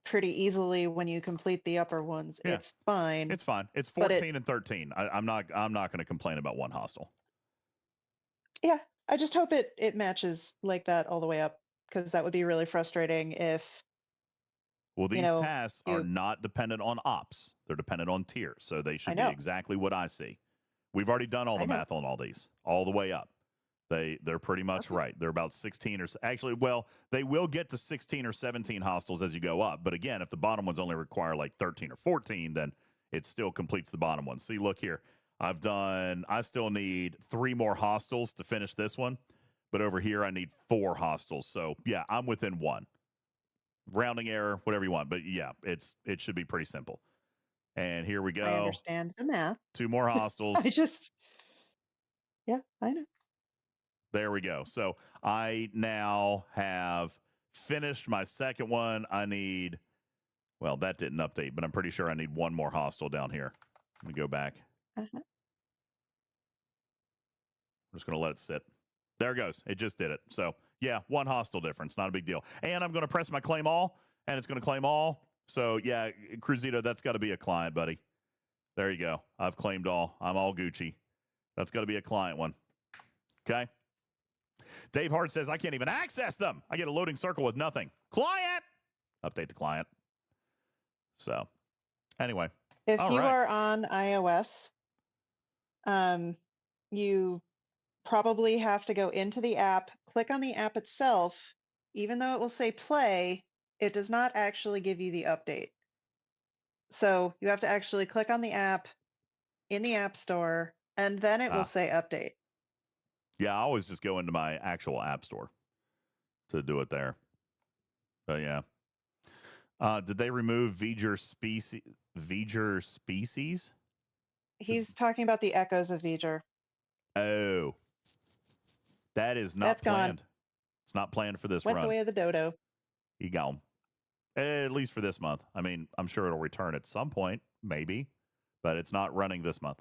pretty easily when you complete the upper ones, it's fine. It's fine. It's 14 and 13. I'm not going to complain about one hostile. Yeah, I just hope it matches like that all the way up, because that would be really frustrating if... Well, these tasks are not dependent on ops. They're dependent on tiers, so they should be exactly what I see. We've already done all the math on all these, all the way up. They're pretty much right. They're about 16 or... Actually, well, they will get to 16 or 17 hostiles as you go up. But again, if the bottom ones only require like 13 or 14, then it still completes the bottom one. See, look here. I still need 3 more hostiles to finish this one. But over here, I need 4 hostiles. So, yeah, I'm within 1. Rounding error, whatever you want. But, yeah, it should be pretty simple. And here we go. I understand the math. 2 more hostiles. Yeah, I know. There we go. So I now have finished my second one. I need, well, that didn't update, but I'm pretty sure I need 1 more hostile down here. Let me go back. I'm just going to let it sit. There it goes. It just did it. So, yeah, 1 hostile difference. Not a big deal. And I'm going to press my claim all, and it's going to claim all. So, yeah, Cruzito, that's got to be a client, buddy. There you go. I've claimed all. I'm all Gucci. That's got to be a client one. Okay? Dave Hart says, I can't even access them. I get a loading circle with nothing. Client! Update the client. So, anyway. If you are on iOS, You probably have to go into the app, click on the app itself. Even though it will say play, it does not actually give you the update. So you have to actually click on the app in the App Store, and then it will say update. Yeah, I always just go into my actual app store to do it there. But yeah. Did they remove V'ger species? He's talking about the echoes of V'ger. Oh. That is not That's planned. gone. It's not planned for this Went run. the way of the dodo. You gone. At least for this month. I mean, I'm sure it'll return at some point, maybe, but it's not running this month.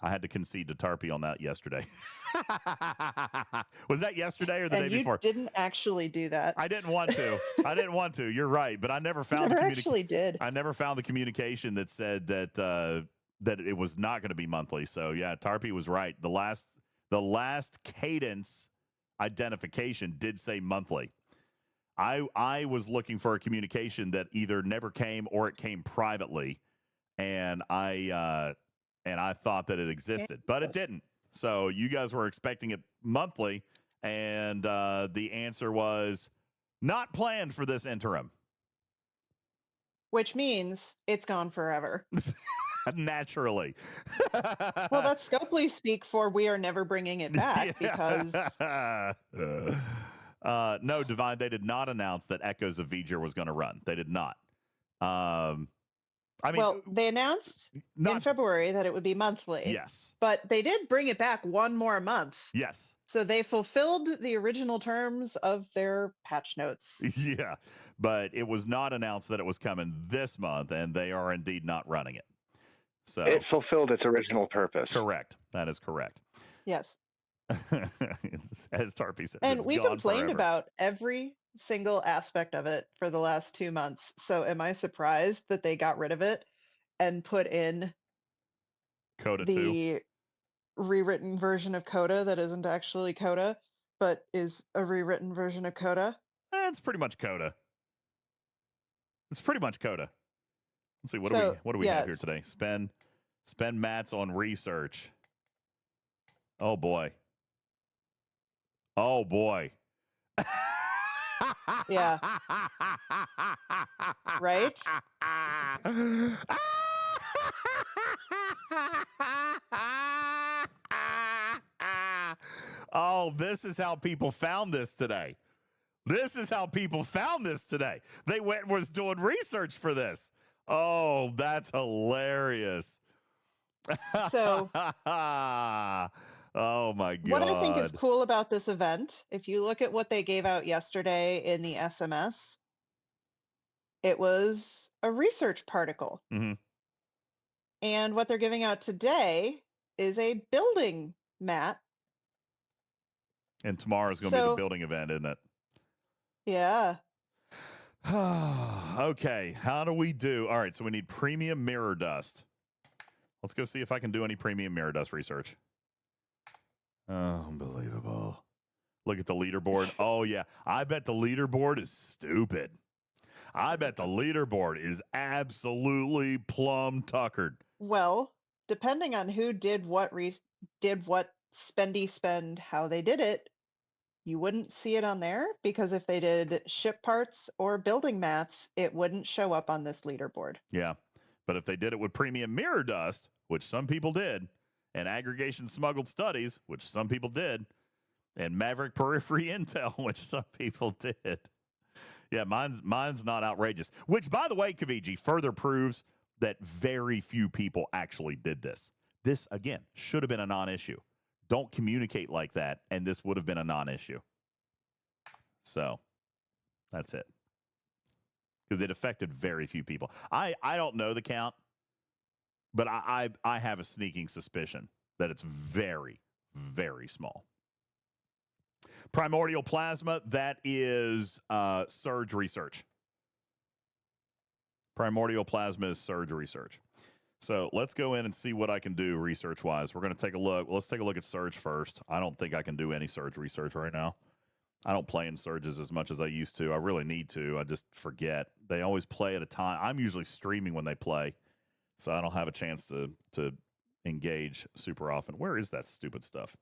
I had to concede to Tarpy on that yesterday. Was that yesterday or the day before? And you didn't actually do that. I didn't want to. I didn't want to. You're right, but I never found did. I never found the communication that said that that it was not going to be monthly. So yeah, Tarpy was right. The last cadence identification did say monthly. I was looking for a communication that either never came or it came privately, and I thought that it existed, but it didn't. So you guys were expecting it monthly, and the answer was not planned for this interim. Which means it's gone forever. Naturally. Well, that's Scopely speak for we are never bringing it back because... no, Divine, they did not announce that Echoes of V'ger was going to run. They did not. I mean, well, they announced in February that it would be monthly. Yes. But they did bring it back one more month. Yes. So they fulfilled the original terms of their patch notes. Yeah. But it was not announced that it was coming this month, and they are indeed not running it. So it fulfilled its original purpose. Correct. That is correct. Yes. As Tarpy says. And we complained forever. about every single aspect of it for the last 2 months. So am I surprised that they got rid of it and put in Coda the 2? Rewritten version of Coda that isn't actually Coda, but is a rewritten version of Coda? It's pretty much Coda. It's pretty much Coda. Let's see, what do we have here today? Spend mats on research. Oh boy. Oh boy. Yeah. Right? Oh, this is how people found this today. This is how people found this today. They went and was doing research for this. Oh, that's hilarious. So, oh my God. what I think is cool about this event, if you look at what they gave out yesterday in the SMS, it was a research particle. Mm-hmm. And what they're giving out today is a building mat. And tomorrow's going to be the building event, isn't it? Yeah. Okay, how do we do? All right, so we need premium mirror dust. Let's go see if I can do any premium mirror dust research. Unbelievable. Look at the leaderboard. Oh, yeah. I bet the leaderboard is stupid. I bet the leaderboard is absolutely plumb tuckered. Well, depending on who did what spendy spend, how they did it, you wouldn't see it on there because if they did ship parts or building mats, it wouldn't show up on this leaderboard. Yeah. But if they did it with premium mirror dust, which some people did, and aggregation smuggled studies, which some people did, and Maverick periphery intel, which some people did. Yeah, mine's not outrageous. Which, by the way, Kaviji, further proves that very few people actually did this. This, again, should have been a non-issue. Don't communicate like that, and this would have been a non-issue. So, that's it. Because it affected very few people. I don't know the count, but I have a sneaking suspicion that it's very, very small. Primordial plasma, that is surge research. Primordial plasma is surge research. So let's go in and see what I can do research-wise. We're going to take a look. Let's take a look at surge first. I don't think I can do any surge research right now. I don't play in surges as much as I used to. I really need to. I just forget. They always play at a time. I'm usually streaming when they play. So I don't have a chance to engage super often. Where is that stupid stuff?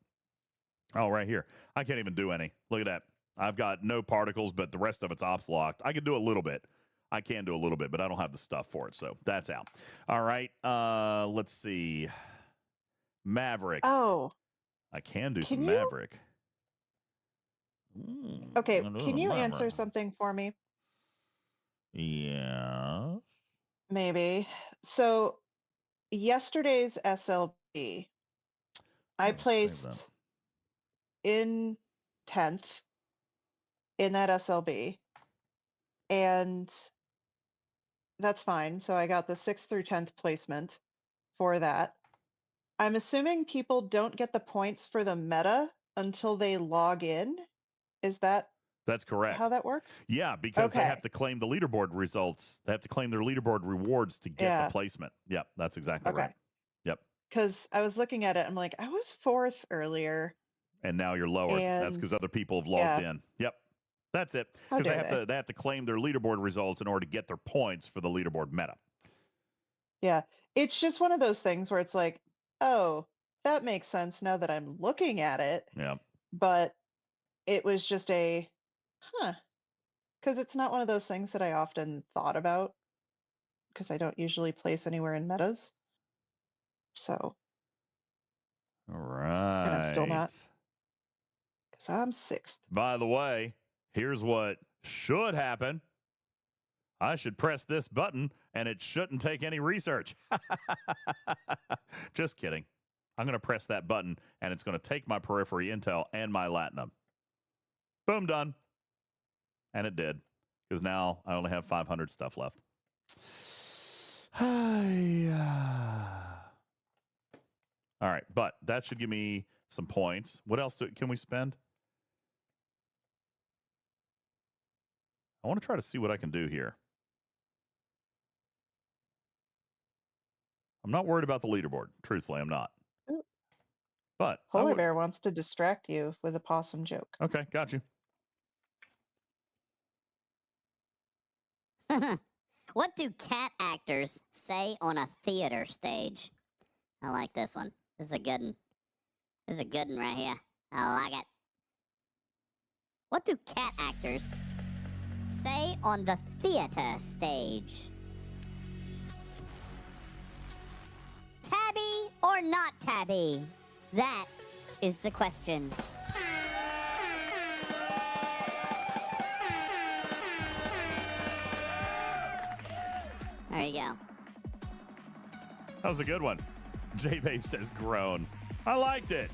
Oh, right here. I can't even do any. Look at that. I've got no particles, but the rest of it's ops locked. I can do a little bit. I can do a little bit, but I don't have the stuff for it. So that's out. All right. Let's see. Maverick. Oh. I can do some Maverick. Okay. Can you answer something for me? Yeah. Maybe. So yesterday's SLB, I placed in 10th in that SLB, and that's fine. So I got the 6th through 10th placement for that. I'm assuming people don't get the points for the meta until they log in. Is that That's correct. how that works? Yeah, because they have to claim the leaderboard results. They have to claim their leaderboard rewards to get the placement. Yep, that's exactly right. Yep. Because I was looking at it, I'm like, I was 4th earlier. And now you're lower. That's because other people have logged in. Yep. That's it. Because they have to claim their leaderboard results in order to get their points for the leaderboard meta. Yeah. It's just one of those things where it's like, oh, that makes sense now that I'm looking at it. Yeah. But it was just a, because it's not one of those things that I often thought about because I don't usually place anywhere in metas. So. All right. And I'm still not. Because I'm 6th. By the way, here's what should happen. I should press this button and it shouldn't take any research. Just kidding. I'm going to press that button and it's going to take my periphery intel and my latinum. Boom, done. And it did. Because now I only have 500 stuff left. All right, but that should give me some points. What else can we spend? I want to try to see what I can do here. I'm not worried about the leaderboard. Truthfully, I'm not. But Polar Bear wants to distract you with a possum joke. Okay, got you. What do cat actors say on a theater stage? I like this one. This is a good one. This is a good one right here. I like it. What do cat actors say on the theater stage? Tabby or not tabby? That is the question. There you go. That was a good one. J-Babe says groan. I liked it.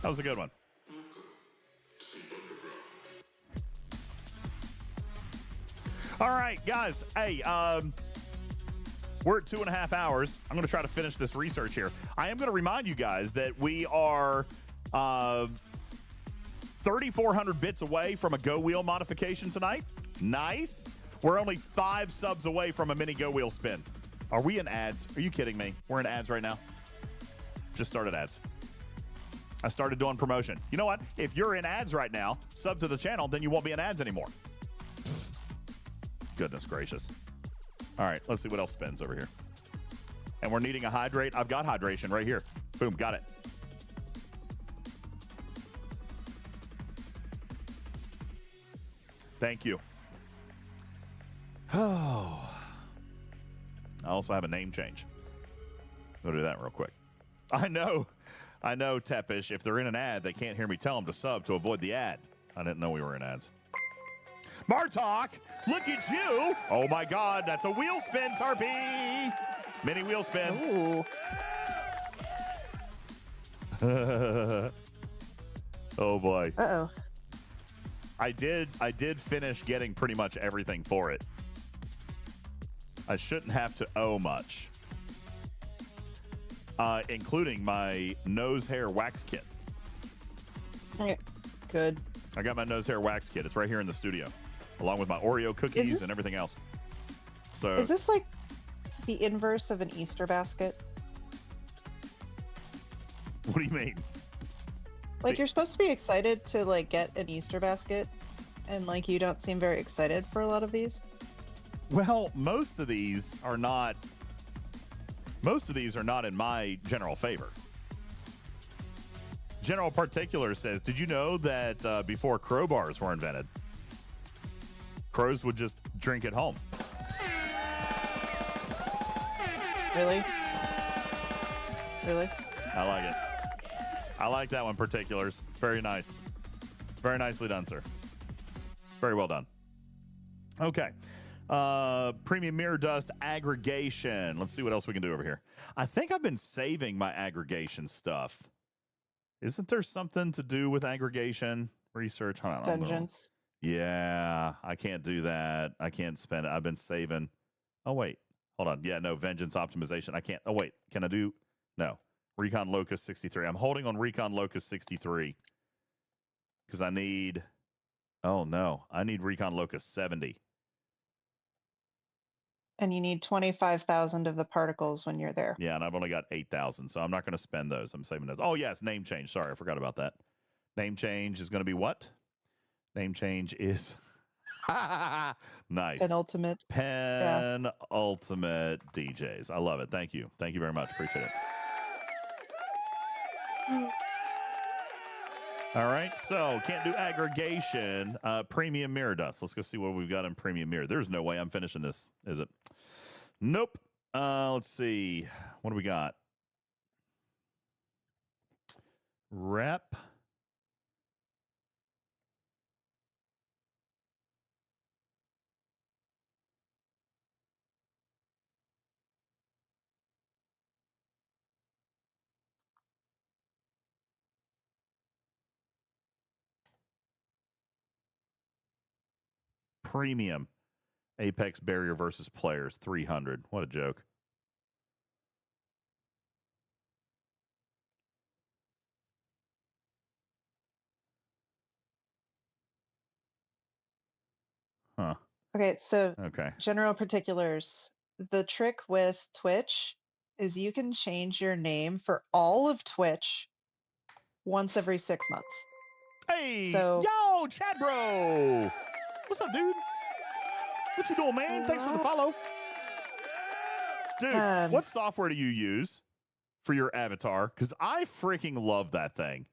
That was a good one. All right, guys. Hey, we're at 2.5 hours. I'm going to try to finish this research here. I am going to remind you guys that we are 3,400 bits away from a Go Wheel modification tonight. Nice. We're only 5 subs away from a mini Go Wheel spin. Are we in ads? Are you kidding me? We're in ads right now. Just started ads. I started doing promotion. You know what? If you're in ads right now, sub to the channel, then you won't be in ads anymore. Goodness gracious. All right, let's see what else spins over here. And we're needing a hydrate. I've got hydration right here. Boom, got it. Thank you. Oh. I also have a name change. Go do that real quick. I know, Tepish. If they're in an ad, they can't hear me tell them to sub to avoid the ad. I didn't know we were in ads. Martok, look at you. Oh, my God. That's a wheel spin, Tarpy. Mini wheel spin. Ooh. Oh, boy. Uh-oh. I did finish getting pretty much everything for it. I shouldn't have to owe much. Including my nose hair wax kit. Good. I got my nose hair wax kit. It's right here in the studio, along with my Oreo cookies and everything else. So is this like the inverse of an Easter basket? What do you mean? Like you're supposed to be excited to like get an Easter basket, and like you don't seem very excited for a lot of these. Well, most of these are not Most of these are not in my general favor. General Particular says, did you know that before crowbars were invented, crows would just drink at home? Really? Really? I like it. I like that one, Particulars. Very nice. Very nicely done, sir. Very well done. Okay. Premium mirror dust aggregation. Let's see what else we can do over here. I think I've been saving my aggregation stuff. Isn't there something to do with aggregation research? Hold on. Vengeance. Yeah, I can't do that. I can't spend it. I've been saving. Oh, wait. Hold on. Yeah, no, vengeance optimization. I can't. Oh, wait. Can I do? No. Recon Locust 63. I'm holding on Recon Locust 63 because I need. Oh, no. I need Recon Locust 70. And you need 25,000 of the particles when you're there. Yeah, and I've only got 8,000, so I'm not going to spend those. I'm saving those. Oh, yes, name change. Sorry, I forgot about that. Name change is going to be what? Name change is nice. Penultimate. Penultimate DJs. I love it. Thank you. Thank you very much. Appreciate it. All right, so can't do aggregation. Premium mirror dust. Let's go see what we've got in premium mirror. There's no way I'm finishing this, is it? Nope. Let's see. What do we got? Rep. Premium Apex barrier versus players 300. What a joke. Huh. Okay, so Okay. general particulars. The trick with Twitch is you can change your name for all of Twitch once every 6 months. Hey, So- yo, Chad bro. What's up, dude? What you doing, man? Thanks for the follow. Dude, what software do you use for your avatar? Because I freaking love that thing.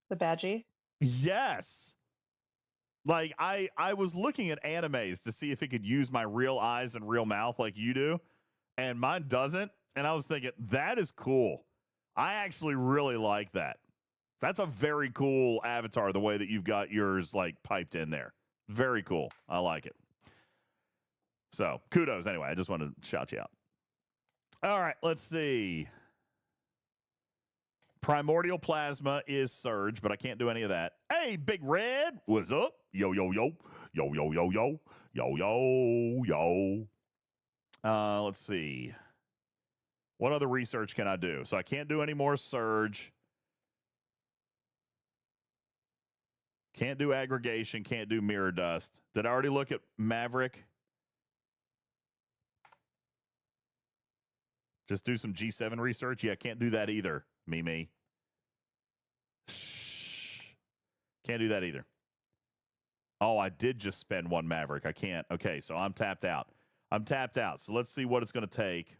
The Badgie? Yes. Like, I was looking at animes to see if it could use my real eyes and real mouth like you do, and mine doesn't. And I was thinking, that is cool. I actually really like that. That's a very cool avatar, the way that you've got yours, like, piped in there. Very cool. I like it. So, kudos. Anyway, I just wanted to shout you out. All right, let's see. Primordial Plasma is Surge, but I can't do any of that. Hey, Big Red, what's up? Yo, yo, yo. Yo, yo, yo, yo. Yo, yo, yo. Let's see. What other research can I do? So I can't do any more Surge. Can't do aggregation. Can't do mirror dust. Did I already look at Maverick? Just do some G7 research? Yeah, can't do that either, Mimi. Shh. Can't do that either. Oh, I did just spend one Maverick. I can't. Okay, so I'm tapped out. I'm tapped out. So let's see what it's going to take.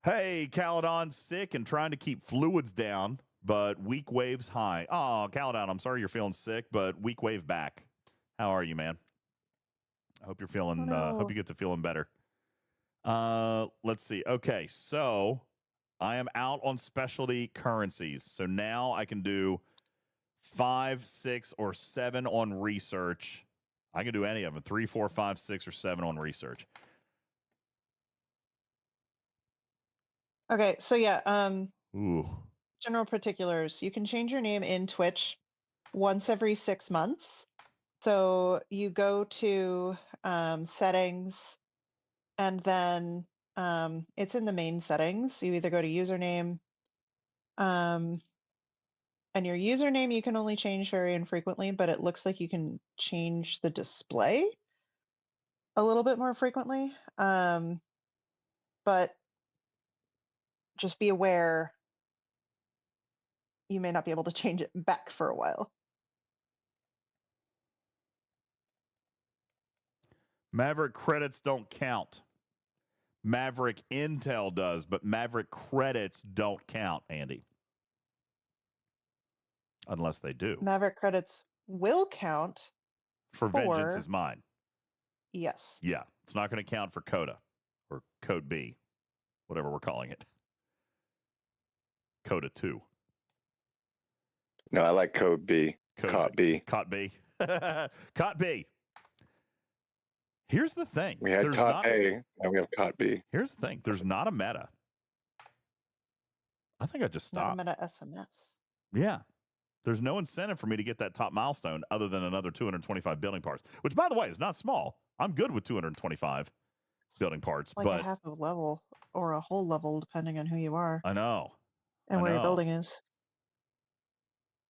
Hey, Caledon's sick and trying to keep fluids down, but weak waves high. Oh, Caledon, I'm sorry you're feeling sick, but weak wave back. How are you, man? I hope you're feeling, hope you get to feeling better. Let's see. Okay, so I am out on specialty currencies. So now I can do 5, 6, or 7 on research. I can do any of them. 3, 4, 5, 6, or 7 on research. Okay, so yeah, Ooh. general particulars. You can change your name in Twitch once every 6 months. So you go to settings, and then it's in the main settings. You either go to username, and your username you can only change very infrequently, but it looks like you can change the display a little bit more frequently. But just be aware you may not be able to change it back for a while. Maverick credits don't count. Maverick Intel does, but Maverick credits don't count, Andy. Unless they do. Maverick credits will count For Vengeance is Mine. Yes. Yeah. It's not going to count for Coda or Code B, whatever we're calling it. Coda 2. No, I like Code B. Caught B. Caught B. Caught B. Here's the thing. We had Caught A, now we have Caught B. Here's the thing. There's not a meta. I think I just stopped. Not a meta SMS. Yeah. There's no incentive for me to get that top milestone other than another 225 building parts, which, by the way, is not small. I'm good with 225 building parts. Like but a half a level or a whole level, depending on who you are. I know. And where your building is.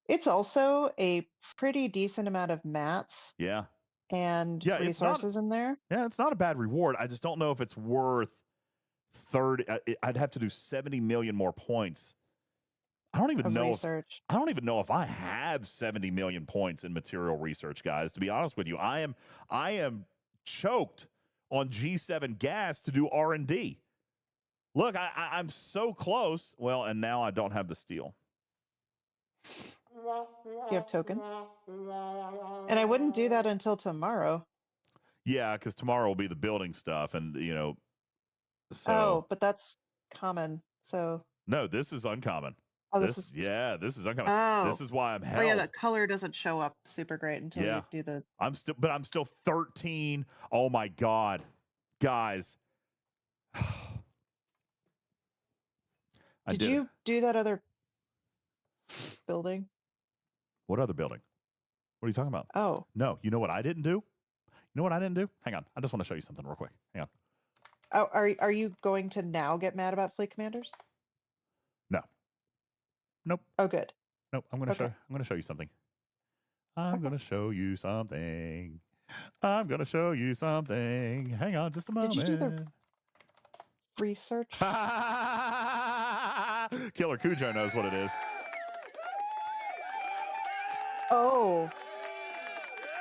It's also a pretty decent amount of mats. Yeah. And resources in there. Yeah, it's not a bad reward. I just don't know if it's worth 30. I'd have to do 70 million more points. I don't even know if I have 70 million points in material research, guys. To be honest with you, I am choked on G7 gas to do R&D. Look, I'm so close. Well, and now I don't have the steel. You have tokens? And I wouldn't do that until tomorrow. Yeah, because tomorrow will be the building stuff, and so. Oh, but that's common. So. No, this is uncommon. Oh, this is uncommon. Oh. This is why I'm held. Oh yeah, the color doesn't show up super great until you do the. I'm still 13. Oh my God, guys. Did you do that other building? What other building? What are you talking about? Oh. No, you know what I didn't do? You know what I didn't do? Hang on. I just want to show you something real quick. Hang on. Oh, are you going to now get mad about fleet commanders? No. Nope. Oh, good. Nope. I'm gonna show you something. I'm gonna show you something. I'm gonna show you something. Hang on just a moment. Did you do the research? Killer Cujo knows what it is. Oh.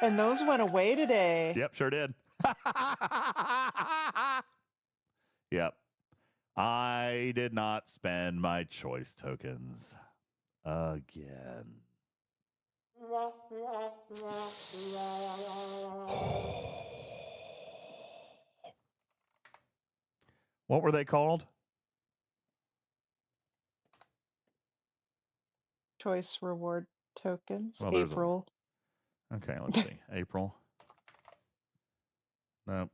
And those went away today. Yep, sure did. Yep. I did not spend my choice tokens again. What were they called? Choice reward tokens. Well, April. Okay, let's see. April. Nope.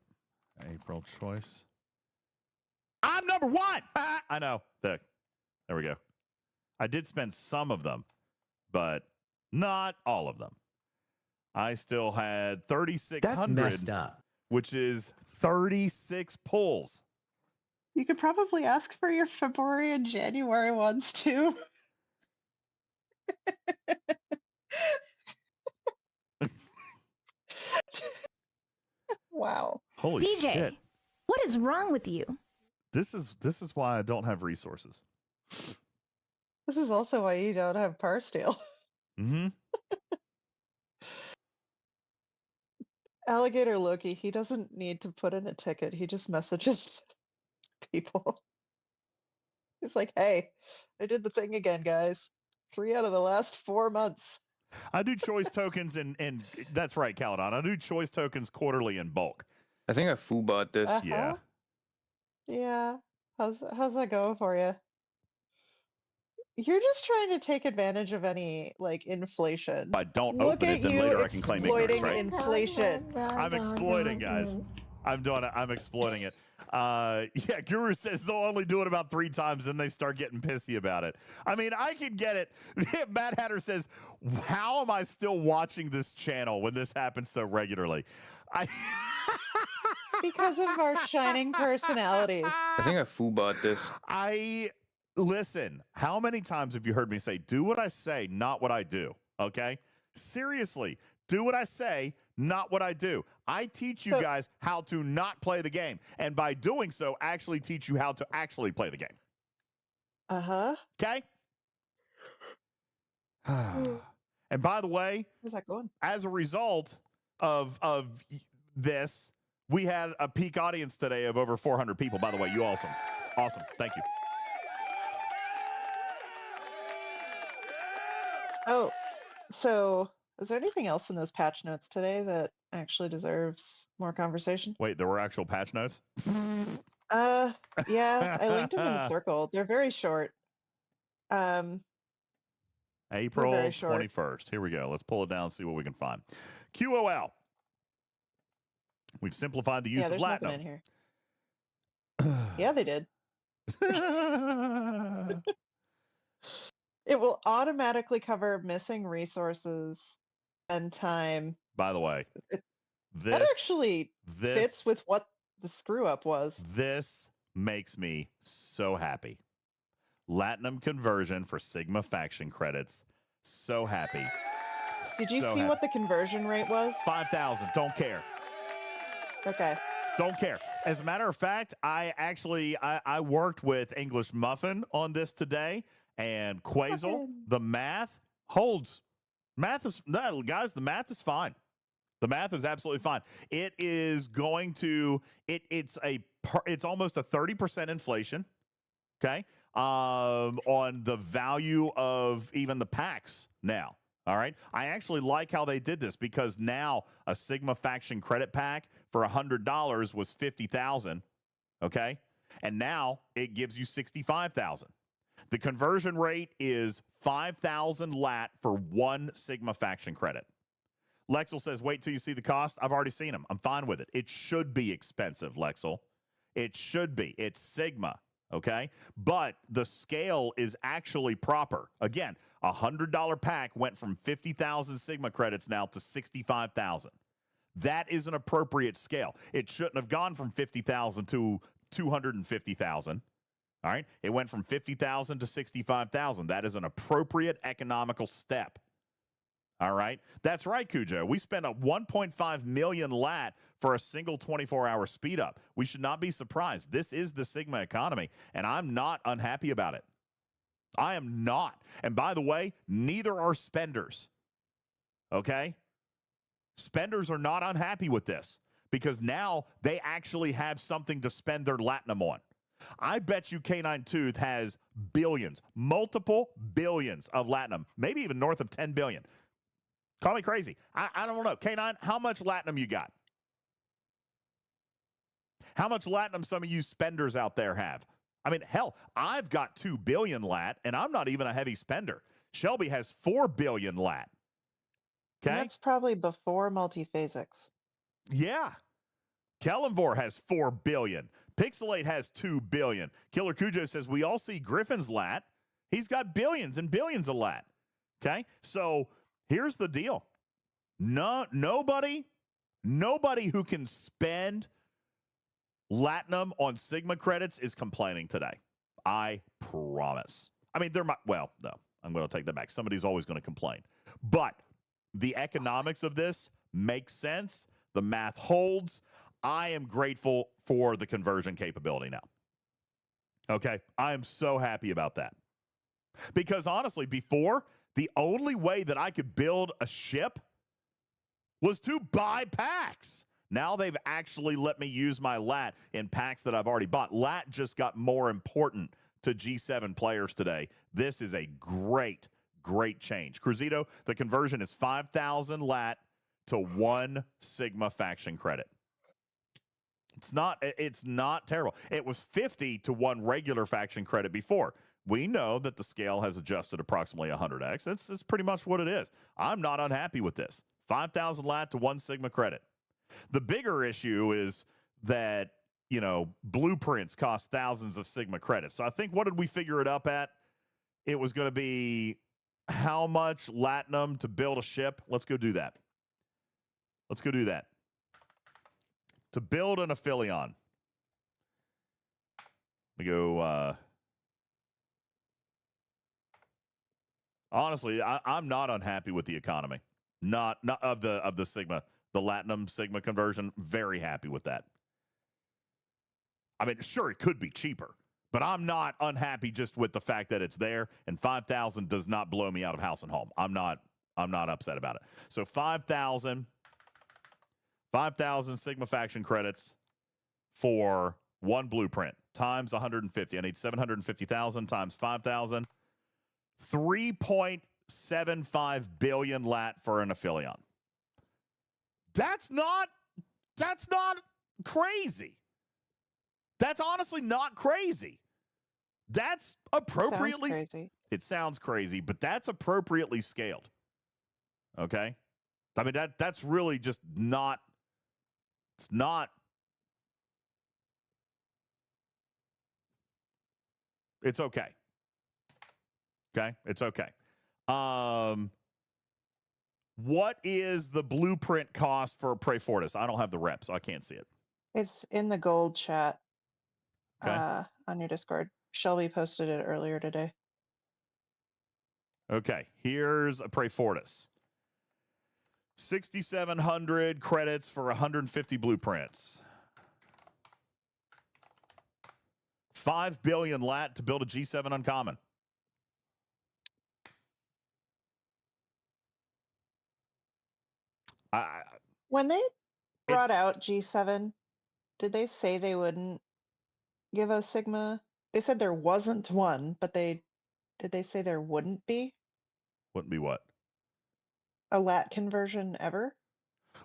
April choice. I'm number one. I know. There we go. I did spend some of them, but not all of them. I still had 3,600. That's messed up. Which is 36 pulls. You could probably ask for your February and January ones too. Wow. Holy DJ, shit. what is wrong with you? This is why I don't have resources. This is also why you don't have par steel. Mm-hmm. Alligator Loki, he doesn't need to put in a ticket. He just messages people. He's like, hey, I did the thing again, guys. 3 out of the last 4 months. I do choice tokens and that's right, Caledon. I do choice tokens quarterly in bulk. I think I full bought this. Yeah. Yeah. How's that going for you? You're just trying to take advantage of any inflation. If I don't Look open at it, then you later I can claim ignorance, exploiting right? inflation. I'm exploiting, guys. I'm exploiting it. Yeah, Guru says they'll only do it about 3 times, then they start getting pissy about it. I mean, I can get it. Matt Hatter says, how am I still watching this channel when this happens so regularly? Because of our shining personalities. I think I full bought this. Listen, how many times have you heard me say, do what I say, not what I do? Okay? Seriously, do what I say, not what I do. I teach you guys how to not play the game. And by doing so, actually teach you how to actually play the game. Uh-huh. Okay? And by the way, how's that going? As a result of this, We had a peak audience today of over 400 people. By the way, you awesome. Awesome. Thank you. Oh, so is there anything else in those patch notes today that actually deserves more conversation? Wait, there were actual patch notes? Yeah, I linked them in the circle. They're very short. April very short. 21st. Here we go. Let's pull it down and see what we can find. QOL. We've simplified the use Yeah, of there's Latinum. nothing in here. Yeah, they did. It will automatically cover missing resources and time. By the way, That actually fits with what the screw up was. This makes me so happy. Latinum conversion for Sigma faction credits. So happy. Did you see what the conversion rate was? 5,000. Don't care. Okay. Don't care. As a matter of fact, I worked with English Muffin on this today, and Quasel, the math holds. Guys, the math is fine. The math is absolutely fine. It is going to it's almost a 30% inflation, okay? On the value of even the packs now. All right. I actually like how they did this because now a Sigma faction credit pack for $100 was 50,000. Okay. And now it gives you 65,000. The conversion rate is 5,000 lat for one Sigma faction credit. Lexel says, wait till you see the cost. I've already seen them. I'm fine with it. It should be expensive, Lexel. It should be. It's Sigma. Okay. But the scale is actually proper. Again, a $100 pack went from 50,000 Sigma credits now to 65,000. That is an appropriate scale. It shouldn't have gone from 50,000 to 250,000. All right. It went from 50,000 to 65,000. That is an appropriate economical step. All right. That's right, Cujo. We spent a 1.5 million lat for a single 24-hour speed up. We should not be surprised. This is the Sigma economy, and I'm not unhappy about it. I am not. And by the way, neither are spenders. Okay? Spenders are not unhappy with this because now they actually have something to spend their Latinum on. I bet you Canine Tooth has billions, multiple billions of Latinum, maybe even north of 10 billion. Call me crazy. I don't know. Canine, how much Latinum you got? How much Latinum some of you spenders out there have? I mean, hell, I've got 2 billion lat, and I'm not even a heavy spender. Shelby has 4 billion lat. Okay? And that's probably before multiphasics. Yeah. Kellenvor has 4 billion. Pixelate has 2 billion. Killer Cujo says, we all see Griffin's lat. He's got billions and billions of lat. Okay? So here's the deal. Nobody who can spend Latinum on Sigma credits is complaining today. I promise. I mean, no, I'm going to take that back. Somebody's always going to complain. But the economics of this makes sense. The math holds. I am grateful for the conversion capability now. Okay? I am so happy about that. Because honestly, before, the only way that I could build a ship was to buy packs. Now they've actually let me use my lat in packs that I've already bought. Lat just got more important to G7 players today. This is a great, great change. Cruzito, the conversion is 5,000 lat to 1 Sigma faction credit. It's not terrible. It was 50 to 1 regular faction credit before. We know that the scale has adjusted approximately 100x. That's pretty much what it is. I'm not unhappy with this. 5,000 lat to 1 Sigma credit. The bigger issue is that, blueprints cost thousands of Sigma credits. So I think, what did we figure it up at? It was going to be how much Latinum to build a ship. Let's go do that. To build an Aphelion. We go, honestly, I'm not unhappy with the economy. Not of the Sigma. The Latinum Sigma conversion, very happy with that. I mean, sure, it could be cheaper, but I'm not unhappy just with the fact that it's there, and 5,000 does not blow me out of house and home. I'm not upset about it. So 5,000 5,000 Sigma faction credits for one blueprint times 150. I need 750,000 times 5,000. 3.75 billion lat for an Aphelion. That's not crazy. That's honestly not crazy. That's appropriately. Sounds crazy. It sounds crazy, but that's appropriately scaled. Okay? I mean, that's really just not. It's not. It's okay. Okay? It's okay. What is the blueprint cost for Pray Fortis? I don't have the rep, so I can't see it. It's in the gold chat Okay. on your Discord. Shelby posted it earlier today. Okay, here's a Pray Fortis. 6,700 credits for 150 blueprints. 5 billion lat to build a G7 uncommon. When they brought out G7, did they say they wouldn't give us Sigma? They said there wasn't one, but did they say there wouldn't be? Wouldn't be what? A lat conversion ever?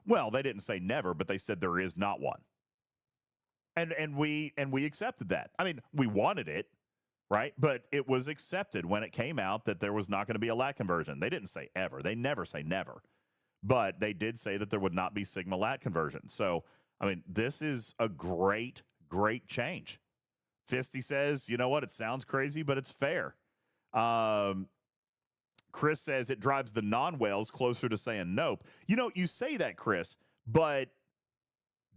Well, they didn't say never, but they said there is not one. And we accepted that. I mean, we wanted it, right? But it was accepted when it came out that there was not going to be a lat conversion. They didn't say ever. They never say never. But they did say that there would not be Sigma lat conversion. So, I mean, this is a great, great change. Fisty says, you know what? It sounds crazy, but it's fair. Chris says it drives the non-whales closer to saying nope. You know, you say that, Chris, but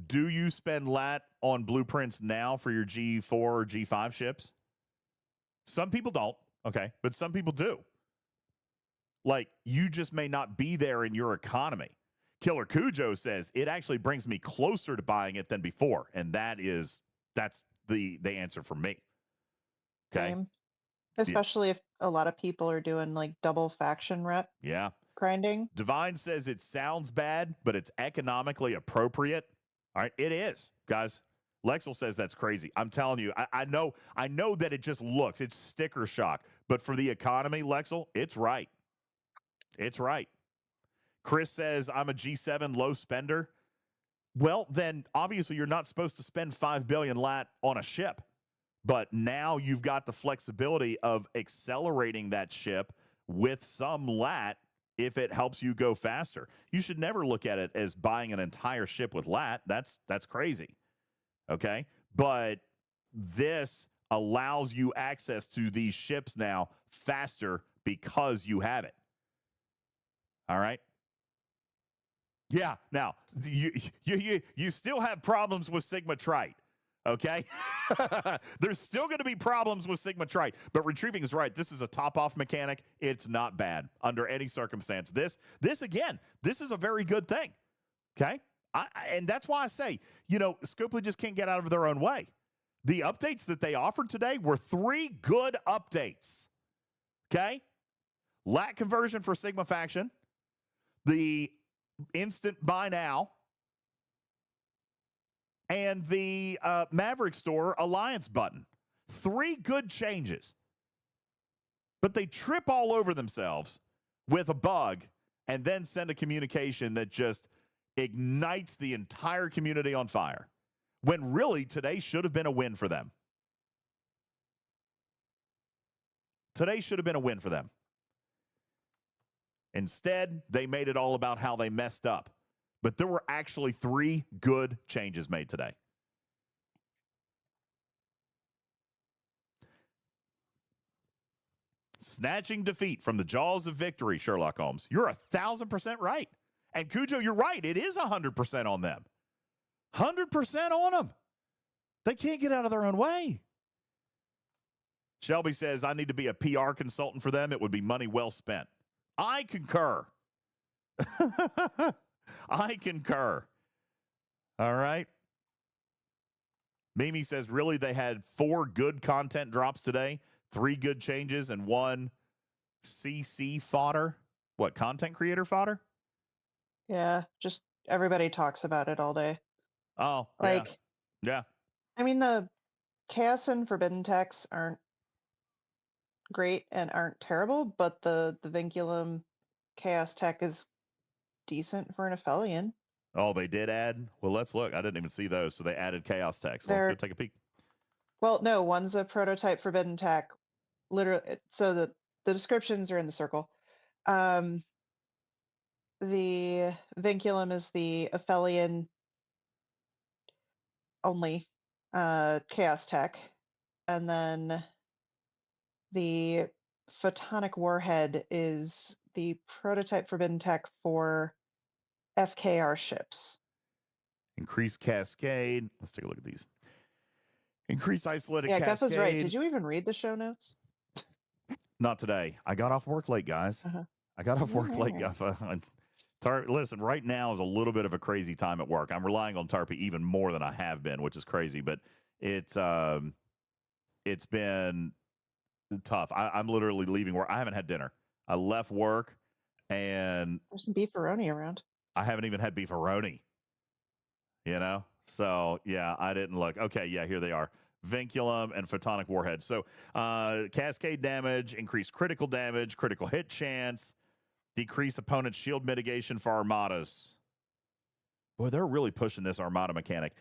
do you spend lat on blueprints now for your G4 or G5 ships? Some people don't, okay, but some people do. Like, you just may not be there in your economy. Killer Cujo says, it actually brings me closer to buying it than before, and that's the answer for me. Okay? Same. Especially if a lot of people are doing, like, double faction rep. Yeah. Grinding. Divine says it sounds bad, but it's economically appropriate. All right, it is, guys. Lexel says that's crazy. I'm telling you, I know that it just looks, it's sticker shock. But for the economy, Lexel, it's right. It's right. Chris says, I'm a G7 low spender. Well, then obviously you're not supposed to spend 5 billion lat on a ship. But now you've got the flexibility of accelerating that ship with some lat if it helps you go faster. You should never look at it as buying an entire ship with lat. That's crazy. Okay? But this allows you access to these ships now faster because you have it. All right? Yeah. Now, you still have problems with Sigma Trite. Okay? There's still going to be problems with Sigma Trite, but retrieving is right. This is a top-off mechanic. It's not bad under any circumstance. This again, this is a very good thing. Okay? And that's why I say, you know, Scopely just can't get out of their own way. The updates that they offered today were 3 good updates. Okay? Lat conversion for Sigma faction, the instant buy now, and the Maverick store alliance button. 3 good changes. But they trip all over themselves with a bug and then send a communication that just ignites the entire community on fire. When really today should have been a win for them. Today should have been a win for them. Instead, they made it all about how they messed up. But there were actually 3 good changes made today. Snatching defeat from the jaws of victory, Sherlock Holmes. You're 1,000% right. And Cujo, you're right. It is 100% on them. 100% on them. They can't get out of their own way. Shelby says, I need to be a PR consultant for them. It would be money well spent. I concur. I concur. All right. Mimi says, really, they had 4 good content drops today, 3 good changes, and 1 CC fodder. What, content creator fodder? Yeah, just everybody talks about it all day. Oh, Like, yeah. I mean, the chaos and forbidden techs aren't great and aren't terrible, but the vinculum chaos tech is decent for an Aphelion. Oh, they did add? Well, let's look. I didn't even see those. So they added chaos techs. Let's go take a peek. Well, no, one's a prototype forbidden tech. Literally, so the descriptions are in the circle. The vinculum is the Aphelion only chaos tech, and then the photonic warhead is the prototype forbidden tech for FKR ships. Increased cascade. Let's take a look at these. Increased isolated Yeah, cascade. Guff was right. Did you even read the show notes? Not today. I got off work late, guys. I got off work late, Guff. Listen, right now is a little bit of a crazy time at work. I'm relying on Tarpy even more than I have been, which is crazy, but it's been tough. I'm literally leaving work. I haven't had dinner. I left work and there's some beefaroni around. I haven't even had beefaroni. You know? So yeah, I didn't look. Okay, yeah, here they are. Vinculum and photonic warhead. So cascade damage, increased critical damage, critical hit chance, decrease opponent's shield mitigation for armadas. Boy, they're really pushing this armada mechanic.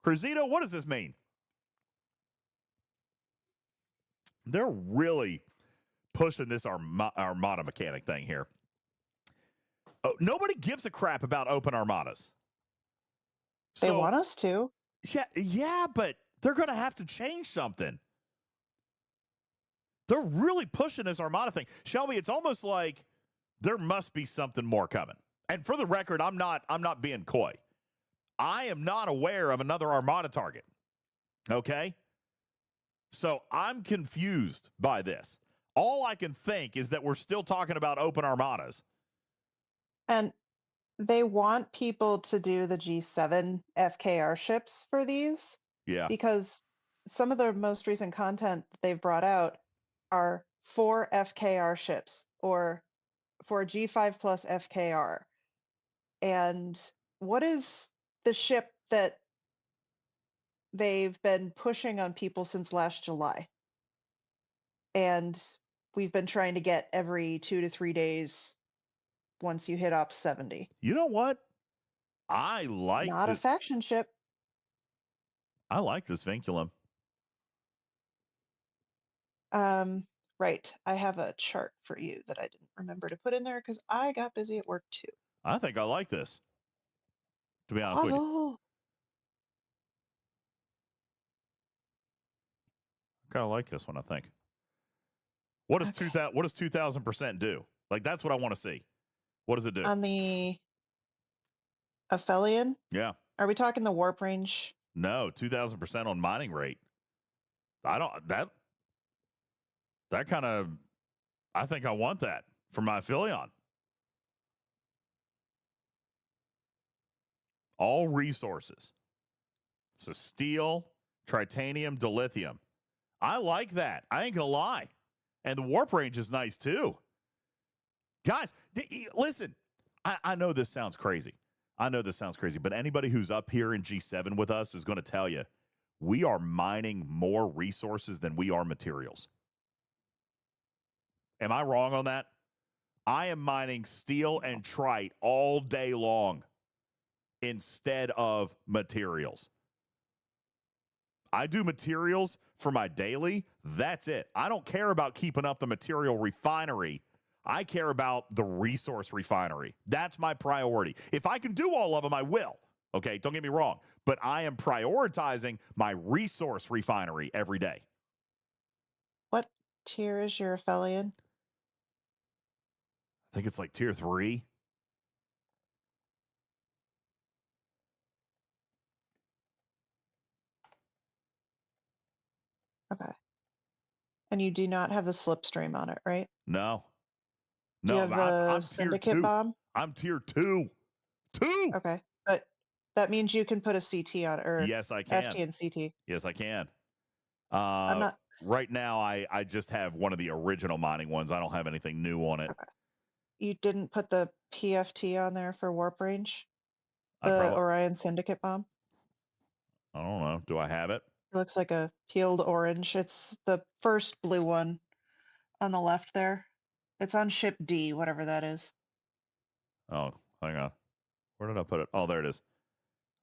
Cruzito, what does this mean? They're really pushing this armada mechanic thing here. Oh, nobody gives a crap about open armadas. They want us to. Yeah, but they're going to have to change something. They're really pushing this armada thing. Shelby, it's almost like there must be something more coming. And for the record, I'm not being coy. I am not aware of another armada target. Okay? So I'm confused by this. All I can think is that we're still talking about open armadas. And they want people to do the G7 FKR ships for these. Yeah. Because some of the most recent content that they've brought out are 4 FKR ships or for G5 plus FKR. And what is the ship that they've been pushing on people since last July? And we've been trying to get every 2 to 3 days once you hit up 70. You know what? I like Not a faction ship. I like this vinculum. Right. I have a chart for you that I didn't remember to put in there because I got busy at work too. I think I like this. To be honest with you. Kind of like this one, I think. What does 2000% do? Like, that's what I want to see. What does it do? On the Aphelion? Yeah. Are we talking the warp range? No, 2000% on mining rate. That kind of, I think I want that for my Aphelion. All resources. So steel, titanium, dilithium. I like that. I ain't going to lie. And the warp range is nice too. Guys, listen, I know this sounds crazy. But anybody who's up here in G7 with us is going to tell you we are mining more resources than we are materials. Am I wrong on that? I am mining steel and trite all day long instead of materials. I do materials for my daily. That's it. I don't care about keeping up the material refinery. I care about the resource refinery. That's my priority. If I can do all of them, I will. Okay, don't get me wrong. But I am prioritizing my resource refinery every day. What tier is your Aphelion? I think it's like tier 3. Okay. And you do not have the slipstream on it, right? No. Do you have the syndicate bomb? I'm tier 2. 2. Okay. But that means you can put a CT on it, or yes, I can. FT and CT. Yes, I can. I'm not. right now I just have one of the original mining ones. I don't have anything new on it. Okay. You didn't put the PFT on there for warp range? I The probably, Orion Syndicate bomb? I don't know. Do I have it? It looks like a peeled orange. It's the first blue one on the left there. It's on ship D, whatever that is. Oh, hang on. Where did I put it? Oh, there it is.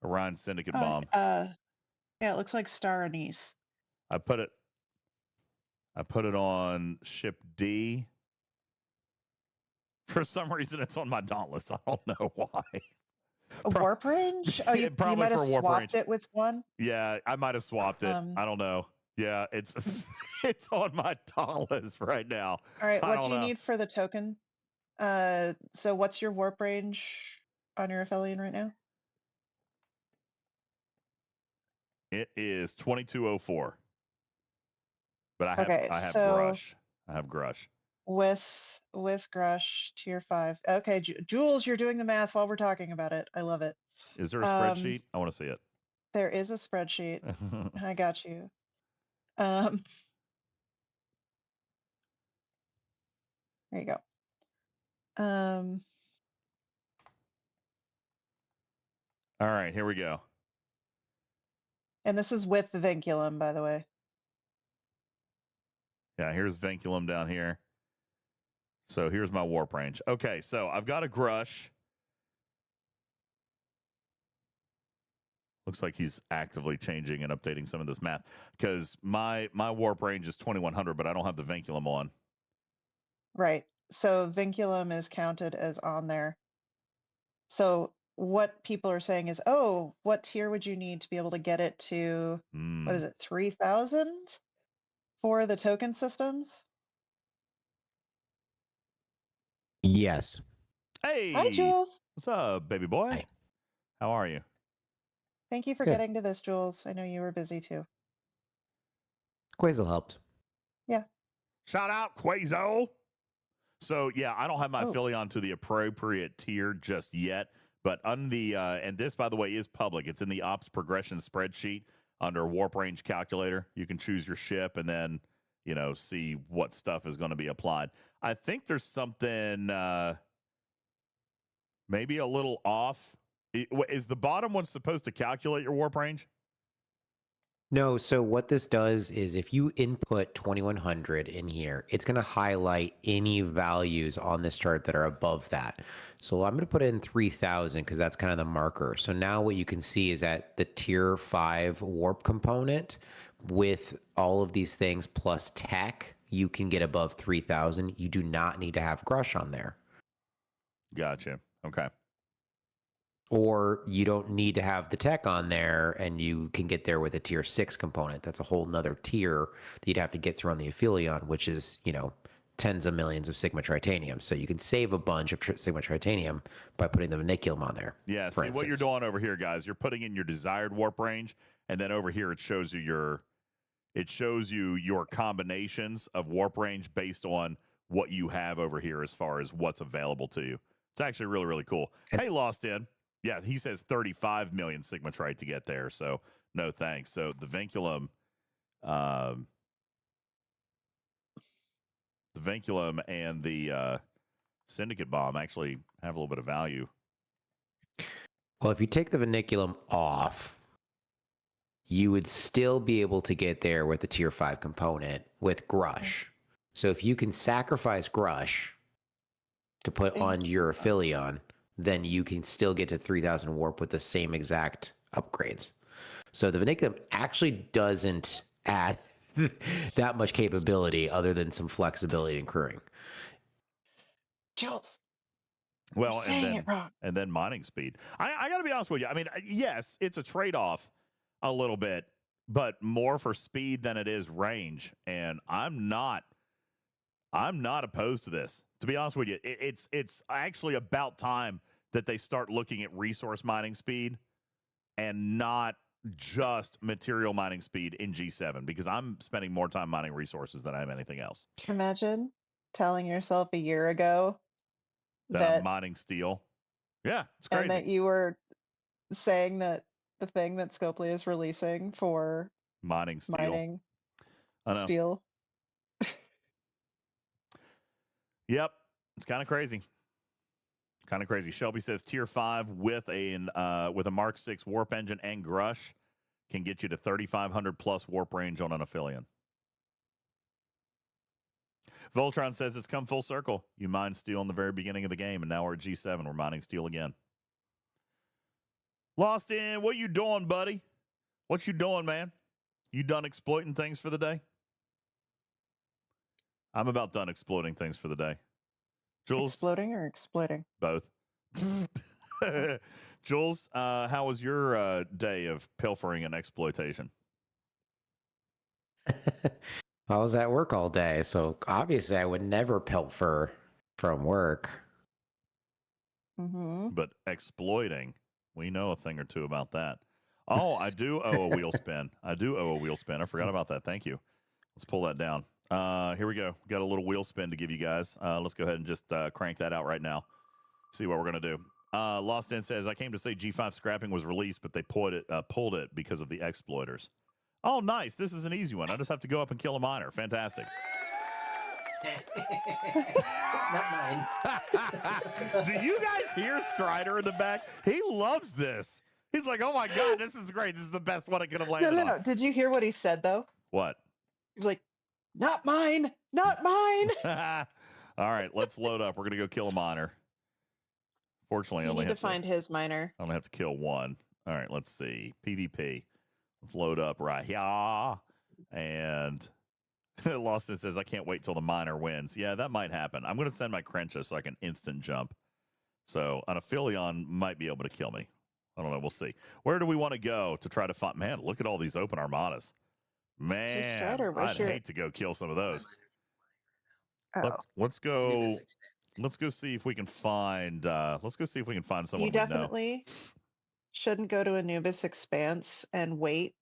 Orion Syndicate Oh, bomb. yeah, it looks like star anise. I put it on ship D. For some reason, it's on my Dauntless. I don't know why. A warp range? Oh, you Probably might have for warp swapped range. it with one. Yeah, I might have swapped it. I don't know. Yeah, it's it's on my Dauntless right now. All right, I what don't do you know. need for the token? So what's your warp range on your Aphelion right now? It is 2204. But I have Okay, so Grush. I have Grush. with Grush tier 5. Okay, Jules, you're doing the math while we're talking about it. I love it. Is there a spreadsheet? I want to see it. There is a spreadsheet. I got you. There you go. All right, here we go. And this is with the vinculum, by the way. Yeah, here's Vinculum down here. So here's my warp range. Okay, so I've got a Grush. Looks like he's actively changing and updating some of this math because my warp range is 2100, but I don't have the Vinculum on. Right. So vinculum is counted as on there. So what people are saying is, oh, what tier would you need to be able to get it to, what is it, 3,000 for the token systems? Yes. Hey. Hi, Jules. What's up, baby boy? Hi. How are you? Thank you for Good. getting to this, Jules. I know you were busy too. Quasel helped. Yeah. Shout out, Quazo. So, yeah, I don't have my Oh. Aphelion to the appropriate tier just yet. But on the, and this, by the way, is public. It's in the ops progression spreadsheet under warp range calculator. You can choose your ship and then, you know, see what stuff is going to be applied. I think there's something maybe a little off. Is the bottom one supposed to calculate your warp range? No, so what this does is if you input 2100 in here, it's going to highlight any values on this chart that are above that. So I'm going to put in 3000 because that's kind of the marker. So now what you can see is that the tier 5 warp component with all of these things plus tech, you can get above 3000. You do not need to have Grush on there. Gotcha. Okay. Or you don't need to have the tech on there and you can get there with a tier 6 component. That's a whole nother tier that you'd have to get through on the Aphelion, which is, you know, tens of millions of Sigma Tritanium. So you can save a bunch of Sigma Tritanium by putting the Vinculum on there. Yeah, see what you're doing over here, guys. You're putting in your desired warp range, and then over here it shows you your combinations of warp range based on what you have over here as far as what's available to you. It's actually really, really cool. Hey, Lost In. Yeah, he says 35 million Sigma Trite to get there, so no thanks. So the Vinculum, and the Syndicate Bomb actually have a little bit of value. Well, if you take the Vinculum off, you would still be able to get there with the tier 5 component with Grush. So if you can sacrifice Grush to put on your Aphelion, then you can still get to 3000 warp with the same exact upgrades. So the Vinculum actually doesn't add that much capability other than some flexibility in crewing. Jules. Well, and then mining speed. I got to be honest with you. I mean, yes, it's a trade-off a little bit, but more for speed than it is range. And I'm not opposed to this. To be honest with you, it's actually about time that they start looking at resource mining speed and not just material mining speed in G7, because I'm spending more time mining resources than I am anything else. Imagine telling yourself a year ago that I'm mining steel. Yeah, it's crazy. And that you were saying that the thing that Scopely is releasing for mining steel. I know. Steel. Yep. It's kind of crazy. Kind of crazy. Shelby says tier 5 with a Mark 6 warp engine and Grush can get you to 3,500 plus warp range on an Aphelion. Voltron says it's come full circle. You mined steel in the very beginning of the game, and now we're at G7. We're mining steel again. Lost in, what you doing, buddy? What you doing, man? You done exploiting things for the day? I'm about done exploiting things for the day. Jules? Exploding or exploiting? Both. Jules, how was your day of pilfering and exploitation? I was at work all day, so obviously I would never pilfer from work. Mm-hmm. But exploiting, we know a thing or two about that. Oh, I do owe a wheel spin. I forgot about that. Thank you. Let's pull that down. Here we go. Got a little wheel spin to give you guys. Let's go ahead and just crank that out right now. See what we're going to do. Lost In says, I came to say G5 scrapping was released, but they pulled it because of the exploiters. Oh, nice. This is an easy one. I just have to go up and kill a miner. Fantastic. Not mine. Do you guys hear Strider in the back? He loves this. He's like, oh my God, this is great. This is the best one I could have landed on. No. Did you hear what he said, though? What? He was like, not mine. Not mine. All right, let's load up. We're going to go kill a miner. Fortunately, I You only need have to find his miner. I only have to kill one. All right, let's see. PvP. Let's load up right here. And Lawson says, I can't wait till the miner wins. Yeah, that might happen. I'm going to send my Crencha so I can instant jump. So an Aphelion might be able to kill me. I don't know. We'll see. Where do we want to go to try to find? Man, look at all these open armadas. Man, Strider, I'd hate to go kill some of those. Oh. Let's go. Let's go see if we can find. Let's go see if we can find someone. You definitely shouldn't go to Anubis Expanse and wait,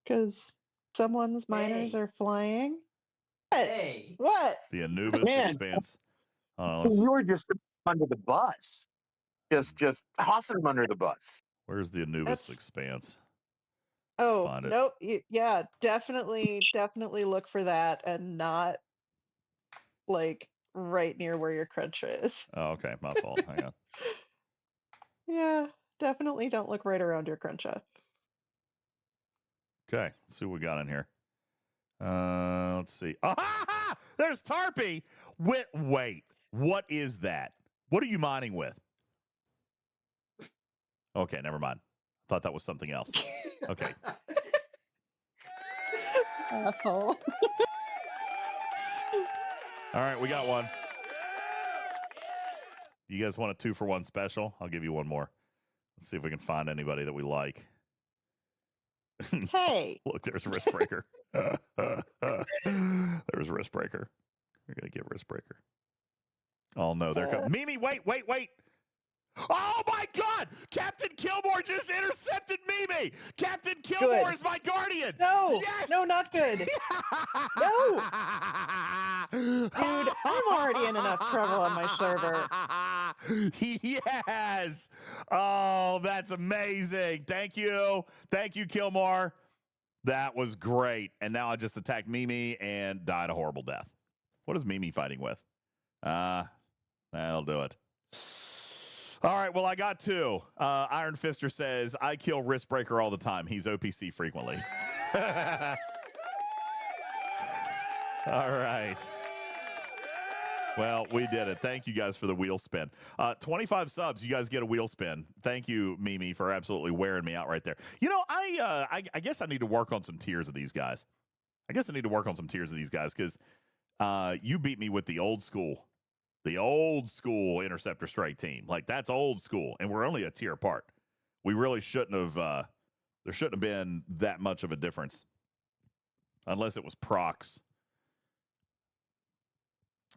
because someone's miners are flying. What? Hey. What? The Anubis Expanse. You were just under the bus. Just tossing them under the bus. Where's the Anubis Expanse? Oh, Find it. nope. Yeah, definitely look for that and not like right near where your Crencha is. Oh, okay. My fault. Hang on. Yeah, definitely don't look right around your Crencha. Okay. Let's see what we got in here. Let's see. Ah, there's Tarpy. Wait. What is that? What are you mining with? Okay, never mind. Thought that was something else. Okay. Asshole. All right, we got one. You guys want a 2-for-1 special? I'll give you one more. Let's see if we can find anybody that we like. Hey. Look, there's Wristbreaker. There's Wristbreaker. You're going to get Wristbreaker. Oh, no. There comes. Mimi, wait. Oh, my God. Captain Kilmore just intercepted Mimi. Captain Kilmore is my guardian. No. Yes. No, not good. No. Dude, I'm already in enough trouble on my server. Yes. Oh, that's amazing. Thank you, Kilmore. That was great. And now I just attacked Mimi and died a horrible death. What is Mimi fighting with? That'll do it. All right, well, I got 2. Iron Fister says, I kill Wristbreaker all the time. He's OPC frequently. All right. Well, we did it. Thank you guys for the wheel spin. 25 subs, you guys get a wheel spin. Thank you, Mimi, for absolutely wearing me out right there. You know, I guess I need to work on some tiers of these guys. Because you beat me with the old school interceptor strike team. Like, that's old school, and we're only a tier apart. We really shouldn't have. There shouldn't have been that much of a difference, unless it was procs.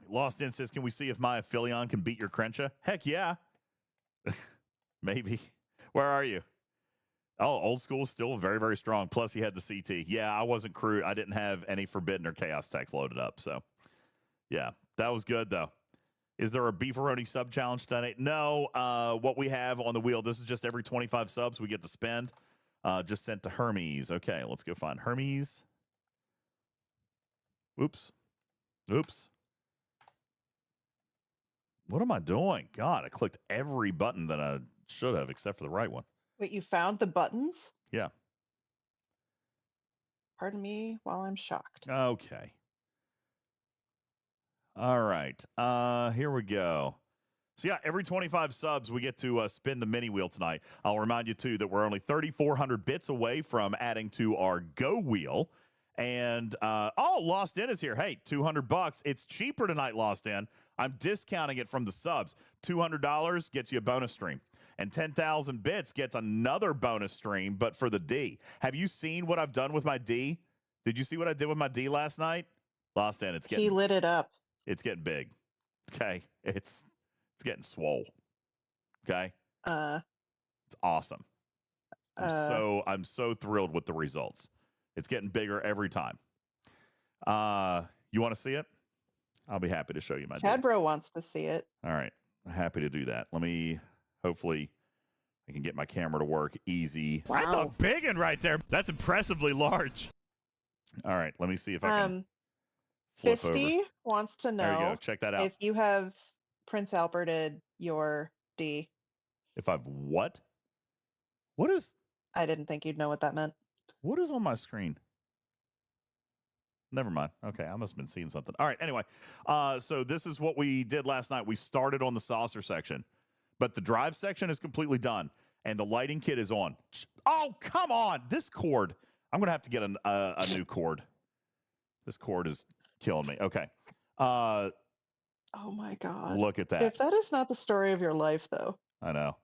Lost In says, can we see if my Aphelion can beat your Crencha? Heck yeah. Maybe. Where are you? Oh, old school still very, very strong. Plus, he had the CT. Yeah, I wasn't crew. I didn't have any Forbidden or Chaos Techs loaded up. So, yeah, that was good, though. Is there a Beefaroni sub challenge tonight? No. What we have on the wheel, this is just every 25 subs we get to spend. Just sent to Hermes. Okay, let's go find Hermes. Oops. What am I doing? God, I clicked every button that I should have except for the right one. Wait, you found the buttons? Yeah. Pardon me while I'm shocked. Okay. All right. Here we go. So yeah, every 25 subs, we get to spin the mini wheel tonight. I'll remind you too that we're only 3,400 bits away from adding to our Go wheel. And Lost In is here. Hey, $200. It's cheaper tonight, Lost In. I'm discounting it from the subs. $200 gets you a bonus stream. And 10,000 bits gets another bonus stream, but for the D. Have you seen what I've done with my D? Did you see what I did with my D last night? Lost In. He lit it up. It's getting big. Okay. It's getting swole. Okay. It's awesome. I'm so thrilled with the results. It's getting bigger every time. You want to see it? I'll be happy to show you my D. Cadbro wants to see it. All right. I'm happy to do that. Hopefully I can get my camera to work easy. Wow. That's a big one right there. That's impressively large. All right. Let me see if I can flip Fisty over. wants to know There you go. Check that out. if you have Prince Alberted your D. If I've what? What is? I didn't think you'd know what that meant. What is on my screen? Never mind. Okay, I must have been seeing something. All right, anyway. So this is what we did last night. We started on the saucer section, but the drive section is completely done, and the lighting kit is on. Oh, come on. This cord. I'm going to have to get a new cord. This cord is killing me. Okay. Oh, my God. Look at that. If that is not the story of your life, though. I know.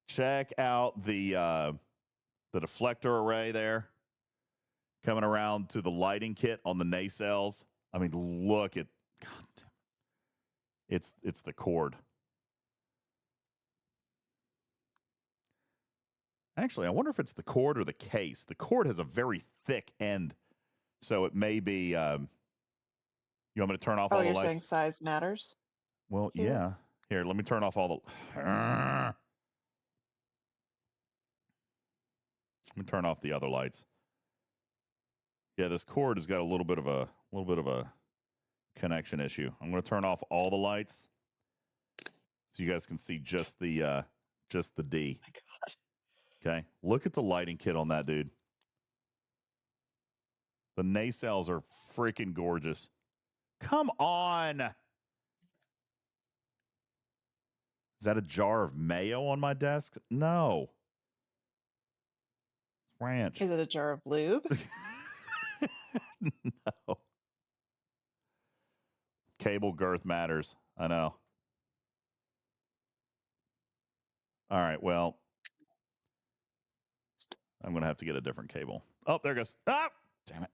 Check out the deflector array there. Coming around to the lighting kit on the nacelles. I mean, look at, God damn it. It's the cord. Actually, I wonder if it's the cord or the case. The cord has a very thick end, so it may be. You want me to turn off all the lights? Oh, you're saying size matters? Well, yeah. Here, let me turn off all the. Let me turn off the other lights. Yeah, this cord has got a little bit of a connection issue. I'm going to turn off all the lights so you guys can see just the D. Oh my God. Okay, look at the lighting kit on that, dude. The nacelles are freaking gorgeous. Come on. Is that a jar of mayo on my desk? No. Ranch. Is it a jar of lube? No. Cable girth matters. I know. All right, well, I'm going to have to get a different cable. Oh, there it goes. Ah, damn it.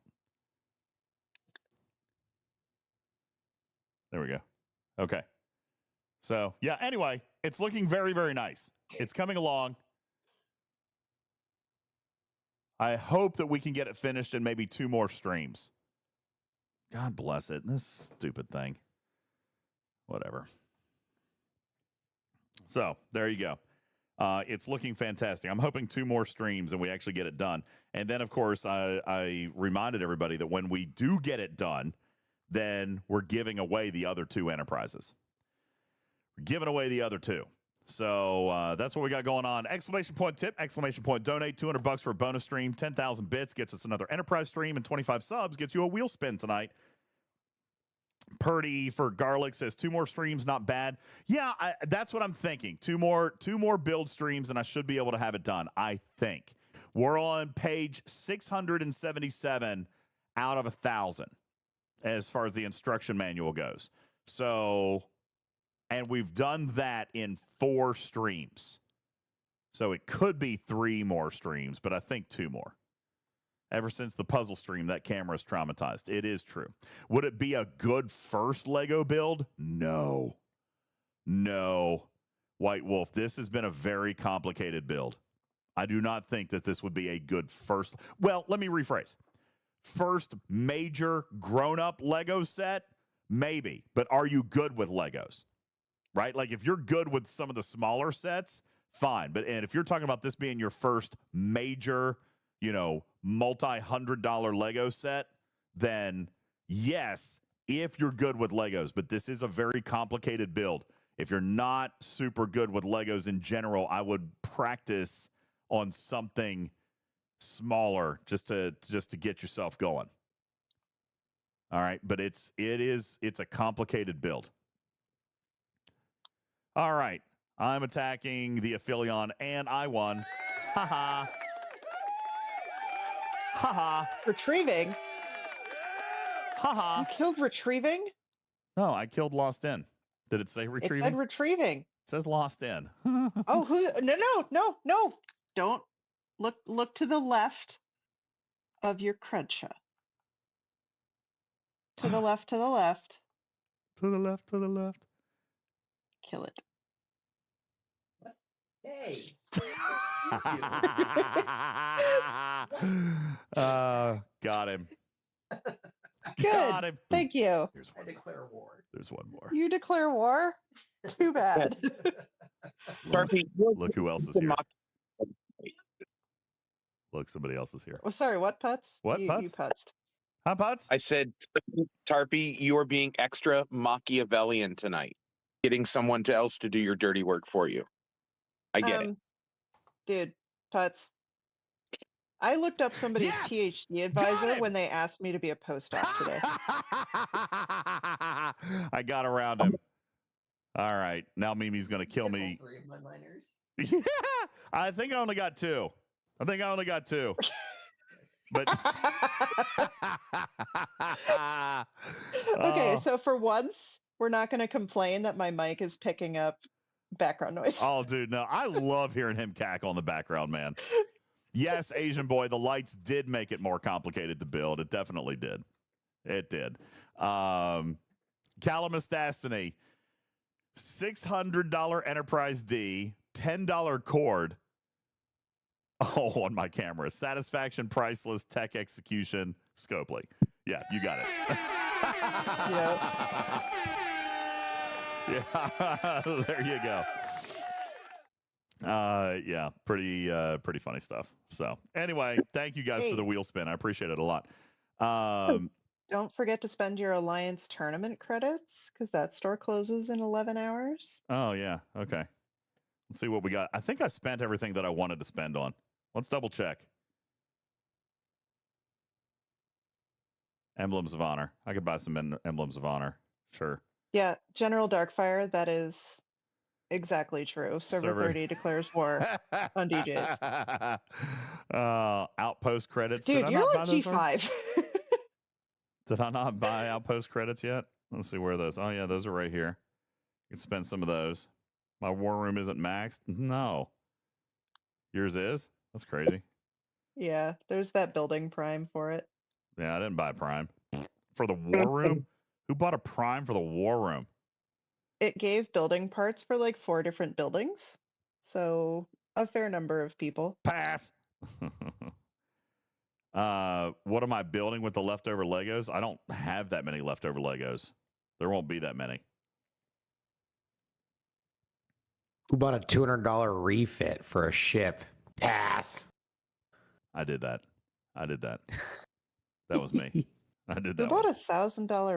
There we go. Okay. So, yeah, anyway, it's looking very, very nice. It's coming along. I hope that we can get it finished in maybe 2 more streams. God bless it. This stupid thing. Whatever. So, there you go. It's looking fantastic. I'm hoping 2 more streams and we actually get it done. And then, of course, I reminded everybody that when we do get it done, then we're giving away the other 2 enterprises. We're giving away the other 2. So that's what we got going on. Exclamation point tip, exclamation point donate, $200 for a bonus stream, 10,000 bits gets us another enterprise stream, and 25 subs gets you a wheel spin tonight. Purdy for Garlic says 2 more streams, not bad. Yeah, that's what I'm thinking. 2 more build streams, and I should be able to have it done, I think. We're on page 677 out of 1,000 as far as the instruction manual goes. So... and we've done that in 4 streams. So it could be 3 more streams, but I think 2 more. Ever since the puzzle stream, that camera is traumatized. It is true. Would it be a good first Lego build? No. No. White Wolf, this has been a very complicated build. I do not think that this would be a good first. Well, let me rephrase. First major grown-up Lego set? Maybe. But are you good with Legos? Right? Like, if you're good with some of the smaller sets, fine. But and if you're talking about this being your first major, multi-$100 Lego set, then yes, if you're good with Legos. But this is a very complicated build. If you're not super good with Legos in general, I would practice on something smaller just to get yourself going. All right, but it's a complicated build. All right, I'm attacking the Aphelion, and I won. Ha ha. Ha ha. Retrieving. Ha ha. You killed retrieving? No, I killed Lost In. Did it say retrieving? It said retrieving. It says Lost In. Oh, no. Don't look to the left of your Cruncha. To the left, to the left. To the left, to the left. Kill it. Hey. Got him. Good. Got him. Thank you. I declare war. There's one more. You declare war? Too bad. Look who else is here. Look, somebody else is here. Oh, sorry, what, Putz? What, You Putz? putzed. Huh, Putz? I said, Tarpy, you are being extra Machiavellian tonight, getting someone else to do your dirty work for you. I get it. Dude, Putz. I looked up somebody's PhD advisor when they asked me to be a postdoc today. I got around him. All right. Now Mimi's going to kill me. 3 of my miners. Yeah, I think I only got 2. But okay, so for once, we're not going to complain that my mic is picking up background noise. Oh, dude, no. I love hearing him cackle in the background, man. Yes, Asian boy, the lights did make it more complicated to build. It definitely did. It did. Calamus Destiny, $600 Enterprise D, $10 cord. Oh, on my camera. Satisfaction, priceless, tech execution, Scopely. Yeah, you got it. Yeah, there you go. Yeah, pretty funny stuff. So anyway, thank you guys for the wheel spin. I appreciate it a lot. Don't forget to spend your Alliance tournament credits because that store closes in 11 hours. Oh, yeah. Okay. Let's see what we got. I think I spent everything that I wanted to spend on. Let's double check. Emblems of Honor. I could buy some Emblems of Honor. Sure. Yeah, General Darkfire, that is exactly true. Server 30 declares war on DJs. Outpost credits. Dude, you're like G5. Did I not buy Outpost credits yet? Let's see where those. Oh, yeah, those are right here. You can spend some of those. My war room isn't maxed? No. Yours is? That's crazy. Yeah, there's that building prime for it. Yeah, I didn't buy Prime. For the war room? Who bought a Prime for the war room? It gave building parts for like 4 different buildings. So a fair number of people. Pass. What am I building with the leftover Legos? I don't have that many leftover Legos. There won't be that many. Who bought a $200 refit for a ship? Pass. I did that. That was me. I did that. Who bought $1,000?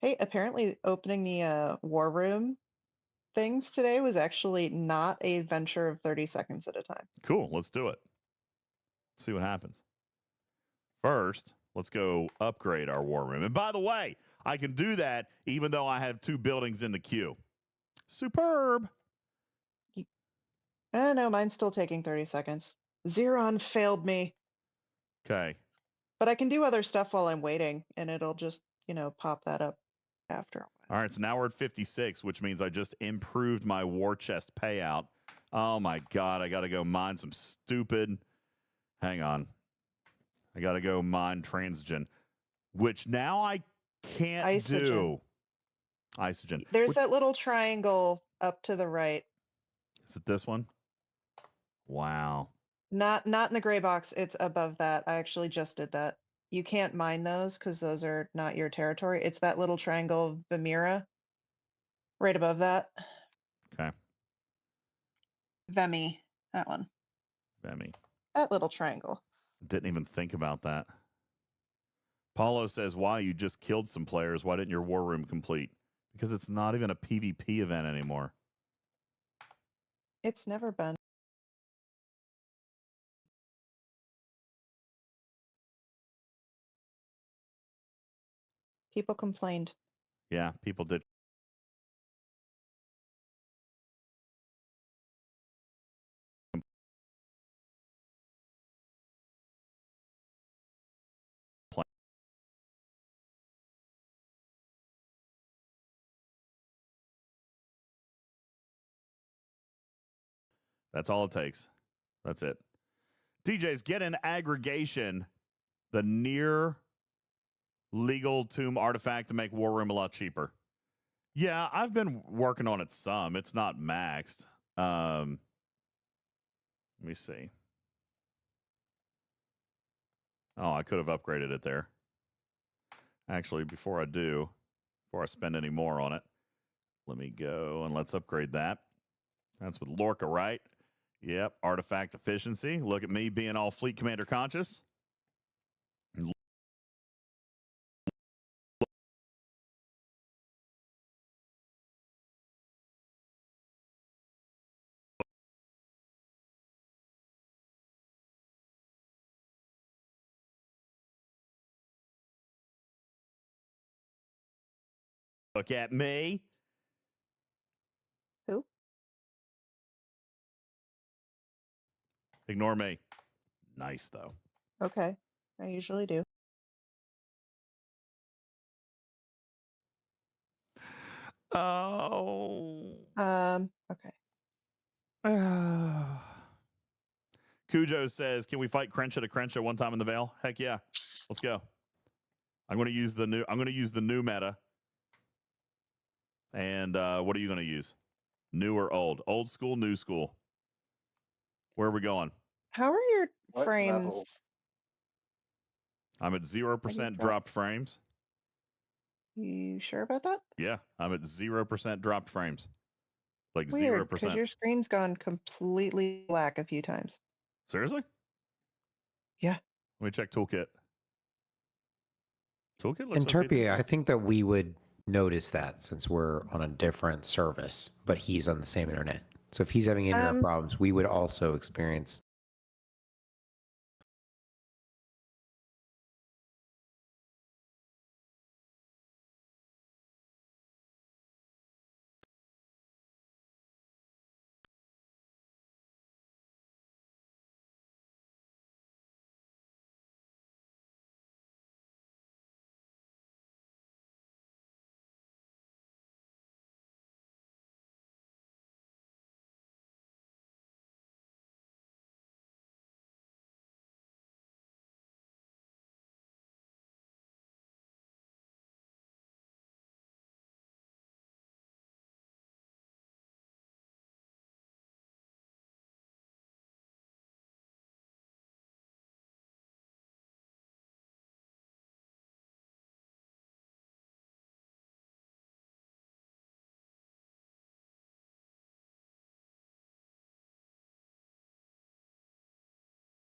Hey, apparently opening the war room things today was actually not a venture of 30 seconds at a time. Cool. Let's do it. See what happens. First, let's go upgrade our war room. And by the way, I can do that even though I have 2 buildings in the queue. Superb. No, mine's still taking 30 seconds. Xeron failed me. Okay. But I can do other stuff while I'm waiting, and it'll just, pop that up after. All right, so now we're at 56, which means I just improved my war chest payout. Oh, my God. I got to go mine some stupid... Hang on. I got to go mine Transgen, which now I can't do. Isogen. There's that little triangle up to the right. Is it this one? Wow. Not in the gray box. It's above that. I actually just did that. You can't mine those because those are not your territory. It's that little triangle, Vemira, right above that. Okay. Vemi, that one. Vemi. That little triangle. Didn't even think about that. Paulo says, why you just killed some players? Why didn't your war room complete? Because it's not even a PvP event anymore. It's never been. People complained. Yeah, people did. That's all it takes. That's it. DJs, get in aggregation the near legal tomb artifact to make War Room a lot cheaper. Yeah, I've been working on it some. It's not maxed. Let me see. Oh, I could have upgraded it there. Actually, before I spend any more on it, let me go and let's upgrade that. That's with Lorca, right? Yep, artifact efficiency. Look at me being all fleet commander conscious. Look at me. Who? Ignore me. Nice, though. Okay. I usually do. Oh. Okay. Cujo says, can we fight Crenshaw to Crenshaw one time in the Vale? Heck yeah. Let's go. I'm going to use the new meta. And what are you going to use? New or old? Old school, new school. Where are we going? How are your What frames? level? I'm at 0% dropped frames. You sure about that? Yeah, I'm at 0% dropped frames. Like Weird, because 0%. your screen's gone completely black a few times. Seriously? Yeah. Let me check Toolkit. Toolkit looks And okay. Terpia, I think that we would notice that since we're on a different service, but he's on the same internet. So if he's having internet problems, we would also experience.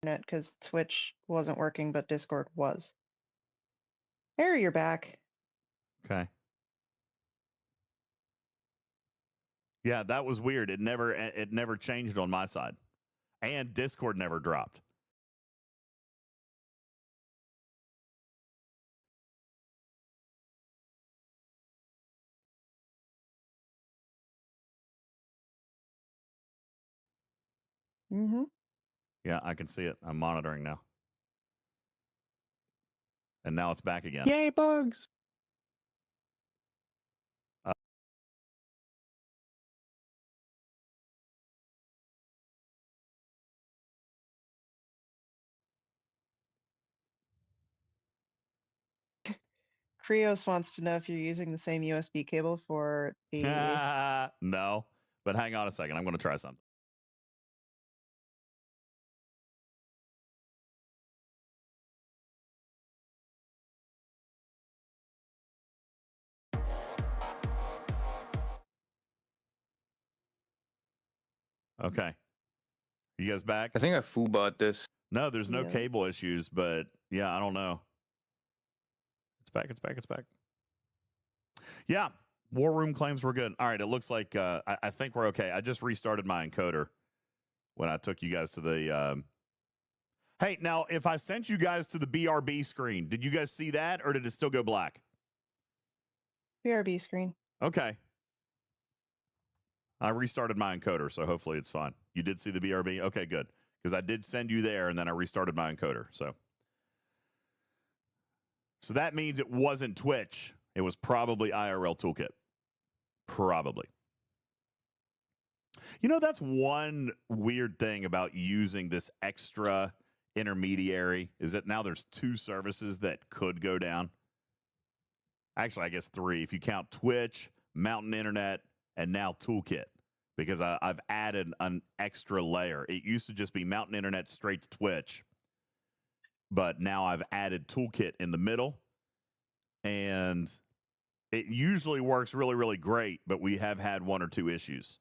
Because Twitch wasn't working, but Discord was. There, you're back. Okay. Yeah, that was weird. It never changed on my side. And Discord never dropped. Mm-hmm. Yeah, I can see it. I'm monitoring now. And now it's back again. Yay, bugs. Krios wants to know if you're using the same USB cable for the. No, but hang on a second. I'm going to try something. Okay. You guys back? I think I foobot this. No, there's no Yeah. cable issues, but yeah, I don't know. It's back. It's back. It's back. Yeah. War Room claims we're good. All right. It looks like I think we're okay. I just restarted my encoder when I took you guys to the. Hey, now, if I sent you guys to the BRB screen, did you guys see that or did it still go black? BRB screen. Okay. I restarted my encoder, so hopefully it's fine. You did see the BRB? Okay, good. Because I did send you there and then I restarted my encoder. So that means it wasn't Twitch. It was probably IRL Toolkit. Probably. You know, that's one weird thing about using this extra intermediary is that now there's 2 services that could go down. Actually, I guess 3 if you count Twitch, Mountain Internet, and now Toolkit, because I've added an extra layer. It used to just be Mountain Internet straight to Twitch, but now I've added Toolkit in the middle, and it usually works really, really great, but we have had 1 or 2 issues.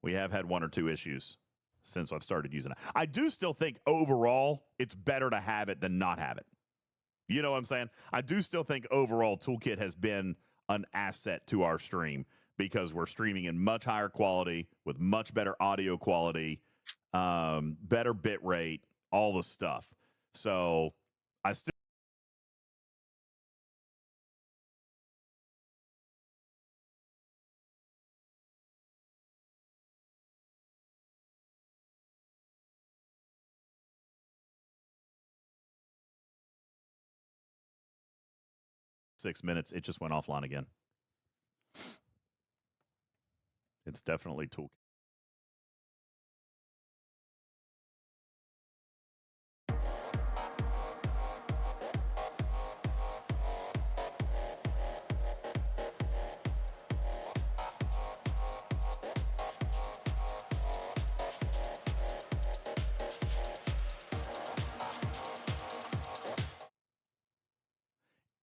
We have had 1 or 2 issues since I've started using it. I do still think overall it's better to have it than not have it. You know what I'm saying? I do still think overall Toolkit has been an asset to our stream because we're streaming in much higher quality with much better audio quality, better bit rate, all the stuff. So I still. Six minutes, it just went offline again. It's definitely Toolkit.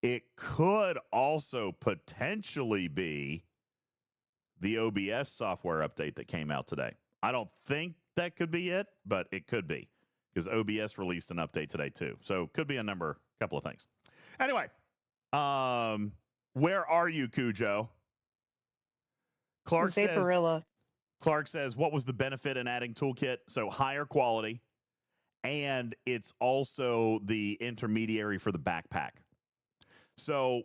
It could also potentially be the OBS software update that came out today. I don't think that could be it, but it could be because OBS released an update today too. So could be a couple of things. Anyway, where are you, Cujo? Clark says, what was the benefit in adding Toolkit? So higher quality, and it's also the intermediary for the backpack. So,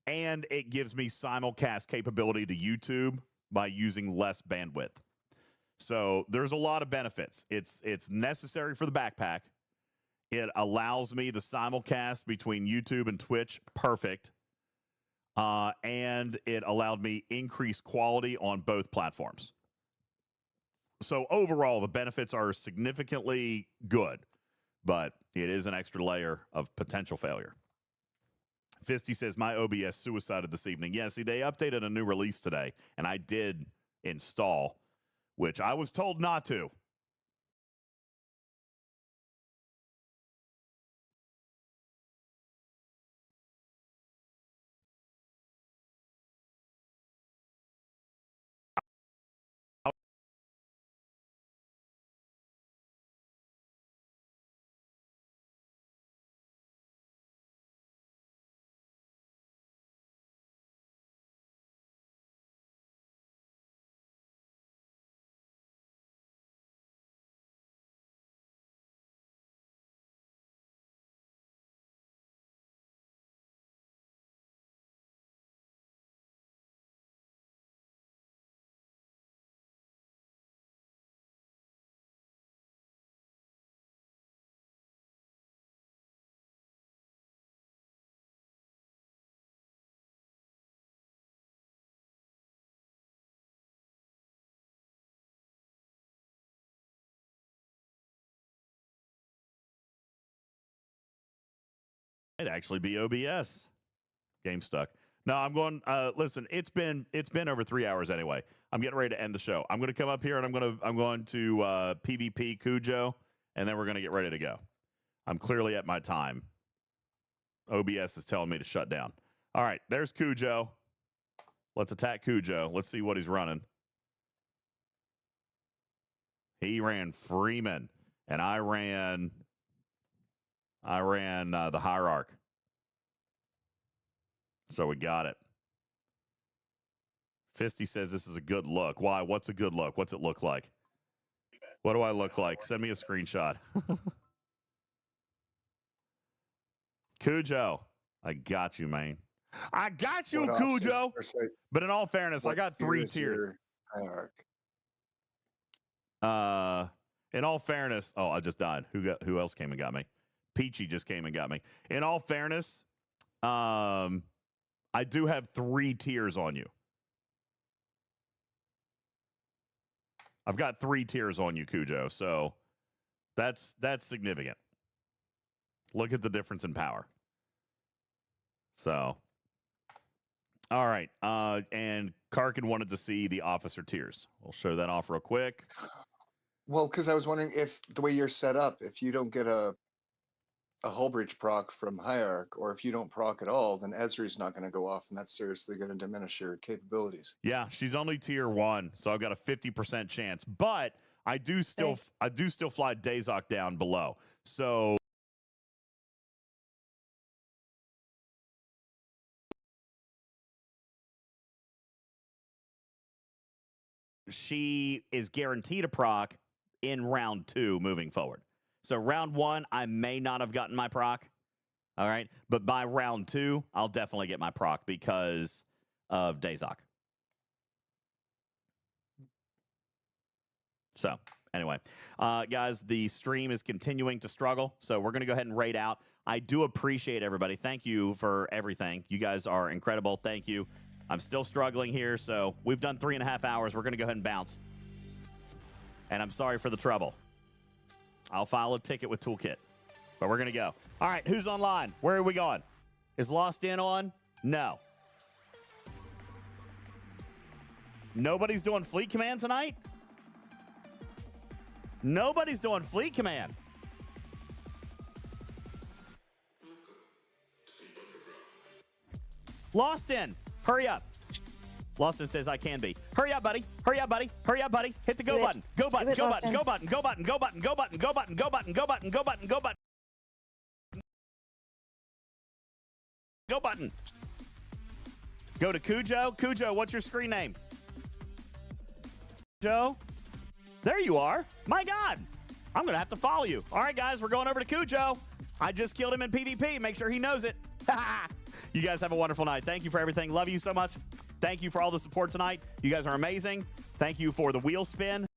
and it gives me simulcast capability to YouTube by using less bandwidth. So there's a lot of benefits. It's necessary for the backpack. It allows me the simulcast between YouTube and Twitch. Perfect. And it allowed me increased quality on both platforms. So overall, the benefits are significantly good, but it is an extra layer of potential failure. Fisty says, my OBS suicided this evening. Yeah, see, they updated a new release today, and I did install, which I was told not to. It'd actually be OBS Game stuck. No, I'm going. Listen, it's been over 3 hours anyway. I'm getting ready to end the show. I'm going to come up here and I'm going to PvP Cujo, and then we're going to get ready to go. I'm clearly at my time. OBS is telling me to shut down. All right, there's Cujo. Let's attack Cujo. Let's see what he's running. He ran Freeman, and I ran the Hierarch. So we got it. Fisty says this is a good look. Why? What's a good look? What's it look like? What do I look like? Send me a screenshot. Cujo, I got you, man. I got you, Cujo. But in all fairness, I got 3 tiers. In all fairness, oh, I just died. Who else came and got me? Peachy just came and got me. In all fairness, I do have 3 tiers on you. I've got 3 tiers on you, Cujo. So that's significant. Look at the difference in power. So, all right. And Karkin wanted to see the officer tiers. We'll show that off real quick. Well, because I was wondering if the way you're set up, if you don't get a hull breach proc from Hierarch, or if you don't proc at all, then Ezre's not going to go off, and that's seriously going to diminish your capabilities. Yeah, she's only tier 1, so I've got a 50% chance. But I do still fly Dazok down below. So she is guaranteed a proc in round 2 moving forward. So round 1, I may not have gotten my proc. All right. But by round 2, I'll definitely get my proc because of Dazok. So anyway, guys, the stream is continuing to struggle. So we're going to go ahead and raid out. I do appreciate everybody. Thank you for everything. You guys are incredible. Thank you. I'm still struggling here. So we've done 3.5 hours. We're going to go ahead and bounce. And I'm sorry for the trouble. I'll file a ticket with Toolkit. But we're going to go. All right, who's online? Where are we going? Is Lost In on? No. Nobody's doing Fleet Command tonight? Nobody's doing Fleet Command. Lost In, hurry up. Lawson says I can be. Hurry up, buddy. Hurry up, buddy. Hurry up, buddy. Hit the go button. Go button. Go button. Go button. Go button. Go button. Go button. Go button. Go button. Go button. Go button. Go button. Go button. Go to Cujo. Cujo, what's your screen name? Joe? There you are. My God. I'm going to have to follow you. All right, guys, we're going over to Cujo. I just killed him in PvP. Make sure he knows it. You guys have a wonderful night. Thank you for everything. Love you so much. Thank you for all the support tonight. You guys are amazing. Thank you for the wheel spin.